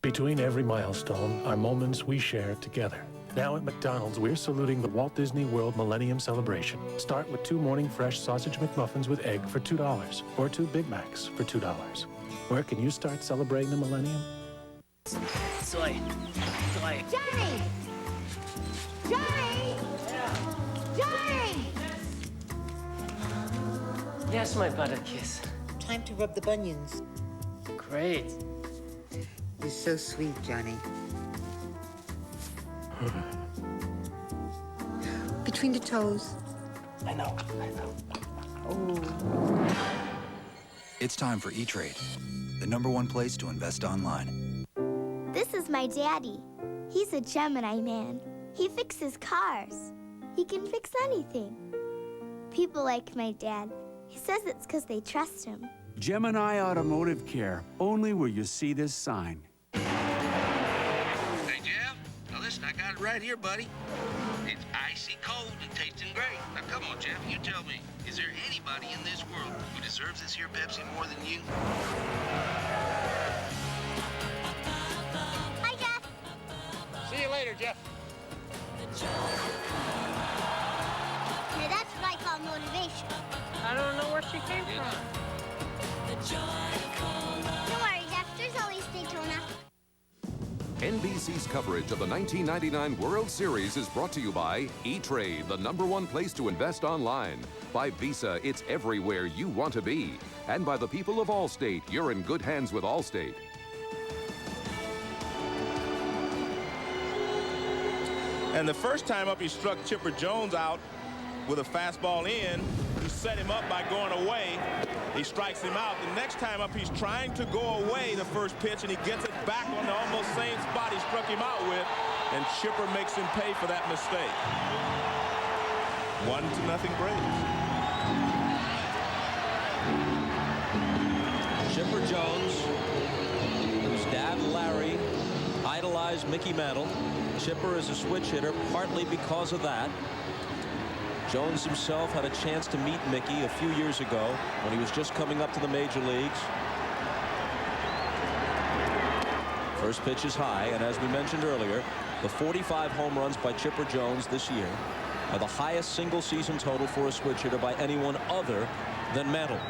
Between every milestone are moments we share together. Now at McDonald's, we're saluting the Walt Disney World Millennium Celebration. Start with 2 Morning Fresh Sausage McMuffins with egg for $2, or 2 Big Macs for $2. Where can you start celebrating the millennium? Soy. Johnny! Johnny! Johnny! Yes, my butter kiss. Time to rub the bunions. Great. You're so sweet, Johnny. Between the toes. I know. Oh. It's time for E-Trade, the #1 place to invest online. This is my daddy. He's a Gemini man. He fixes cars. He can fix anything. People like my dad. He says it's because they trust him. Gemini Automotive Care, only where you see this sign. Hey, Jeff. Now listen, I got it right here, buddy. It's icy cold and tasting great. Now come on, Jeff, you tell me, is there anybody in this world who deserves this here Pepsi more than you? Hi, Jeff. See you later, Jeff. Now that's what I call motivation. I don't know where she came from. Don't worry, Jeff. There's always Daytona. NBC's coverage of the 1999 World Series is brought to you by E-Trade, the #1 place to invest online. By Visa, it's everywhere you want to be. And by the people of Allstate, you're in good hands with Allstate. And the first time up, he struck Chipper Jones out with a fastball in. He set him up by going away. He strikes him out. The next time up, he's trying to go away the first pitch, and he gets it back on the almost same spot he struck him out with, and Chipper makes him pay for that mistake. 1-0 Braves. Chipper Jones, whose dad Larry idolized Mickey Mantle. Chipper is a switch hitter partly because of that. Jones himself had a chance to meet Mickey a few years ago when he was just coming up to the major leagues. First pitch is high, and as we mentioned earlier, the 45 home runs by Chipper Jones this year are the highest single season total for a switch hitter by anyone other than Mantle.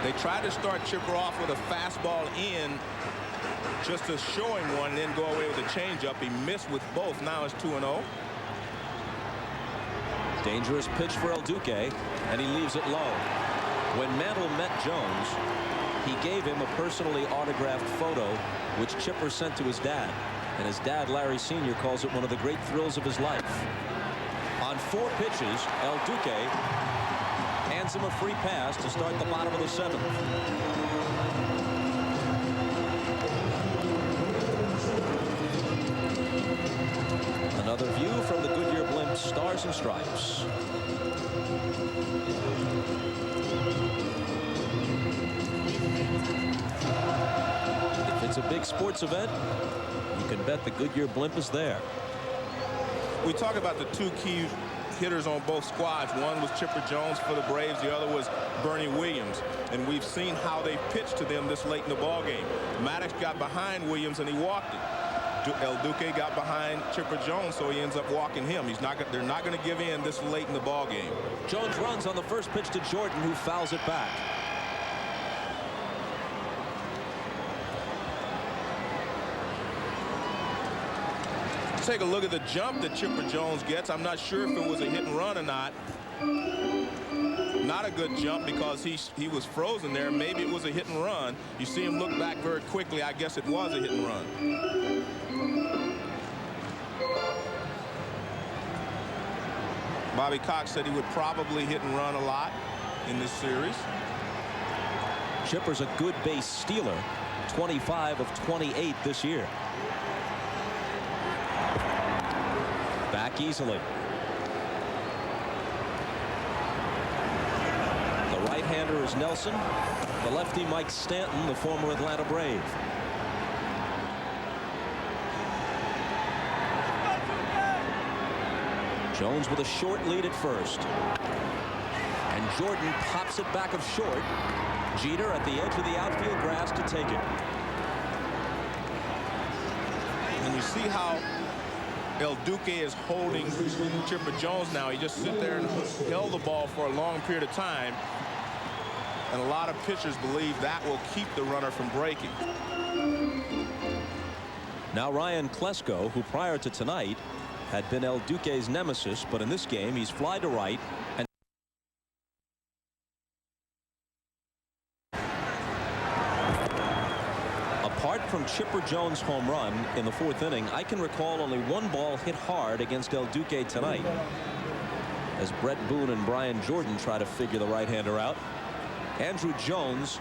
They tried to start Chipper off with a fastball in just to show him one and then go away with a changeup. He missed with both. Now it's 2-0. Dangerous pitch for El Duque, and he leaves it low. When Mantle met Jones, he gave him a personally autographed photo, which Chipper sent to his dad. And his dad, Larry Sr., calls it one of the great thrills of his life. On 4 pitches, El Duque hands him a free pass to start the bottom of the 7th. Another view from the Goodyear Blimp Stars and Stripes. If it's a big sports event, you can bet the Goodyear Blimp is there. We talk about the 2 key hitters on both squads. One was Chipper Jones for the Braves. The other was Bernie Williams. And we've seen how they pitched to them this late in the ball game. Maddox got behind Williams and he walked it. El Duque got behind Chipper Jones, so he ends up walking him. They're not going to give in this late in the ball game. Jones runs on the first pitch to Jordan, who fouls it back. Take a look at the jump that Chipper Jones gets. I'm not sure if it was a hit and run or not. Not a good jump because he was frozen there. Maybe it was a hit and run. You see him look back very quickly. I guess it was a hit and run. Bobby Cox said he would probably hit and run a lot in this series. Chipper's a good base stealer, 25 of 28 this year. Back easily. The right-hander is Nelson. The lefty Mike Stanton, the former Atlanta Brave. Jones with a short lead at first. And Jordan pops it back of short. Jeter at the edge of the outfield grass to take it. And you see how El Duque is holding Chipper Jones now. He just sit there and held the ball for a long period of time. And a lot of pitchers believe that will keep the runner from breaking. Now Ryan Klesko, who prior to tonight had been El Duque's nemesis, but in this game he's fly to right and apart from Chipper Jones' home run in the fourth inning, I can recall only one ball hit hard against El Duque tonight, as Brett Boone and Brian Jordan try to figure the right-hander out. Andrew Jones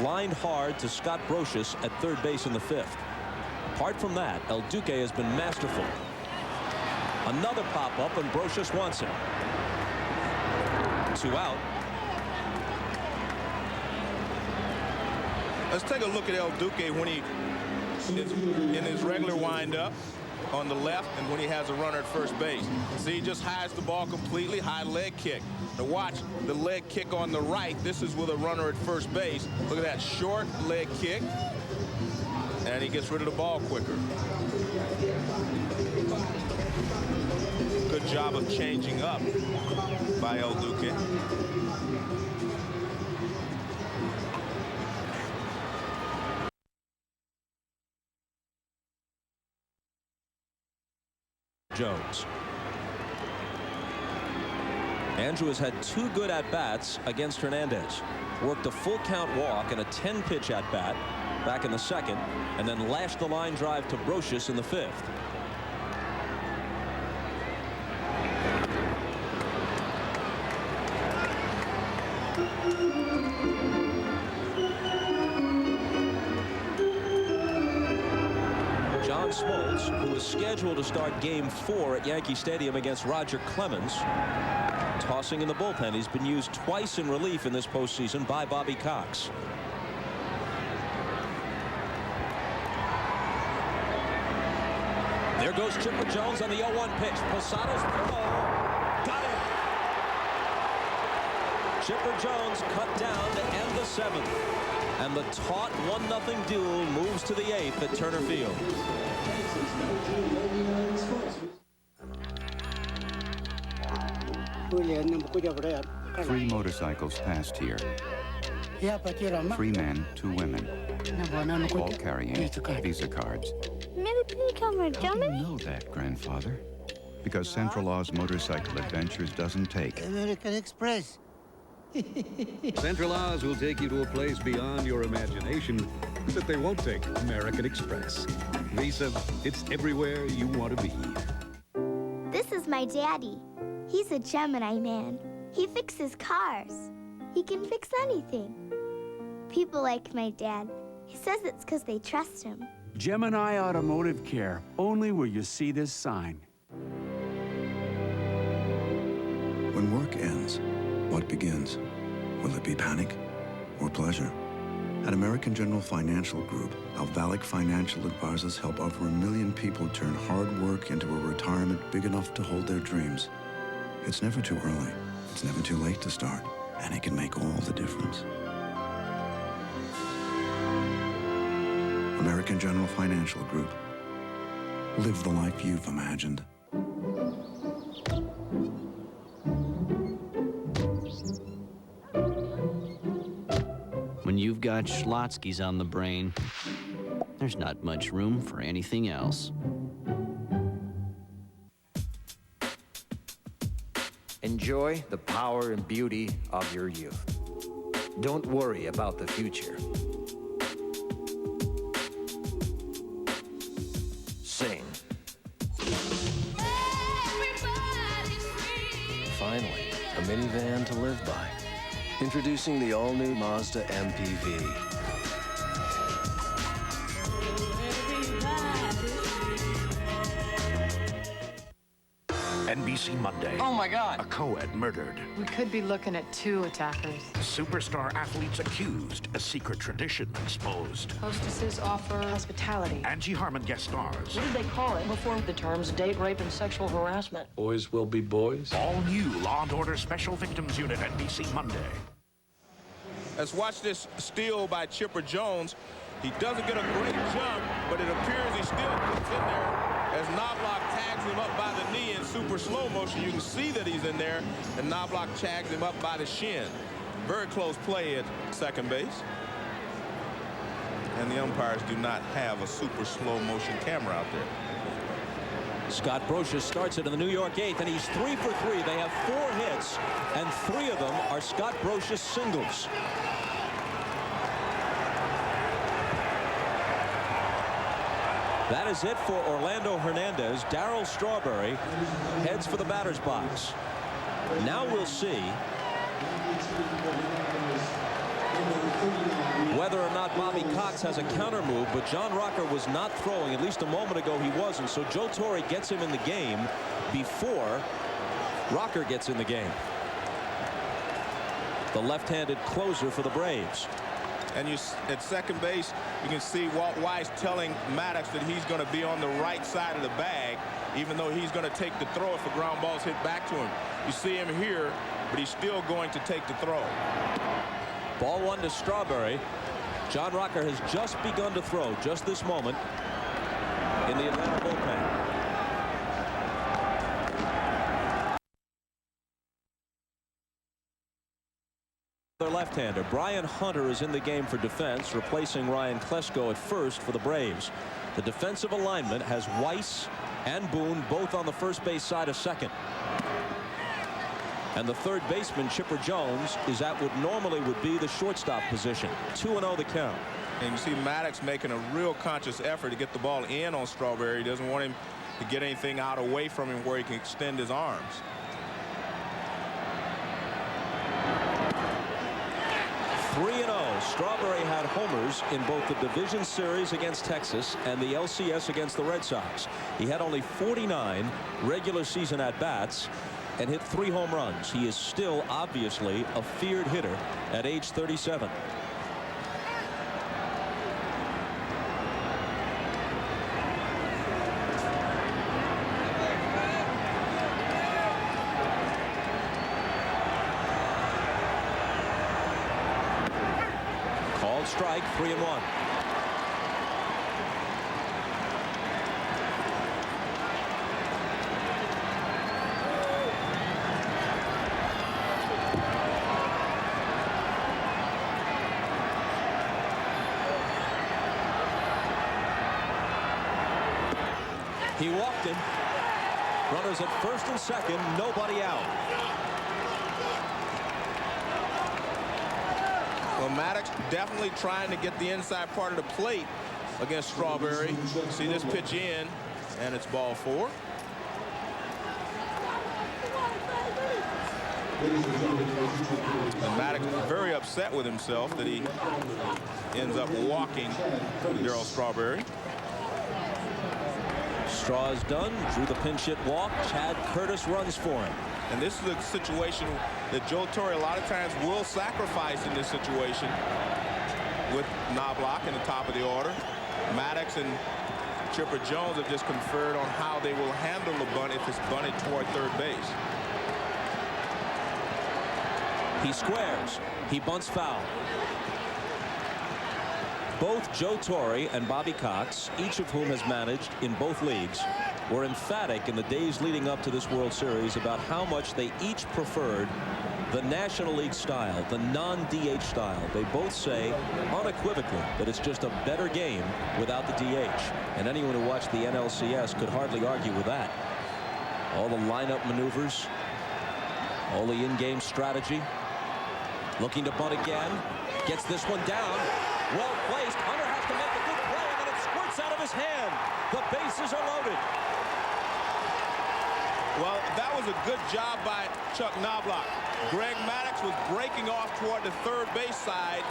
lined hard to Scott Brocious at third base in the fifth. Apart from that, El Duque has been masterful. Another pop-up, and Brocious wants it. 2 out. Let's take a look at El Duque when he is in his regular windup on the left and when he has a runner at first base. See, he just hides the ball completely, high leg kick. Now watch the leg kick on the right. This is with a runner at first base. Look at that short leg kick. And he gets rid of the ball quicker. Good job of changing up by El Duque. Jones. Andrew has had 2 good at-bats against Hernandez. Worked a full count walk and a 10-pitch at-bat back in the second, and then lashed the line drive to Brocious in the fifth. John Smoltz, who is scheduled to start Game 4 at Yankee Stadium against Roger Clemens, tossing in the bullpen. He's been used twice in relief in this postseason by Bobby Cox. There goes Chipper Jones on the 0-1 pitch. Posadas throw. Got it. Chipper Jones cut down to end the 7th. And the taut 1-0 duel moves to the 8th at Turner Field. Three motorcycles passed here. 3 men, 2 women, all carrying Visa cards. How do you know that, grandfather? Because Central Oz Motorcycle Adventures doesn't take American Express. Central Oz will take you to a place beyond your imagination, but they won't take American Express. Visa, it's everywhere you want to be. This is my daddy. He's a Gemini man. He fixes cars. He can fix anything. People like my dad. He says it's because they trust him. Gemini Automotive Care, only where you see this sign. When work ends, what begins? Will it be panic or pleasure? At American General Financial Group, our Valak financial advisors help over 1 million people turn hard work into a retirement big enough to hold their dreams. It's never too early. It's never too late to start, and it can make all the difference. American General Financial Group. Live the life you've imagined. When you've got Schlotzsky's on the brain, there's not much room for anything else. Enjoy the power and beauty of your youth. Don't worry about the future. Sing. Finally, a minivan to live by. Introducing the all-new Mazda MPV. NBC Monday. Oh my God. A co-ed murdered. We could be looking at 2 attackers. Superstar athletes accused. A secret tradition exposed. Hostesses offer hospitality. Angie Harmon guest stars. What did they call it before the terms date rape and sexual harassment? Boys will be boys. All new Law & Order Special Victims Unit, NBC Monday. Let's watch this steal by Chipper Jones. He doesn't get a great jump, but it appears he still gets in there as Knobloch tags him up by the knee in super slow motion. You can see that he's in there, and Knobloch tags him up by the shin. Very close play at second base. And the umpires do not have a super slow motion camera out there. Scott Brocious starts it in the New York 8th, and he's 3 for 3. They have 4 hits, and 3 of them are Scott Brocious singles. That is it for Orlando Hernandez. Darryl Strawberry heads for the batter's box. Now we'll see whether or not Bobby Cox has a counter move, but John Rocker was not throwing. At least a moment ago he wasn't, so Joe Torre gets him in the game before Rocker gets in the game. The left-handed closer for the Braves. And at second base, you can see Walt Weiss telling Maddox that he's going to be on the right side of the bag, even though he's going to take the throw if a ground ball's hit back to him. You see him here, but he's still going to take the throw. Ball 1 to Strawberry. John Rocker has just begun to throw just this moment in the Atlanta bullpen. Their left-hander Brian Hunter is in the game for defense, replacing Ryan Klesko at first for the Braves. The defensive alignment has Weiss and Boone both on the first base side of second. And the third baseman, Chipper Jones, is at what normally would be the shortstop position. 2-0 the count. And you see Maddox making a real conscious effort to get the ball in on Strawberry. He doesn't want him to get anything out away from him where he can extend his arms. Strawberry had homers in both the division series against Texas and the LCS against the Red Sox. He had only 49 regular season at-bats and hit 3 home runs. He is still obviously a feared hitter at age 37. Strike, 3-1. He walked him. Runners at first and second, nobody out. Well, Maddox definitely trying to get the inside part of the plate against Strawberry. See this pitch in, and it's ball 4. And Maddox is very upset with himself that he ends up walking Darryl Strawberry. Straw is done. Drew the pinch hit walk. Chad Curtis runs for him. And this is a situation that Joe Torre a lot of times will sacrifice in this situation with Knobloch in the top of the order. Maddox and Chipper Jones have just conferred on how they will handle the bunt if it's bunted toward third base. He squares. He bunts foul. Both Joe Torre and Bobby Cox, each of whom has managed in both leagues, were emphatic in the days leading up to this World Series about how much they each preferred the National League style, the non-DH style. They both say unequivocally that it's just a better game without the DH. And anyone who watched the NLCS could hardly argue with that. All the lineup maneuvers, all the in-game strategy. Looking to bunt again. Gets this one down. Well placed. Hunter has to make a good play, and then it squirts out of his hand. The bases are loaded. Well, that was a good job by Chuck Knobloch. Greg Maddux was breaking off toward the third base side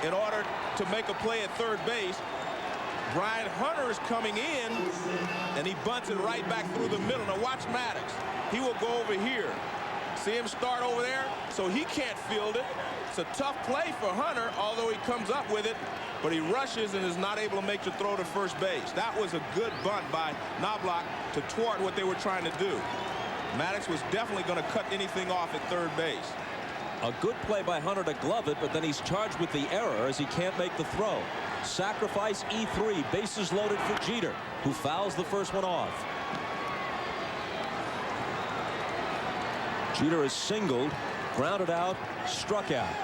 in order to make a play at third base. Brian Hunter is coming in, and he bunts it right back through the middle. Now watch Maddux. He will go over here. See him start over there, so he can't field it. It's a tough play for Hunter, although he comes up with it, but he rushes and is not able to make the throw to first base. That was a good bunt by Knobloch to thwart what they were trying to do. Maddux was definitely going to cut anything off at third base. A good play by Hunter to glove it, but then he's charged with the error as he can't make the throw. Sacrifice E3, bases loaded for Jeter, who fouls the first one off. Jeter is singled, grounded out, struck out.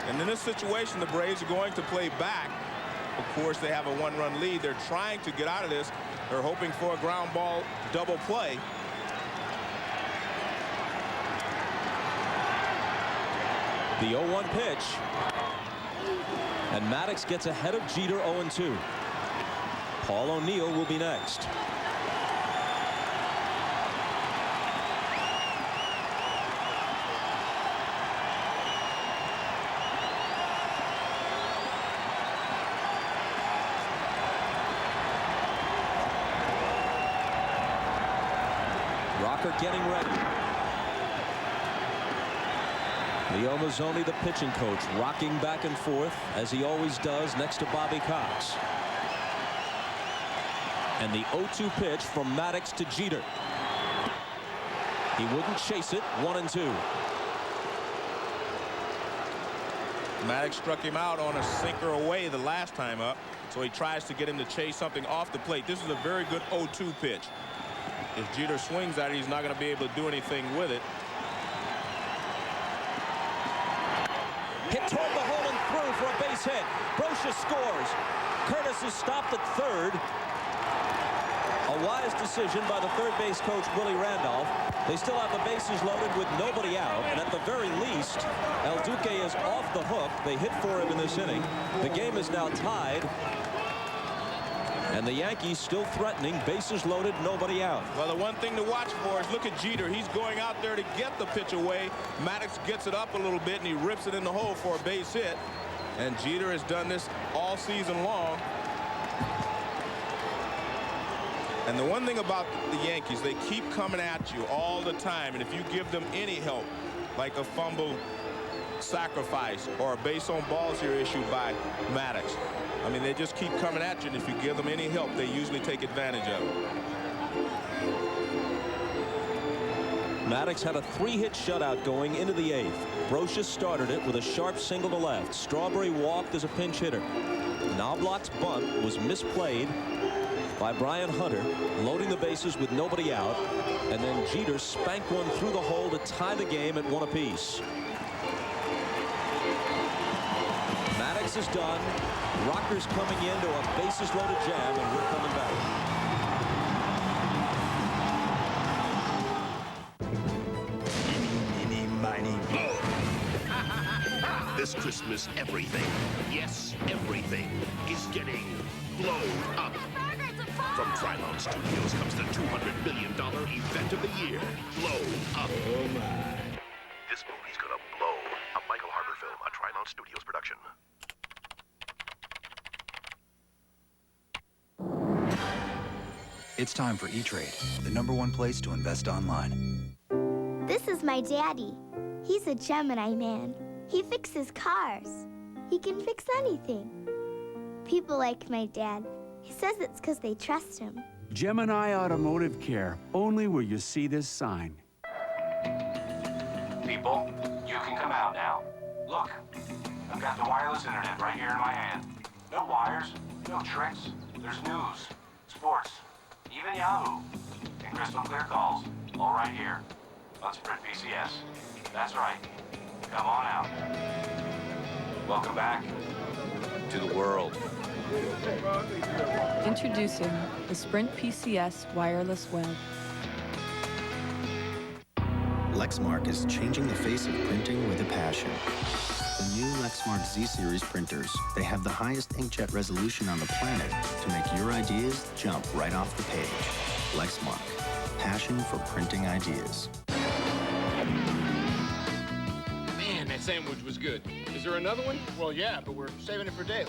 And in this situation, the Braves are going to play back. Of course, they have a one-run lead. They're trying to get out of this. They're hoping for a ground ball double play. The 0-1 pitch. And Maddux gets ahead of Jeter 0-2. Paul O'Neill will be next. Rocker getting ready. Leo Mazzoni, the pitching coach, rocking back and forth, as he always does, next to Bobby Cox. And the 0-2 pitch from Maddux to Jeter. He wouldn't chase it. 1-2. Maddux struck him out on a sinker away the last time up, so he tries to get him to chase something off the plate. This is a very good 0-2 pitch. If Jeter swings at it, he's not going to be able to do anything with it. Hit toward the hole and through for a base hit. Brocious scores. Curtis is stopped at third. A wise decision by the third base coach, Willie Randolph. They still have the bases loaded with nobody out, and at the very least, El Duque is off the hook. They hit for him in this inning. The game is now tied. And the Yankees still threatening, bases loaded, nobody out. Well, the one thing to watch for is look at Jeter. He's going out there to get the pitch away. Maddux gets it up a little bit, and he rips it in the hole for a base hit. And Jeter has done this all season long. And the one thing about the Yankees, they keep coming at you all the time. And if you give them any help, like a fumble sacrifice or a base on balls here issued by Maddux, I mean, they just keep coming at you, and if you give them any help, they usually take advantage of it. Maddux had a 3-hit shutout going into the 8th. Brocious started it with a sharp single to left. Strawberry walked as a pinch hitter. Knobloch's bunt was misplayed by Brian Hunter, loading the bases with nobody out, and then Jeter spanked one through the hole to tie the game at 1 apiece. Maddux is done. Rocker's coming into a bases-loaded jam, and we're coming back. Eeny, miny, moe. This Christmas, everything, yes, everything, is getting blown up. From Trilon Studios comes the $200 million event of the year, Blow Up. Oh, my. This movie's gonna blow. A Michael Harper film, a Trilon Studios production. It's time for E-Trade, the #1 place to invest online. This is my daddy. He's a Gemini man. He fixes cars. He can fix anything. People like my dad. He says it's because they trust him. Gemini Automotive Care, only where you see this sign. people. You can come out now. Look, I've got the wireless internet right here in my hand. No wires, no tricks. There's news, sports, even Yahoo. And crystal clear calls, all right here. On Sprint PCS. That's right. Come on out. Welcome back to the world. Introducing the Sprint PCS wireless web. Lexmark is changing the face of printing with a passion. The new Lexmark Z-Series printers. They have the highest inkjet resolution on the planet to make your ideas jump right off the page. Lexmark. Passion for printing ideas. Man, that sandwich was good. Is there another one? Well, yeah, but we're saving it for Dale.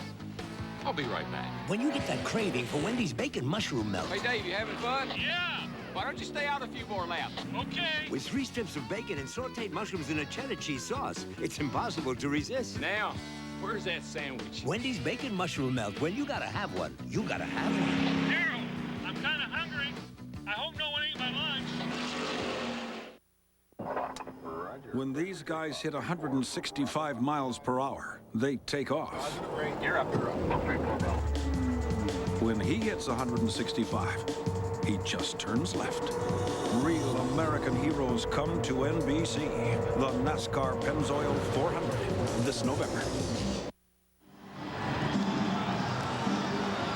I'll be right back. When you get that craving for Wendy's bacon mushroom melt. Hey, Dave, you having fun? Yeah. Why don't you stay out a few more laps? Okay. With 3 strips of bacon and sauteed mushrooms in a cheddar cheese sauce, it's impossible to resist. Now, where's that sandwich? Wendy's bacon mushroom melt. When you gotta have one, you gotta have one. Daryl, I'm kind of hungry. I hope no one ate my lunch. When these guys hit 165 miles per hour, they take off. You're up. When he hits 165, he just turns left. Real American heroes come to NBC. The NASCAR Pennzoil 400 this November.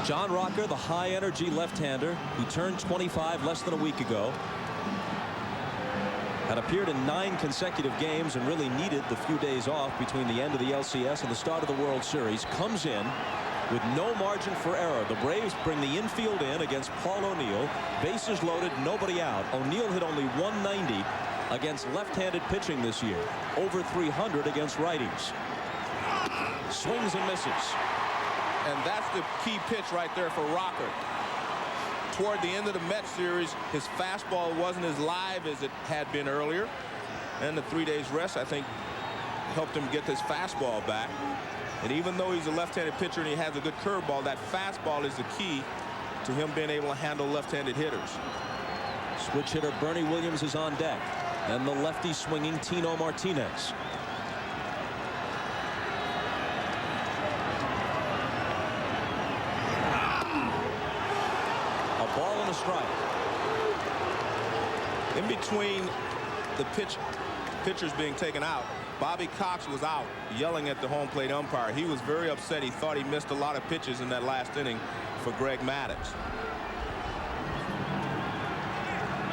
John Rocker, the high-energy left-hander who turned 25 less than a week ago, had appeared in 9 consecutive games and really needed the few days off between the end of the LCS and the start of the World Series, comes in with no margin for error. The Braves bring the infield in against Paul O'Neill. Bases loaded, nobody out. O'Neill hit only 190 against left-handed pitching this year. Over 300 against righties. Swings and misses. And that's the key pitch right there for Rocker. Toward the end of the Mets series, his fastball wasn't as live as it had been earlier. And the 3 days rest, I think, helped him get this fastball back. And even though he's a left-handed pitcher and he has a good curveball, that fastball is the key to him being able to handle left-handed hitters. Switch hitter Bernie Williams is on deck. And the lefty swinging Tino Martinez. A ball and a strike. In between the pitchers being taken out, Bobby Cox was out yelling at the home plate umpire. He was very upset. He thought he missed a lot of pitches in that last inning for Greg Maddux.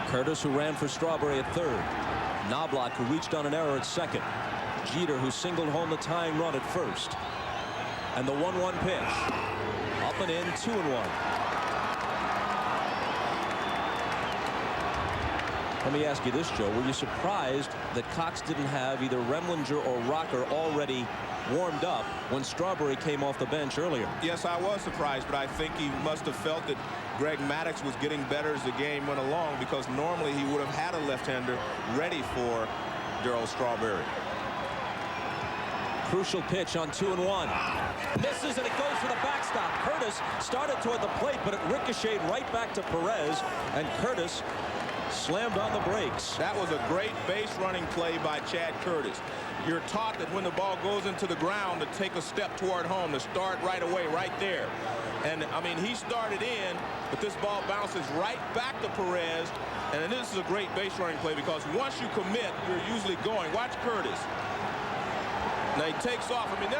Curtis, who ran for Strawberry at third. Knobloch, who reached on an error at second. Jeter, who singled home the tying run at first. And the 1-1 pitch. Up and in, 2-1. Let me ask you this, Joe. Were you surprised that Cox didn't have either Remlinger or Rocker already warmed up when Strawberry came off the bench earlier? Yes, I was surprised, but I think he must have felt that Greg Maddux was getting better as the game went along, because normally he would have had a left-hander ready for Darryl Strawberry. Crucial pitch on 2-1. Misses, and it goes to the backstop. Curtis started toward the plate, but it ricocheted right back to Perez, and Curtis slammed on the brakes. That was a great base running play by Chad Curtis. You're taught that when the ball goes into the ground to take a step toward home, to start right away, right there. And, I mean, he started in, but this ball bounces right back to Perez. And this is a great base running play, because once you commit, you're usually going. Watch Curtis. Now he takes off. I mean,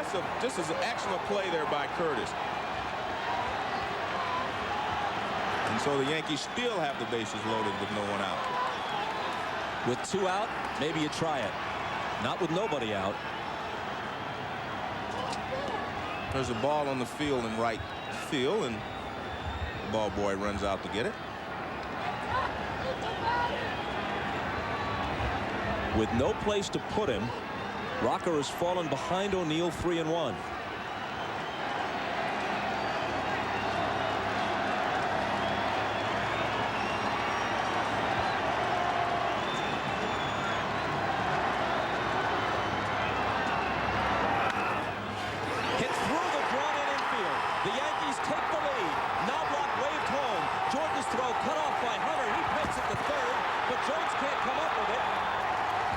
this is an excellent play there by Curtis. And so the Yankees still have the bases loaded with no one out. With 2 out, maybe you try it. Not with nobody out. There's a ball on the field in right field, and the ball boy runs out to get it. With no place to put him, Rocker has fallen behind O'Neill 3-1.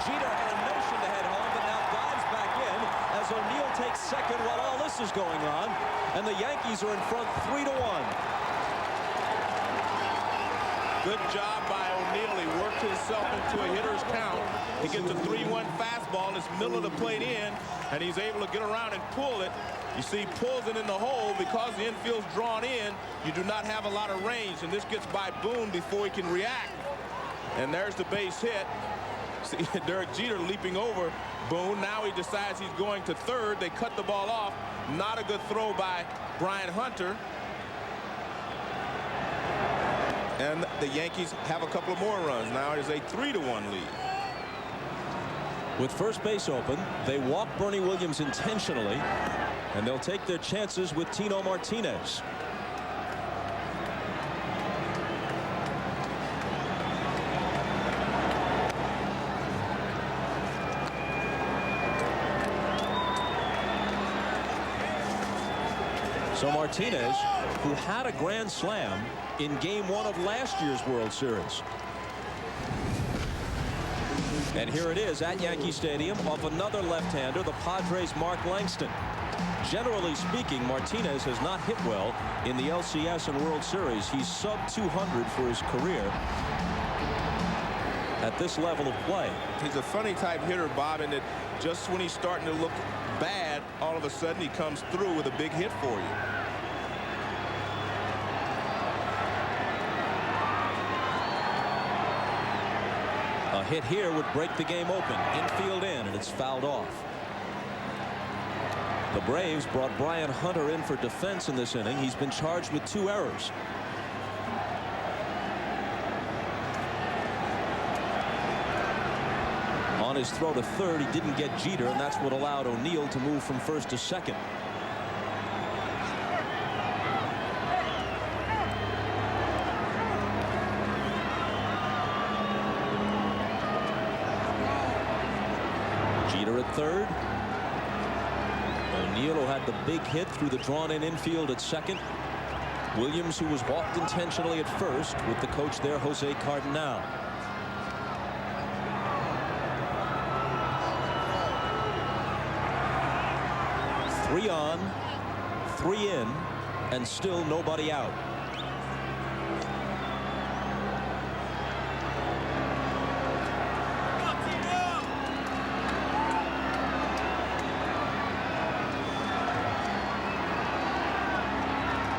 Jeter had a notion is going on, and the Yankees are in front 3-1. Good job by O'Neill. He worked himself into a hitter's count. He gets a 3-1 fastball. It's middle of the plate in, and he's able to get around and pull it. You see, pulls it in the hole because the infield's drawn in. You do not have a lot of range, and this gets by Boone before he can react. And there's the base hit. See Derek Jeter leaping over Boone. Now he decides he's going to third. They cut the ball off. Not a good throw by Brian Hunter. And the Yankees have a couple of more runs. Now it is a 3-1 lead. With first base open, they walk Bernie Williams intentionally, and they'll take their chances with Tino Martinez. So Martinez, who had a grand slam in Game 1 of last year's World Series. And here it is at Yankee Stadium off another left-hander, the Padres' Mark Langston. Generally speaking, Martinez has not hit well in the LCS and World Series. He's sub 200 for his career at this level of play. He's a funny type hitter, Bob, in that just when he's starting to look bad, all of a sudden he comes through with a big hit for you. A hit here would break the game open. Infield in, and it's fouled off. The Braves brought Brian Hunter in for defense in this inning. He's been charged with 2 errors. On his throw to third, he didn't get Jeter, and that's what allowed O'Neill to move from first to second. Jeter at third. O'Neill, who had the big hit through the drawn-in infield at second. Williams, who was walked intentionally at first, with the coach there, Jose Cardinal. Three on, 3 in, and still nobody out.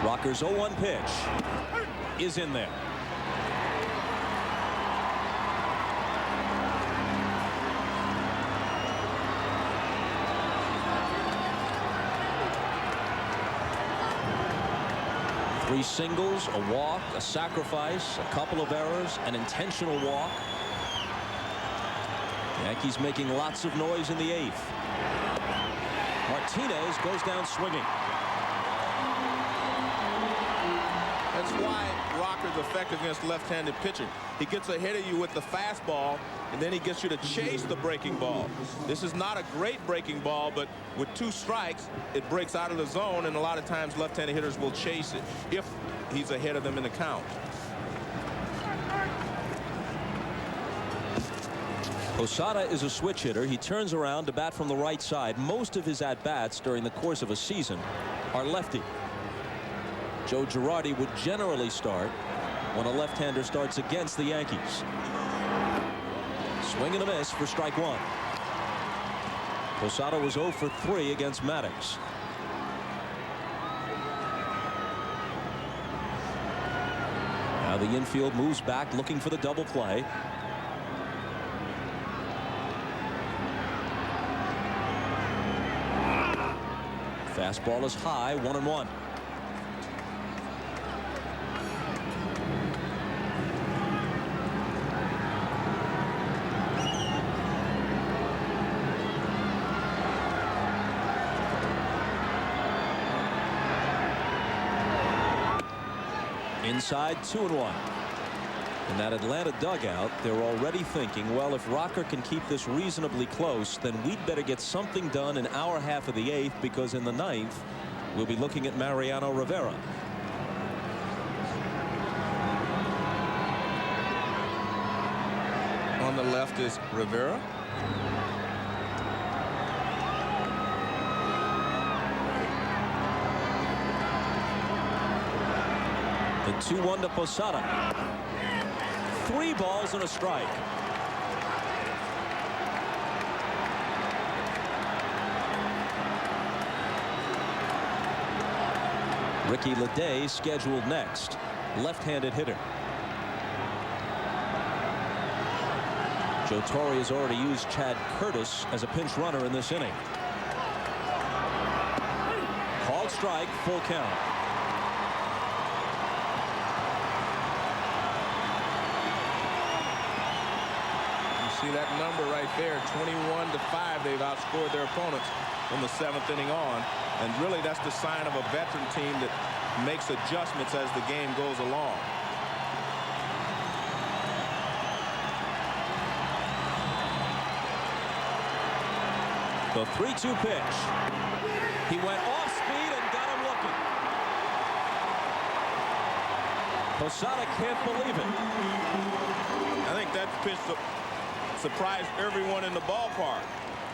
Rocker's 0-1 pitch is in there. Three singles, a walk, a sacrifice, a couple of errors, an intentional walk. Yankees making lots of noise in the 8th. Martinez goes down swinging. That's why Rocker's effective against left-handed pitching. He gets ahead of you with the fastball, and then he gets you to chase the breaking ball. This is not a great breaking ball, but with 2 strikes, it breaks out of the zone, and a lot of times left-handed hitters will chase it if he's ahead of them in the count. Posada is a switch hitter. He turns around to bat from the right side. Most of his at-bats during the course of a season are lefty. Joe Girardi would generally start when a left-hander starts against the Yankees. Swing and a miss for strike 1. Posada was 0 for 3 against Maddox. Now the infield moves back looking for the double play. Fastball is high, 1-1. Inside, 2-1. In that Atlanta dugout, they're already thinking, well, if Rocker can keep this reasonably close, then we'd better get something done in our half of the 8th, because in the 9th, we'll be looking at Mariano Rivera. On the left is Rivera. . 1 The 2-1 to Posada. 3 balls and a strike. Ricky Leday scheduled next. Left-handed hitter. Joe Torre has already used Chad Curtis as a pinch runner in this inning. Called strike, full count. You see that number right there, 21-5. They've outscored their opponents from the 7th inning on. And really, that's the sign of a veteran team that makes adjustments as the game goes along. The 3-2 pitch. He went off speed and got him looking. Posada can't believe it. I think that pitch surprised everyone in the ballpark.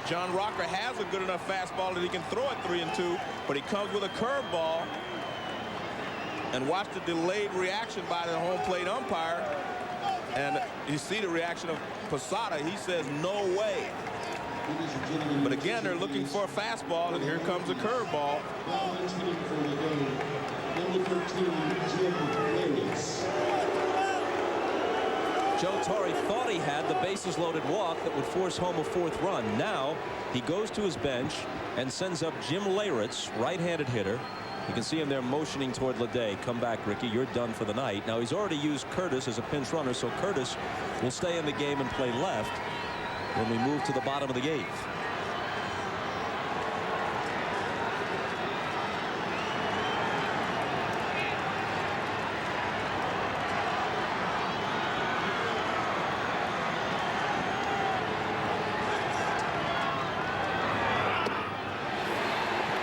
John Rocker has a good enough fastball that he can throw it 3-2, but he comes with a curveball. And watch the delayed reaction by the home plate umpire. And you see the reaction of Posada. He says, no way. But again, they're looking for a fastball, and here comes a curveball. Joe Torre thought he had the bases loaded walk that would force home a 4th run. Now he goes to his bench and sends up Jim Leyritz, right-handed hitter. You can see him there motioning toward Leday. Come back, Ricky. You're done for the night. Now he's already used Curtis as a pinch runner, so Curtis will stay in the game and play left when we move to the bottom of the 8th.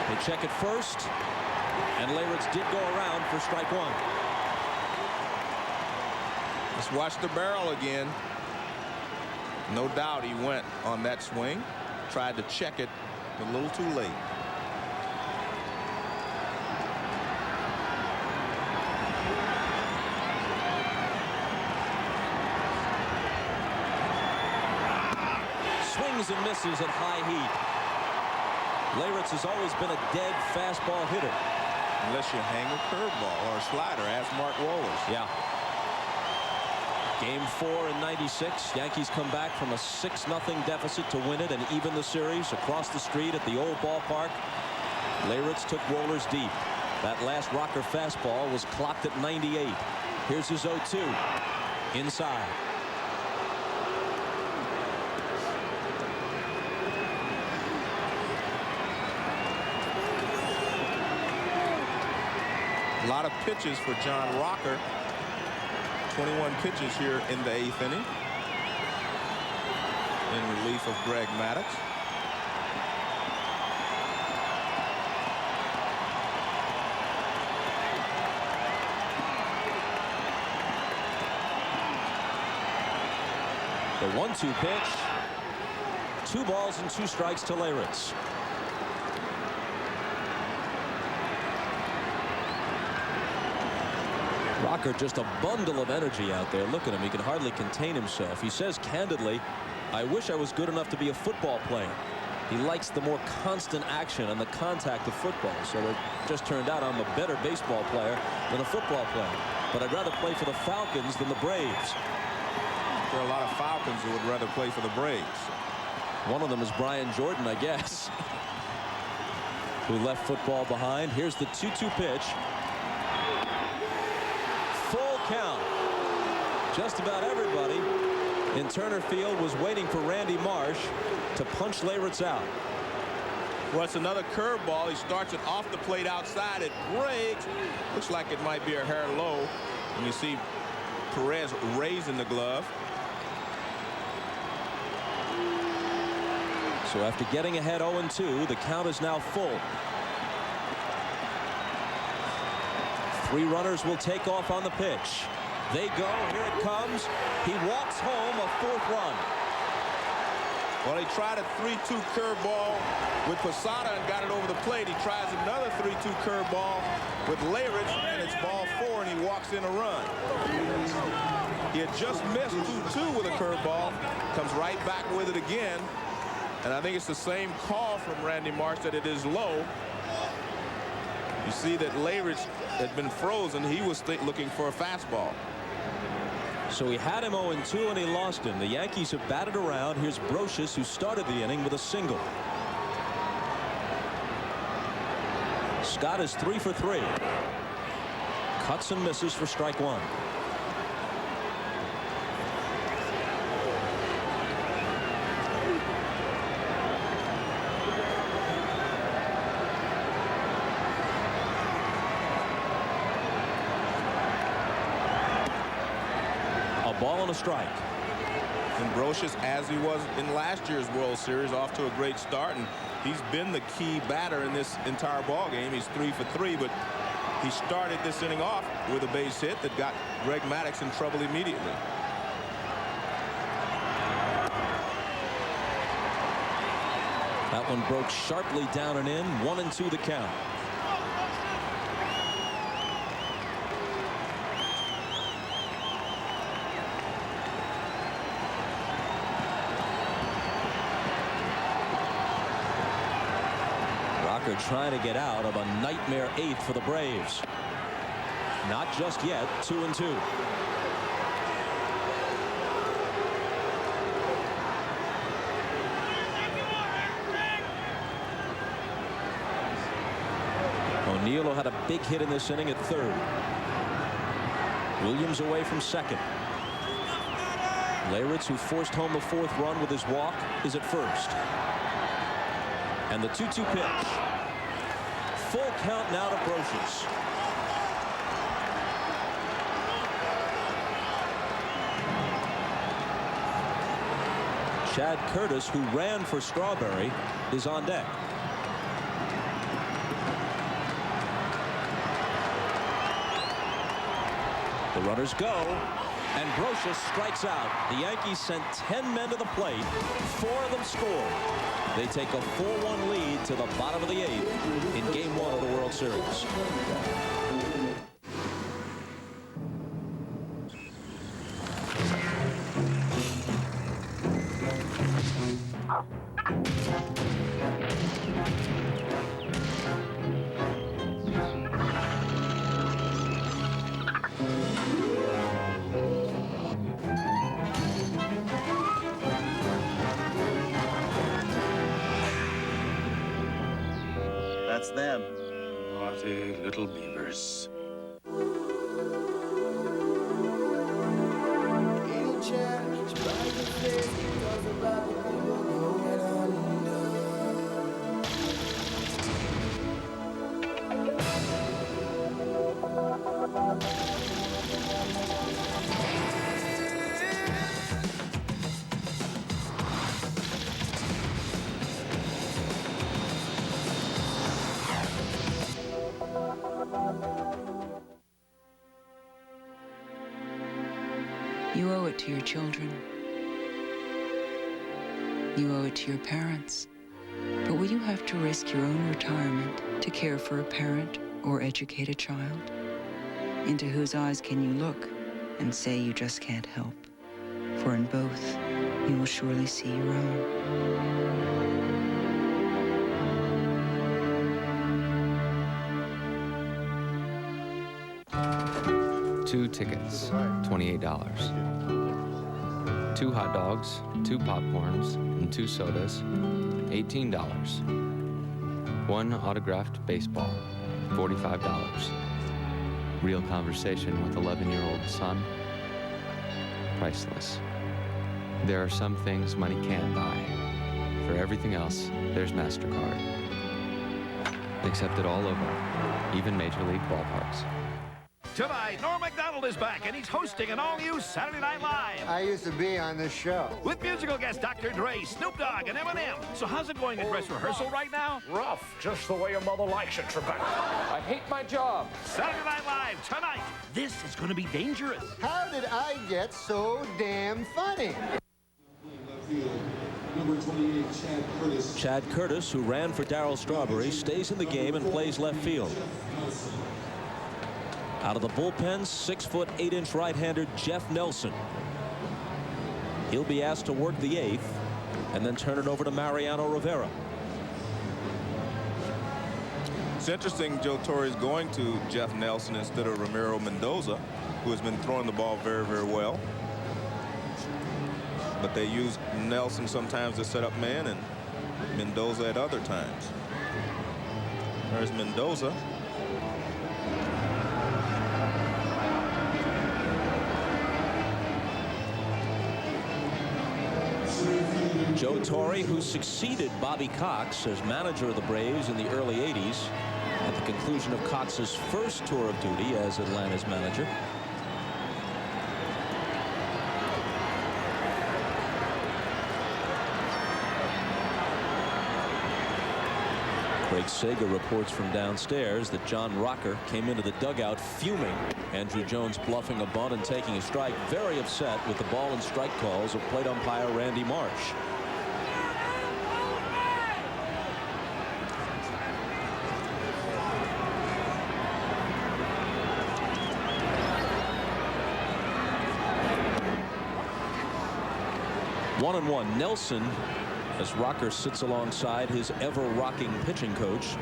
They check it first, and Leyritz did go around for strike 1. Let's watch the barrel again. No doubt he went on that swing. Tried to check it a little too late. Swings and misses at high heat. Leyritz has always been a dead fastball hitter. Unless you hang a curveball or a slider, ask Mark Wohlers. Yeah. Game 4 in '96. Yankees come back from a 6-0 deficit to win it and even the series across the street at the old ballpark. Leyritz took Wohlers deep. That last rocker fastball was clocked at 98. Here's his 0-2. Inside. A lot of pitches for John Rocker. 21 pitches here in the 8th inning. In relief of Greg Maddux. The 1-2 pitch. 2 balls and 2 strikes to Leyritz. Rocker, just a bundle of energy out there. Look at him. He can hardly contain himself. He says candidly, I wish I was good enough to be a football player. He likes the more constant action and the contact of football. So it just turned out I'm a better baseball player than a football player. But I'd rather play for the Falcons than the Braves. There are a lot of Falcons who would rather play for the Braves. One of them is Brian Jordan, I guess, who left football behind. Here's the 2-2 pitch. Full count. Just about everybody in Turner Field was waiting for Randy Marsh to punch Leyritz out. Well, it's another curveball. He starts it off the plate outside. It breaks. Looks like it might be a hair low. And you see Perez raising the glove. So after getting ahead 0-2, the count is now full. 3 runners will take off on the pitch. They go. Here it comes. He walks home a 4th run. Well, he tried a 3-2 curveball with Posada and got it over the plate. He tries another 3-2 curveball with Layridge, and it's ball 4, and he walks in a run. He had just missed 2-2 with a curveball, comes right back with it again, and I think it's the same call from Randy Marsh that it is low. You see that Layridge had been frozen. He was looking for a fastball. So he had him 0-2 and he lost him. The Yankees have batted around. Here's Brocious, who started the inning with a single. Scott is 3 for 3. Cuts and misses for strike 1. Ball and a strike. And Brocious, as he was in last year's World Series, off to a great start, and he's been the key batter in this entire ball game. He's 3 for 3, but he started this inning off with a base hit that got Greg Maddux in trouble immediately. That one broke sharply down and in. 1-2 the count. Trying to get out of a nightmare 8th for the Braves. Not just yet. 2-2. O'Neill had a big hit in this inning at 3rd. Williams away from 2nd. Layritz, who forced home the 4th run with his walk, is at 1st. And the 2-2 pitch. Full count now to Brocious. Chad Curtis, who ran for Strawberry, is on deck. The runners go, and Brocious strikes out. The Yankees sent 10 men to the plate. 4 of them scored. They take a 4-1 lead to the bottom of the 8th in Game 1 of the World Series. That's them. Naughty little beavers. You owe it to your children. You owe it to your parents. But will you have to risk your own retirement to care for a parent or educate a child? Into whose eyes can you look and say you just can't help? For in both, you will surely see your own. 2 tickets, $28. 2 hot dogs, 2 popcorns, and 2 sodas, $18. 1 autographed baseball, $45. Real conversation with 11-year-old son, priceless. There are some things money can't buy. For everything else, there's MasterCard. Accepted all over, even Major League ballparks. Tonight, Norm Macdonald is back, and he's hosting an all-new Saturday Night Live. I used to be on this show. With musical guests Dr. Dre, Snoop Dogg, and Eminem. So how's it going at dress rehearsal right now? Rough, just the way your mother likes it, Trebek. I hate my job. Saturday Night Live, tonight. This is going to be dangerous. How did I get so damn funny? Chad Curtis, who ran for Darryl Strawberry, stays in the game and plays left field. Out of the bullpen, 6-foot 8-inch right-hander Jeff Nelson. He'll be asked to work the 8th and then turn it over to Mariano Rivera. It's interesting Joe Torre is going to Jeff Nelson instead of Ramiro Mendoza, who has been throwing the ball very, very well. But they use Nelson sometimes to set up man and Mendoza at other times. There's Mendoza. Joe Torre, who succeeded Bobby Cox as manager of the Braves in the early 80s at the conclusion of Cox's first tour of duty as Atlanta's manager. Craig Sager reports from downstairs that John Rocker came into the dugout fuming. Andrew Jones bluffing a bunt and taking a strike, very upset with the ball and strike calls of plate umpire Randy Marsh. One and one. Nelson, as Rocker sits alongside his ever-rocking pitching coach,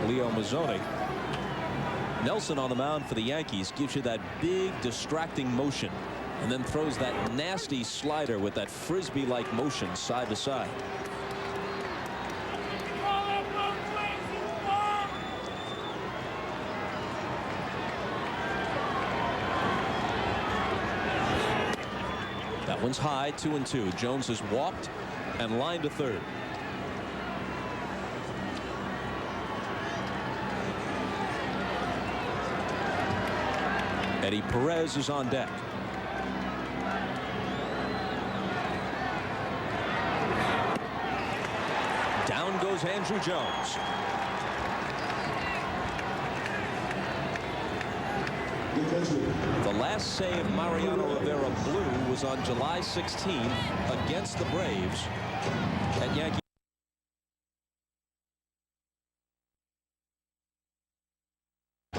Leo Mazzoni. Nelson on the mound for the Yankees gives you that big, distracting motion and then throws that nasty slider with that frisbee-like motion side to side. That one's high, 2-2. Jones has walked and lined to third. Eddie Perez is on deck. Down goes Andrew Jones. The last save Mariano Rivera blew was on July 16th against the Braves at Yankee.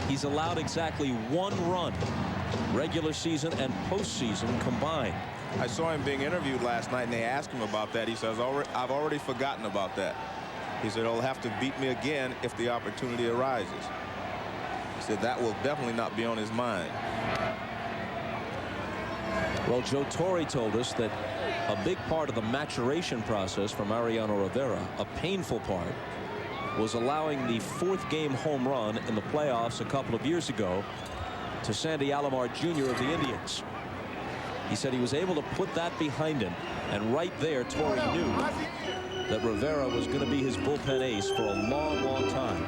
He's allowed exactly 1 run, regular season and postseason combined. I saw him being interviewed last night and they asked him about that. He says, I've already forgotten about that. He said, he'll have to beat me again if the opportunity arises. He said that will definitely not be on his mind. Well, Joe Torre told us that a big part of the maturation process for Mariano Rivera, a painful part, was allowing the 4th game home run in the playoffs a couple of years ago to Sandy Alomar Jr. of the Indians. He said he was able to put that behind him, and right there Torre knew that Rivera was going to be his bullpen ace for a long, long time.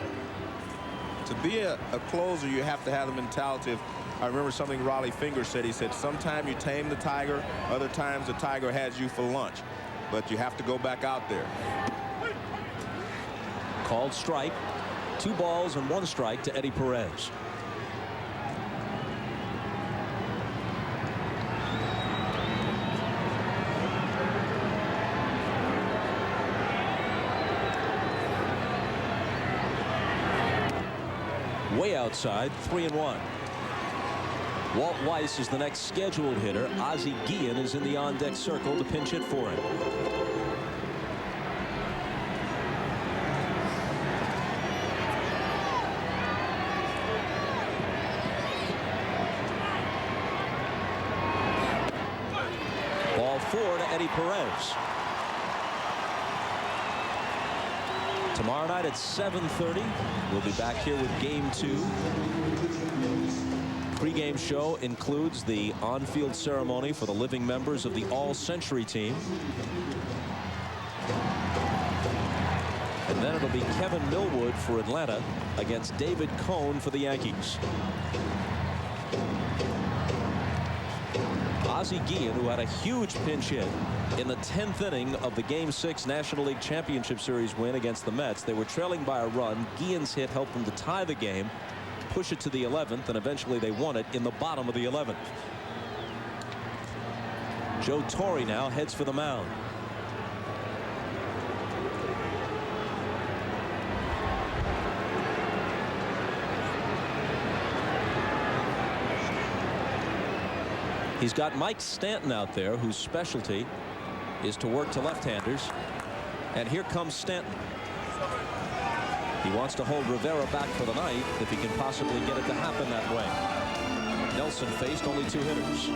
To be a closer, you have to have the mentality of, I remember something Raleigh Finger said. He said, sometimes you tame the tiger, other times the tiger has you for lunch, but you have to go back out there. Called strike. 2 balls and 1 strike to Eddie Perez. Way outside, 3-1. Walt Weiss is the next scheduled hitter. Ozzie Guillen is in the on-deck circle to pinch hit for him. Ball 4 to Eddie Perez. Tomorrow night at 7:30, we'll be back here with Game 2. Pre-game show includes the on-field ceremony for the living members of the All-Century team. And then it'll be Kevin Millwood for Atlanta against David Cone for the Yankees. Ozzie Guillen, who had a huge pinch hit in the 10th inning of the Game 6 National League Championship Series win against the Mets. They were trailing by a run. Guillen's hit helped them to tie the game, push it to the 11th, and eventually they won it in the bottom of the 11th. Joe Torre now heads for the mound. He's got Mike Stanton out there, whose specialty is to work to left-handers. And here comes Stanton. He wants to hold Rivera back for the night if he can possibly get it to happen that way. Nelson faced only 2 hitters.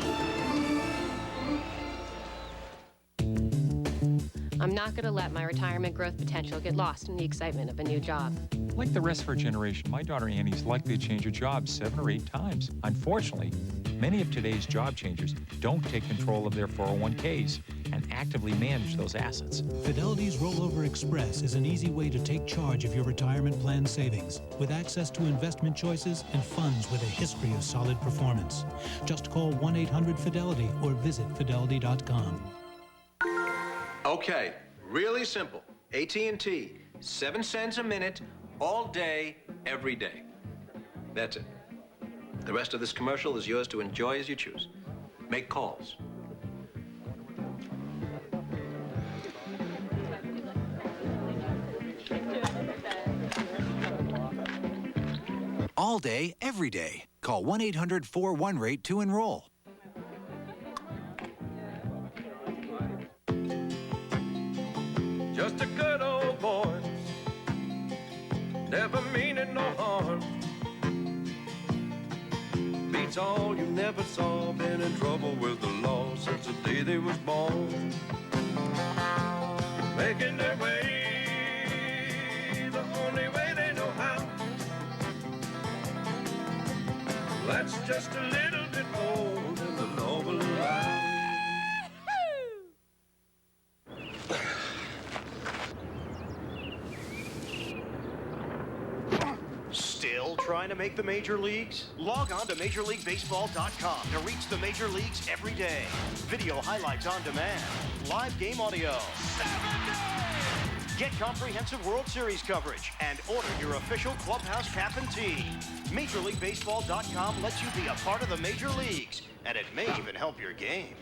I'm not going to let my retirement growth potential get lost in the excitement of a new job. Like the rest of our generation, my daughter Annie is likely to change her job 7 or 8 times. Unfortunately, many of today's job changers don't take control of their 401ks and actively manage those assets. Fidelity's Rollover Express is an easy way to take charge of your retirement plan savings with access to investment choices and funds with a history of solid performance. Just call 1-800-FIDELITY or visit fidelity.com. Okay, really simple. AT&T, 7 cents a minute, all day, every day. That's it. The rest of this commercial is yours to enjoy as you choose. Make calls. All day, every day. Call 1-800-41-RATE to enroll. Just a good old boy, never meaning no harm. Beats all you never saw, been in trouble with the law since the day they was born. Making their way the only way they know how. That's just a little bit more than the law will allow. Still trying to make the major leagues? Log on to MajorLeagueBaseball.com to reach the major leagues every day. Video highlights on demand. Live game audio. 7 days! Get comprehensive World Series coverage and order your official clubhouse cap and tee. MajorLeagueBaseball.com lets you be a part of the major leagues, and it may even help your game.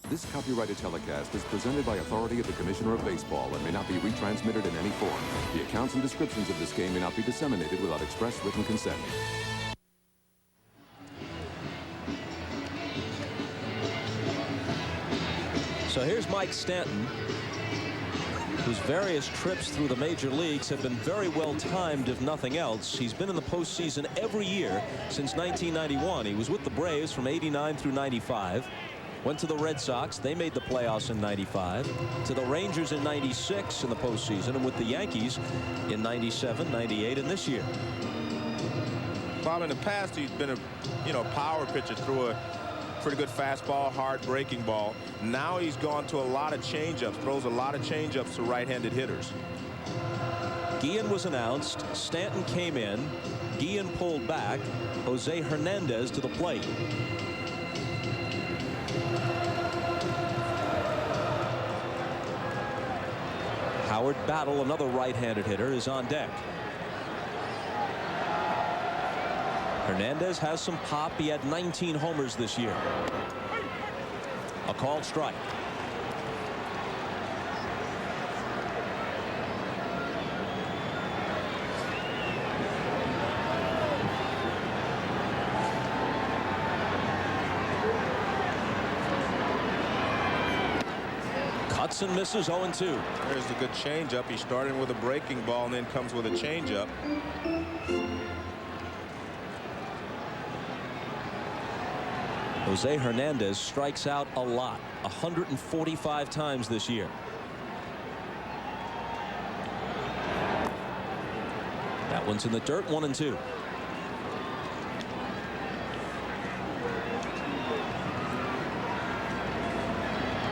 This copyrighted telecast is presented by authority of the Commissioner of Baseball and may not be retransmitted in any form. The accounts and descriptions of this game may not be disseminated without express written consent. So here's Mike Stanton, whose various trips through the major leagues have been very well timed, if nothing else. He's been in the postseason every year since 1991. He was with the Braves from '89 through '95. Went to the Red Sox. They made the playoffs in '95. To the Rangers in '96 in the postseason, and with the Yankees in '97, '98, and this year. Bob, in the past, he's been a power pitcher through a pretty good fastball, hard breaking ball. Now he's gone to a lot of changeups, throws a lot of changeups to right-handed hitters. Guillen was announced. Stanton came in. Guillen pulled back. Jose Hernandez to the plate. Howard Battle, another right-handed hitter, is on deck. Hernandez has some pop. He had 19 homers this year. A called strike. Cuts and misses. 0-2. There's a good changeup. He's starting with a breaking ball and then comes with a changeup. Jose Hernandez strikes out a lot, 145 times this year. That one's in the dirt. 1-2.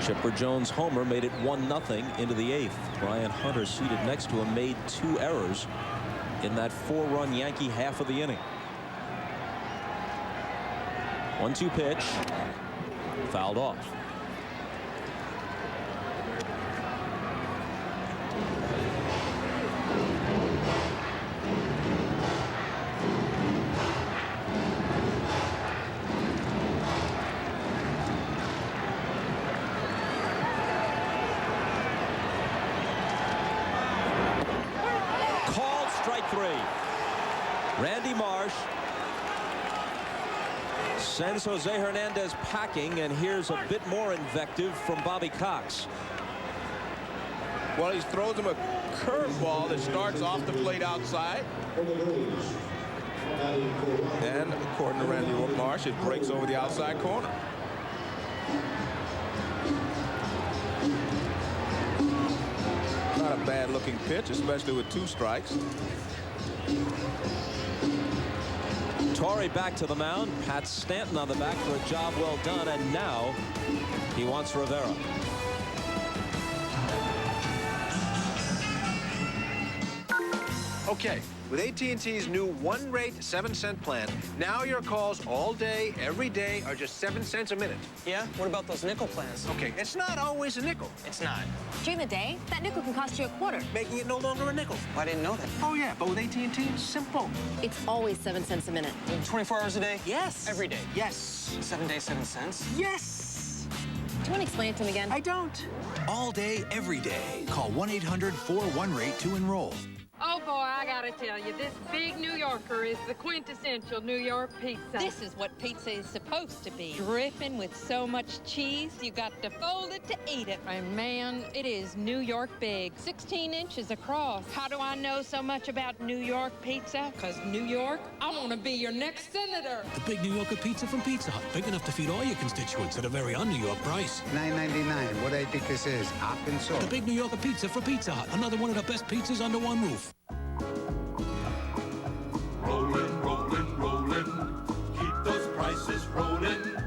Chipper Jones' homer made it 1-0 into the 8th. Brian Hunter, seated next to him, made 2 errors in that 4-run Yankee half of the inning. 1-2 pitch. Fouled off. Called strike 3. Randy Marsh Sends Jose Hernandez packing, and here's a bit more invective from Bobby Cox. Well, he throws him a curveball that starts off the plate outside. And according to Randy Marsh, it breaks over the outside corner. Not a bad looking pitch, especially with 2 strikes. Torrey back to the mound. Pat Stanton on the back for a job well done, and now he wants Rivera. Okay, with AT&T's new one-rate 7-cent plan, now your calls all day, every day are just 7 cents a minute. Yeah? What about those nickel plans? Okay, it's not always a nickel. It's not. During the day, that nickel can cost you a quarter. Making it no longer a nickel. I didn't know that. Oh, yeah, but with AT&T, it's simple. It's always 7 cents a minute. 24 hours a day? Yes. Every day? Yes. 7 days, 7 cents? Yes. Do you want to explain it to him again? I don't. All day, every day. Call 1-800-41-RATE to enroll. Oh, boy, I gotta tell you, this big New Yorker is the quintessential New York pizza. This is what pizza is supposed to be. Dripping with so much cheese, you got to fold it to eat it. And man, it is New York big, 16 inches across. How do I know so much about New York pizza? Because New York, I want to be your next senator. The big New Yorker pizza from Pizza Hut. Big enough to feed all your constituents at a very un-New York price. $9.99. What do I think this is? Up and so. The big New Yorker pizza from Pizza Hut. Another one of the best pizzas under one roof. Rollin', rollin', rollin', keep those prices rollin'.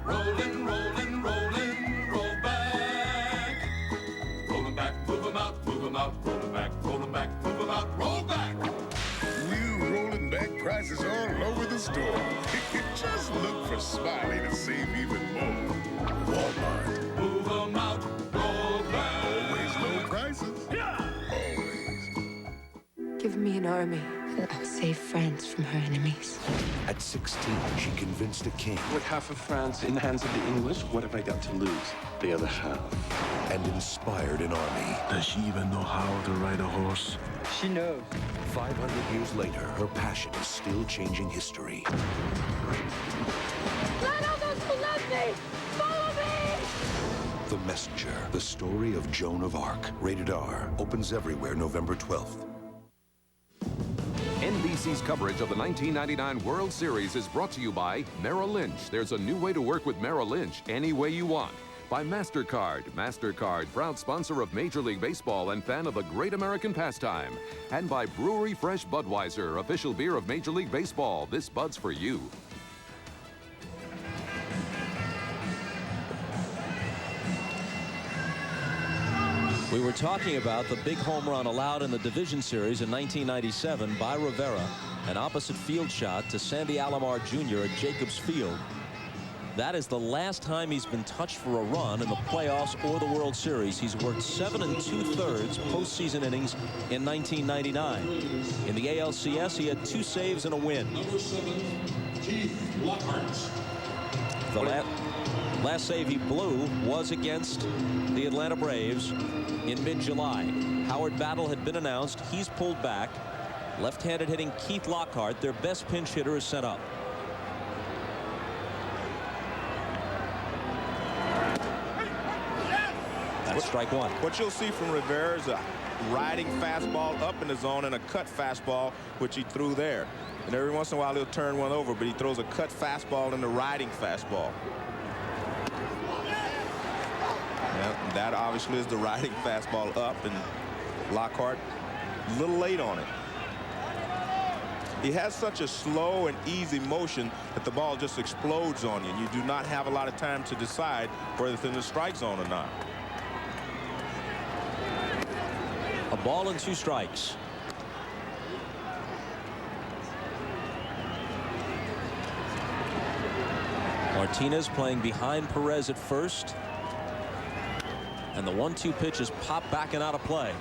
Rollin', rollin', rollin', roll back. Rollin' back, move 'em out, move 'em out. Rollin' back, move 'em out, roll back. New rolling back prices all over the store. Just look for Smiley to save even more. Walmart. Move 'em out, roll back. Always low prices. Yeah. Give me an army. I'll save France from her enemies. At 16, she convinced the king. With half of France in the hands of the English, what have I got to lose? The other half. And inspired an army. Does she even know how to ride a horse? She knows. 500 years later, her passion is still changing history. Let all those who love me, follow me! The Messenger, the story of Joan of Arc. Rated R. Opens everywhere November 12th. NBC's coverage of the 1999 World Series is brought to you by Merrill Lynch. There's a new way to work with Merrill Lynch, any way you want. By MasterCard. MasterCard, proud sponsor of Major League Baseball and fan of the great American pastime. And by Brewery Fresh Budweiser, official beer of Major League Baseball. This Bud's for you. We were talking about the big home run allowed in the division series in 1997 by Rivera, an opposite field shot to Sandy Alomar Jr. at Jacobs Field. That is the last time he's been touched for a run in the playoffs or the World Series. He's worked 7 2/3 postseason innings in 1999. In the ALCS, he had 2 saves and a win. Number 7, Keith Lockhart. The last save he blew was against the Atlanta Braves in mid-July. Howard Battle had been announced. He's pulled back. Left-handed hitting Keith Lockhart, their best pinch hitter, is sent up. That's strike one. What you'll see from Rivera is a riding fastball up in the zone and a cut fastball, which he threw there. And every once in a while he'll turn one over, but he throws a cut fastball and a riding fastball. Yeah, that obviously is the riding fastball up, and Lockhart a little late on it. He has such a slow and easy motion that the ball just explodes on you, and you do not have a lot of time to decide whether it's in the strike zone or not. A ball and 2 strikes. Martinez playing behind Perez at first. And the 1-2 pitch is popped back and out of play.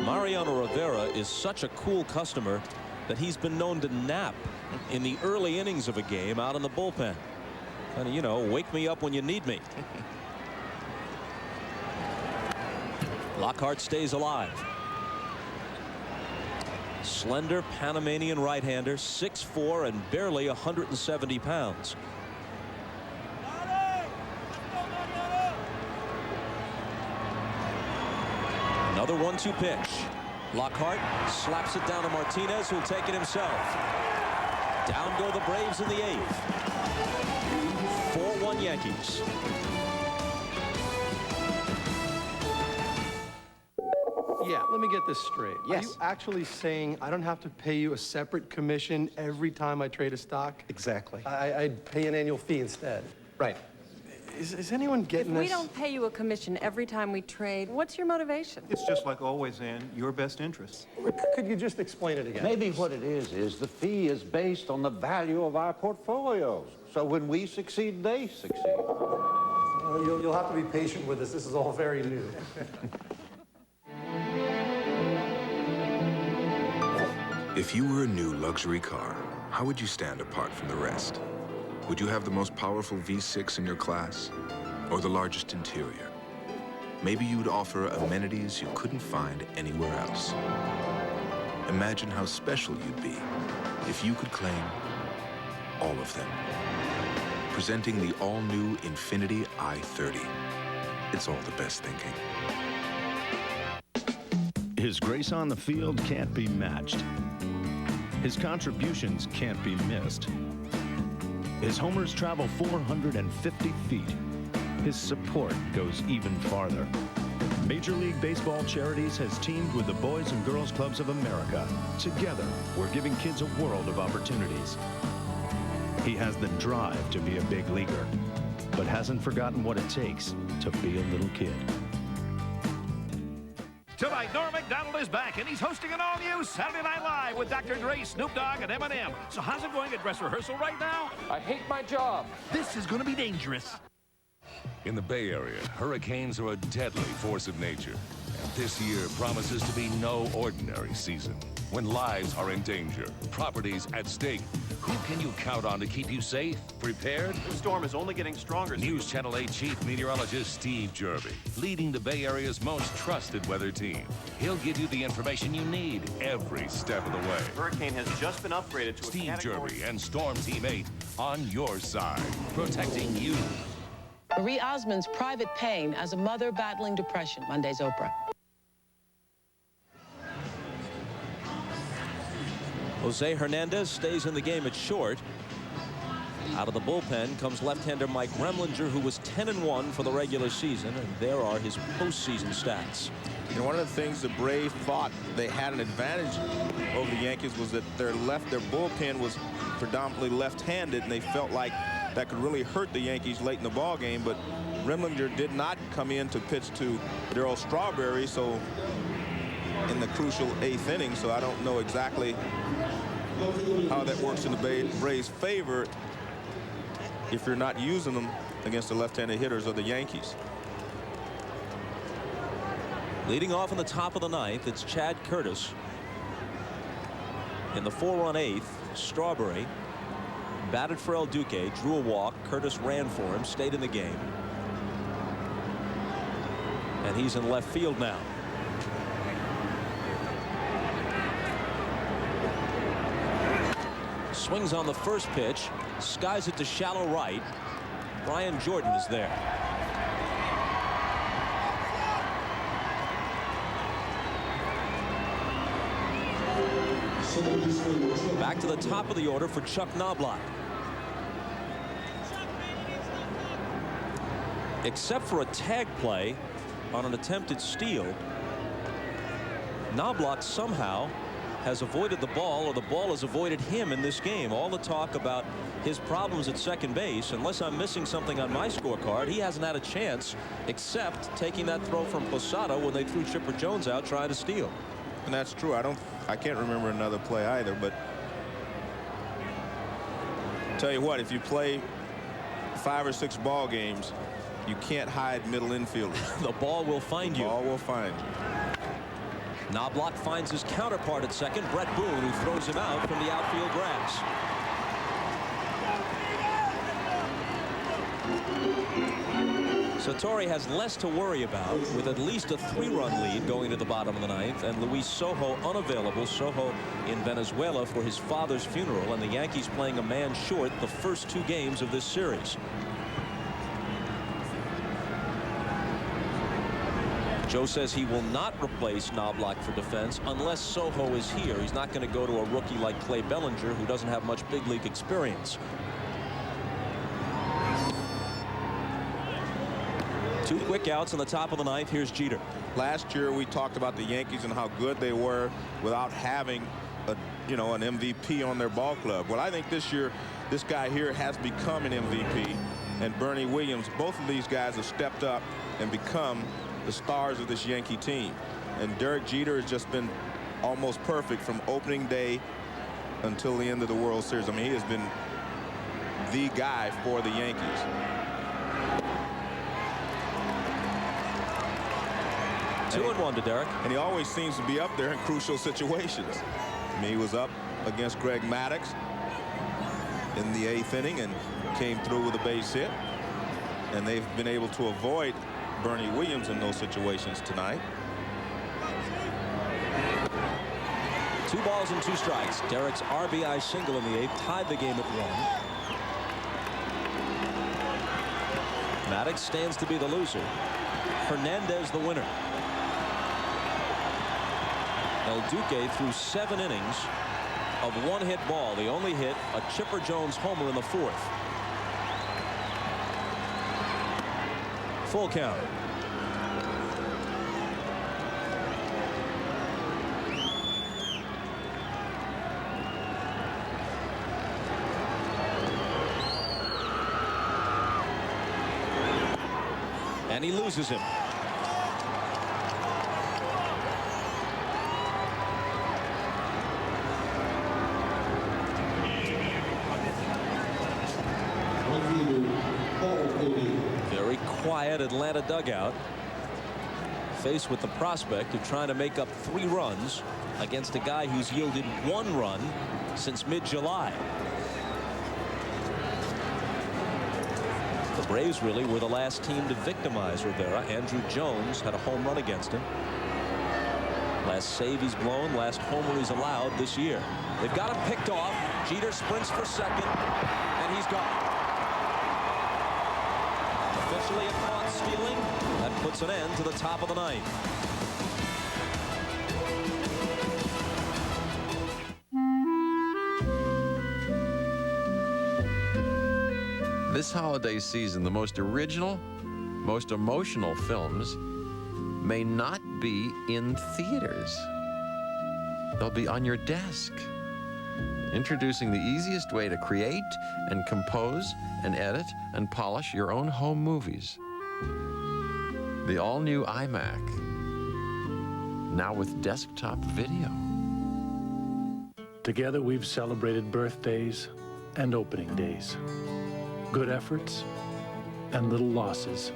Mariano Rivera is such a cool customer that he's been known to nap in the early innings of a game out in the bullpen. And, you know, wake me up when you need me. Lockhart stays alive. Slender Panamanian right-hander, 6'4" and barely 170 pounds. Another 1-2 pitch. Lockhart slaps it down to Martinez, who'll take it himself. Down go the Braves in the 8th. 4-1 Yankees. Yeah, let me get this straight. Yes. Are you actually saying I don't have to pay you a separate commission every time I trade a stock? Exactly. I'd pay an annual fee instead. Right. Is anyone getting If this? we don't pay you a commission every time we trade, what's your motivation? It's just like always, Ann, your best interests. Could you just explain it again? Maybe what it is the fee is based on the value of our portfolios. So when we succeed, they succeed. You'll have to be patient with us. This is all very new. If you were a new luxury car, how would you stand apart from the rest? Would you have the most powerful V6 in your class? Or the largest interior? Maybe you'd offer amenities you couldn't find anywhere else. Imagine how special you'd be if you could claim all of them. Presenting the all-new Infiniti i30. It's all the best thinking. His grace on the field can't be matched. His contributions can't be missed. His homers travel 450 feet. His support goes even farther. Major League Baseball Charities has teamed with the Boys and Girls Clubs of America. Together, we're giving kids a world of opportunities. He has the drive to be a big leaguer, but hasn't forgotten what it takes to be a little kid. Tonight, Norm Macdonald is back, and he's hosting an all-new Saturday Night Live with Dr. Dre, Snoop Dogg, and Eminem. So how's it going at dress rehearsal right now? I hate my job. This is going to be dangerous. In the Bay Area, hurricanes are a deadly force of nature. And this year promises to be no ordinary season. When lives are in danger, properties at stake, who can you count on to keep you safe, prepared? The storm is only getting stronger. News Channel 8 Chief Meteorologist Steve Jervy, leading the Bay Area's most trusted weather team. He'll give you the information you need every step of the way. Hurricane has just been upgraded to Steve a category. Jervy and Storm Team 8 on your side, protecting you. Marie Osmond's private pain as a mother battling depression. Monday's Oprah. Jose Hernandez stays in the game at short. Out of the bullpen comes left-hander Mike Remlinger, who was 10-1 for the regular season, and there are his postseason stats. You know, one of the things the Braves thought they had an advantage over the Yankees was that their bullpen was predominantly left-handed, and they felt like that could really hurt the Yankees late in the ball game. But Remlinger did not come in to pitch to Darryl Strawberry, so in the crucial 8th inning. So I don't know exactly how that works in the Braves' favor if you're not using them against the left-handed hitters of the Yankees. Leading off in the top of the 9th, it's Chad Curtis. In the 4-run 8th, Strawberry batted for El Duque, drew a walk. Curtis ran for him, stayed in the game. And he's in left field now. Swings on the first pitch, skies it to shallow right. Brian Jordan is there. Back to the top of the order for Chuck Knobloch. Except for a tag play on an attempted steal, Knobloch somehow has avoided the ball, or the ball has avoided him in this game. All the talk about his problems at second base, unless I'm missing something on my scorecard, he hasn't had a chance except taking that throw from Posada when they threw Chipper Jones out trying to steal. And that's true. I can't remember another play either, but tell you what, if you play 5 or 6 ball games, you can't hide middle infielders. The ball will find you. The ball will find you. Knobloch finds his counterpart at second, Brett Boone, who throws him out from the outfield grass. So Torrey has less to worry about with at least a 3-run lead going to the bottom of the 9th, and Luis Sojo unavailable. Sojo in Venezuela for his father's funeral, and the Yankees playing a man short the first 2 games of this series. Joe says he will not replace Knobloch for defense unless Sojo is here. He's not going to go to a rookie like Clay Bellinger, who doesn't have much big league experience. 2 quick outs in the top of the 9th. Here's Jeter. Last year we talked about the Yankees and how good they were without having an MVP on their ball club. Well, I think this year this guy here has become an MVP, and Bernie Williams, both of these guys have stepped up and become the stars of this Yankee team. And Derek Jeter has just been almost perfect from opening day until the end of the World Series. I mean, he has been the guy for the Yankees. 2-1 to Derek. And he always seems to be up there in crucial situations. I mean, he was up against Greg Maddux in the 8th inning and came through with a base hit. And they've been able to avoid Bernie Williams in those situations tonight. 2 balls and 2 strikes. Derek's RBI single in the 8th tied the game at 1. Maddux stands to be the loser. Hernandez the winner. El Duque threw 7 innings of 1-hit ball. The only hit, a Chipper Jones homer in the 4th. Full count. And he loses him. Very quiet Atlanta dugout, faced with the prospect of trying to make up 3 runs against a guy who's yielded 1 run since mid-July. The Braves really were the last team to victimize Rivera. Andrew Jones had a home run against him. Last save he's blown, last homer he's allowed this year. They've got him picked off. Jeter sprints for second, and he's gone. Officially a caught stealing. That puts an end to the top of the 9th. This holiday season, the most original, most emotional films may not be in theaters. They'll be on your desk. Introducing the easiest way to create and compose and edit and polish your own home movies. The all-new iMac, now with desktop video. Together we've celebrated birthdays and opening days. Good efforts and little losses.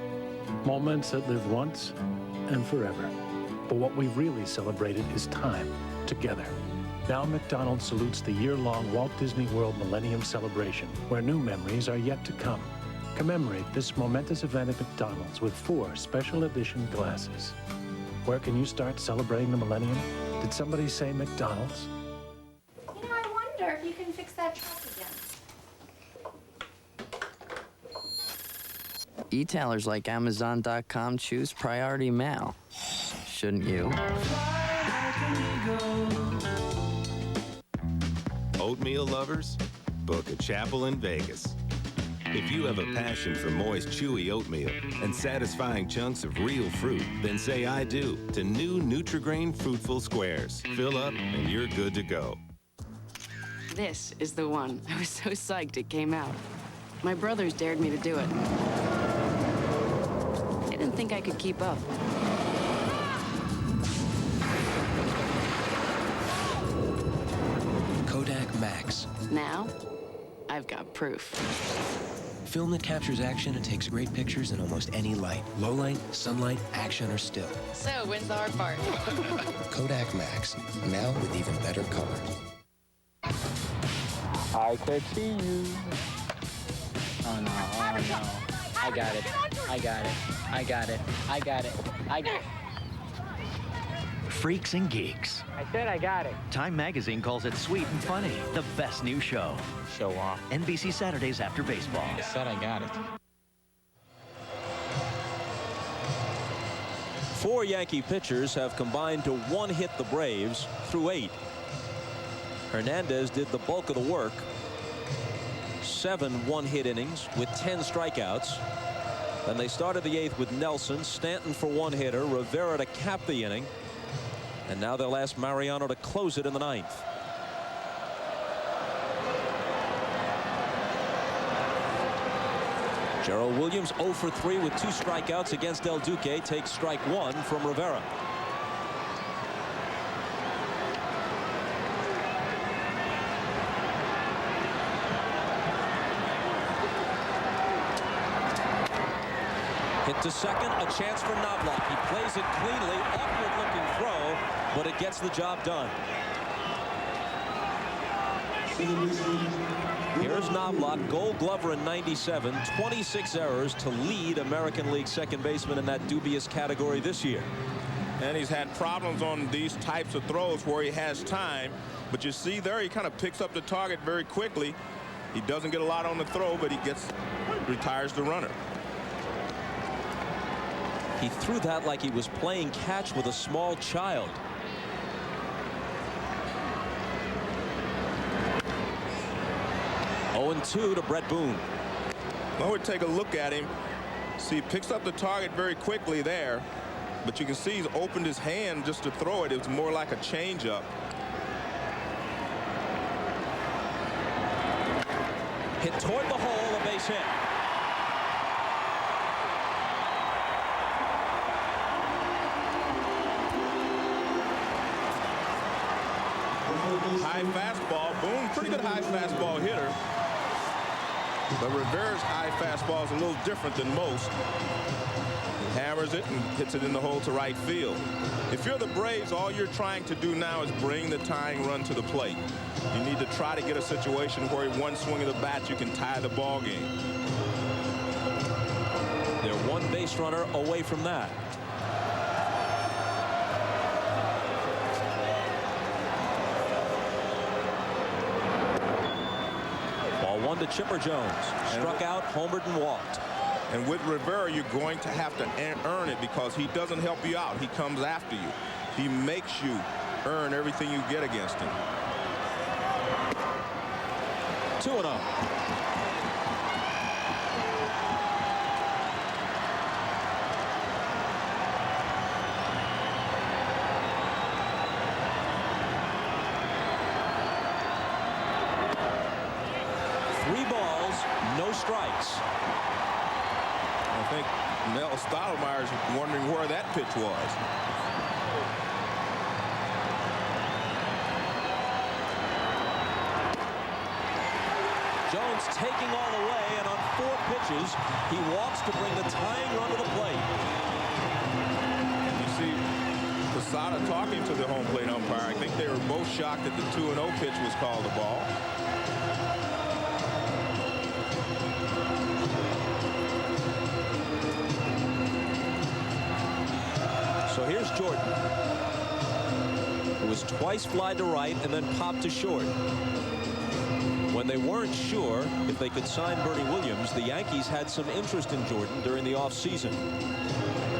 Moments that live once and forever. But what we've really celebrated is time together. Now McDonald's salutes the year-long Walt Disney World Millennium Celebration, where new memories are yet to come. Commemorate this momentous event at McDonald's with 4 special edition glasses. Where can you start celebrating the millennium? Did somebody say McDonald's? You know, I wonder if you can fix that truck again. E-tailers like Amazon.com choose priority mail. Shouldn't you? Oatmeal lovers, book a chapel in Vegas. If you have a passion for moist, chewy oatmeal and satisfying chunks of real fruit, then say I do to new Nutri-Grain Fruitful Squares. Fill up and you're good to go. This is the one. I was so psyched it came out. My brothers dared me to do it. They didn't think I could keep up. Kodak Max. Now, I've got proof. Film that captures action and takes great pictures in almost any light. Low light, sunlight, action, or still. So, when's the hard part? Kodak Max. Now with even better color. I can see you. Oh no, oh no. I got it. I got it. I got it. I got it. I got it. Freaks and Geeks. I said I got it. Time magazine calls it sweet and funny. The best new show. Show off. NBC Saturdays after baseball. I said I got it. 4 Yankee pitchers have combined to one-hit the Braves through 8. Hernandez did the bulk of the work. 7 one-hit innings with 10 strikeouts. Then they started the 8th with Nelson, Stanton for 1 hitter, Rivera to cap the inning. And now they'll ask Mariano to close it in the 9th. Gerald Williams 0 for 3 with 2 strikeouts against El Duque. Takes strike 1 from Rivera. Hit to second, a chance for Knobloch. He plays it cleanly, awkward looking throw, but it gets the job done. Here's Knobloch, Gold Glover in '97, 26 errors to lead American League second baseman in that dubious category this year. And he's had problems on these types of throws where he has time, but you see there he kind of picks up the target very quickly. He doesn't get a lot on the throw, but he retires the runner. He threw that like he was playing catch with a small child. Oh, 0-2 to Brett Boone. Well, we take a look at him. See, he picks up the target very quickly there, but you can see he's opened his hand just to throw it. It was more like a changeup. Hit toward the hole, a base hit. High fastball. Boone, pretty good high fastball hitter. But Rivera's high fastball is a little different than most. He hammers it and hits it in the hole to right field. If you're the Braves, all you're trying to do now is bring the tying run to the plate. You need to try to get a situation where in one swing of the bat you can tie the ball game. They're 1 base runner away from that. Ball 1 to Chipper Jones. Struck out, homered, and walked. And with Rivera, you're going to have to earn it because he doesn't help you out. He comes after you. He makes you earn everything you get against him. 2-0. No strikes. I think Mel Stottlemyre's wondering where that pitch was. Jones taking all the way, and on 4 pitches, he walks to bring the tying run to the plate. You see Posada talking to the home plate umpire. I think they were both shocked that the 2-0 pitch was called a ball. So here's Jordan, who was twice flied to right and then popped to short. When they weren't sure if they could sign Bernie Williams, the Yankees had some interest in Jordan during the offseason.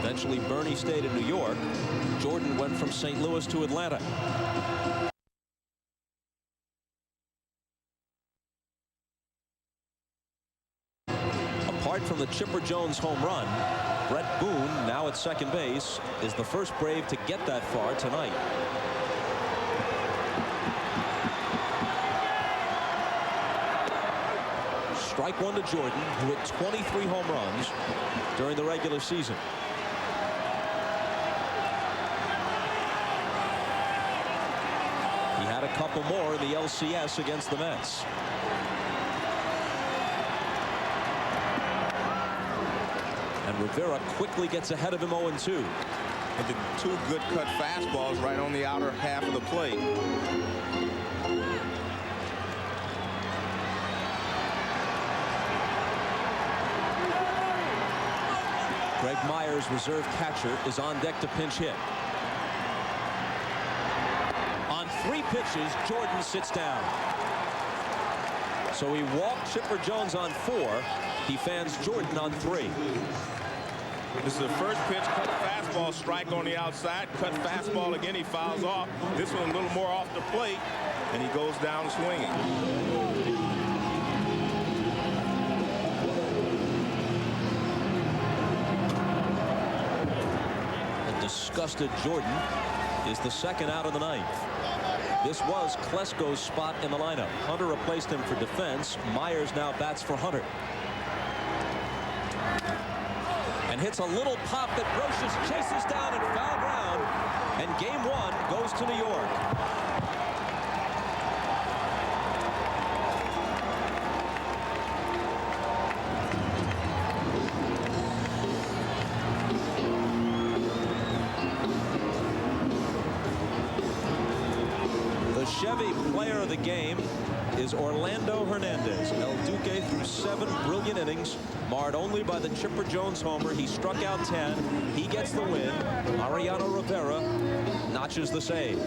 Eventually, Bernie stayed in New York. Jordan went from St. Louis to Atlanta. Apart from the Chipper Jones home run, Brett Boone, now at second base, is the first Brave to get that far tonight. Strike 1 to Jordan, who hit 23 home runs during the regular season. He had a couple more in the LCS against the Mets. And Rivera quickly gets ahead of him 0-2. And the 2 good cut fastballs right on the outer half of the plate. Greg Myers, reserve catcher, is on deck to pinch hit. On 3 pitches, Jordan sits down. So he walked Chipper Jones on 4. He fans Jordan on 3. This is the first pitch, cut fastball, strike on the outside, cut fastball again, he fouls off. This one a little more off the plate, and he goes down swinging. A disgusted Jordan is the second out of the ninth. This was Klesko's spot in the lineup. Hunter replaced him for defense. Myers now bats for Hunter. And hits a little pop that Brocious chases down in foul ground. And game 1 goes to New York. The Chevy player of the game is Orlando Hernandez. El Duque threw 7 brilliant innings, marred only by the Chipper Jones homer. He struck out 10. He gets the win. Mariano Rivera notches the save.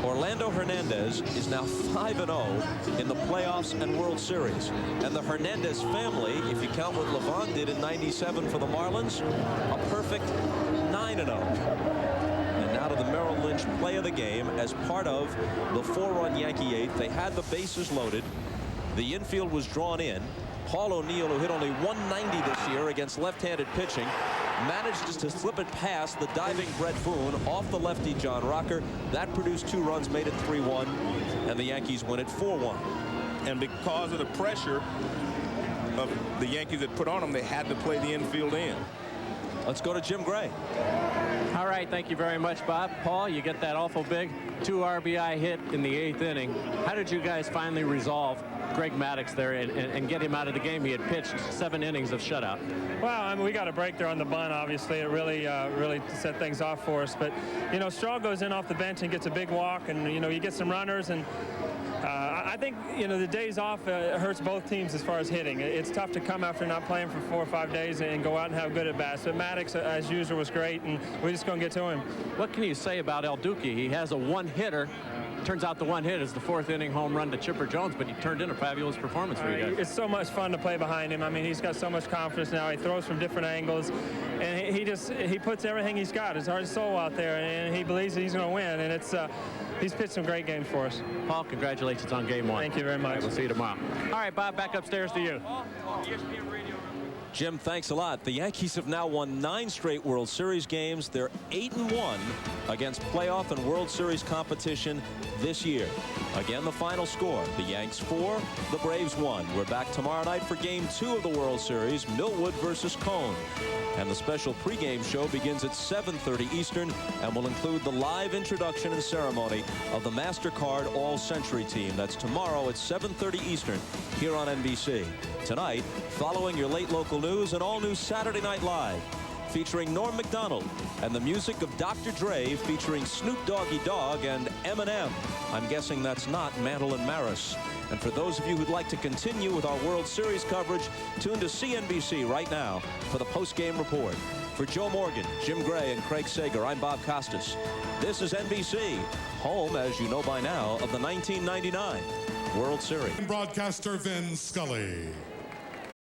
Orlando Hernandez is now 5-0 in the playoffs and World Series. And the Hernandez family, if you count what Levon did in '97 for the Marlins, a perfect 9-0. Now to the Merrill Lynch play of the game as part of the 4-run Yankee 8th. They had the bases loaded. The infield was drawn in. Paul O'Neill, who hit only 190 this year against left-handed pitching, manages to slip it past the diving Brett Boone off the lefty John Rocker. That produced 2 runs, made it 3-1, and the Yankees win it 4-1. And because of the pressure of the Yankees that put on them, they had to play the infield in. Let's go to Jim Gray. All right, thank you very much, Bob. Paul, you get that awful big 2 RBI hit in the 8th inning. How did you guys finally resolve Greg Maddux there and get him out of the game? He had pitched 7 innings of shutout. Well, I mean, we got a break there on the bunt, obviously. It really set things off for us. But, you know, Straw goes in off the bench and gets a big walk, and, you know, you get some runners. And I think, you know, the days off hurts both teams as far as hitting. It's tough to come after not playing for 4 or 5 days and go out and have good at-bats. But Maddux, as usual, was great, and we're just going to get to him. What can you say about El Duque? He has a 1-hitter. Turns out the 1 hit is the 4th inning home run to Chipper Jones, but he turned in a fabulous performance for you guys. It's so much fun to play behind him. I mean, he's got so much confidence now. He throws from different angles, and he puts everything he's got, his heart and soul out there, and he believes that he's going to win. And he's pitched some great games for us. Paul, congratulations on game 1. Thank you very much. All right, we'll see you tomorrow. All right, Bob, back upstairs to you. Jim, thanks a lot. The Yankees have now won 9 straight World Series games. They're 8-1 against playoff and World Series competition this year. Again, the final score, the Yanks 4, the Braves 1. We're back tomorrow night for game 2 of the World Series, Millwood versus Cone. And the special pregame show begins at 7:30 Eastern and will include the live introduction and ceremony of the MasterCard All-Century team. That's tomorrow at 7:30 Eastern here on NBC. Tonight, following your late local news, an all-new Saturday Night Live featuring Norm Macdonald and the music of Dr. Dre featuring Snoop Doggy Dogg and Eminem. I'm guessing that's not Mantle and Maris. And for those of you who'd like to continue with our World Series coverage, tune to CNBC right now for the post-game report. For Joe Morgan, Jim Gray, and Craig Sager, I'm Bob Costas. This is NBC, home, as you know by now, of the 1999 World Series. Broadcaster Vin Scully.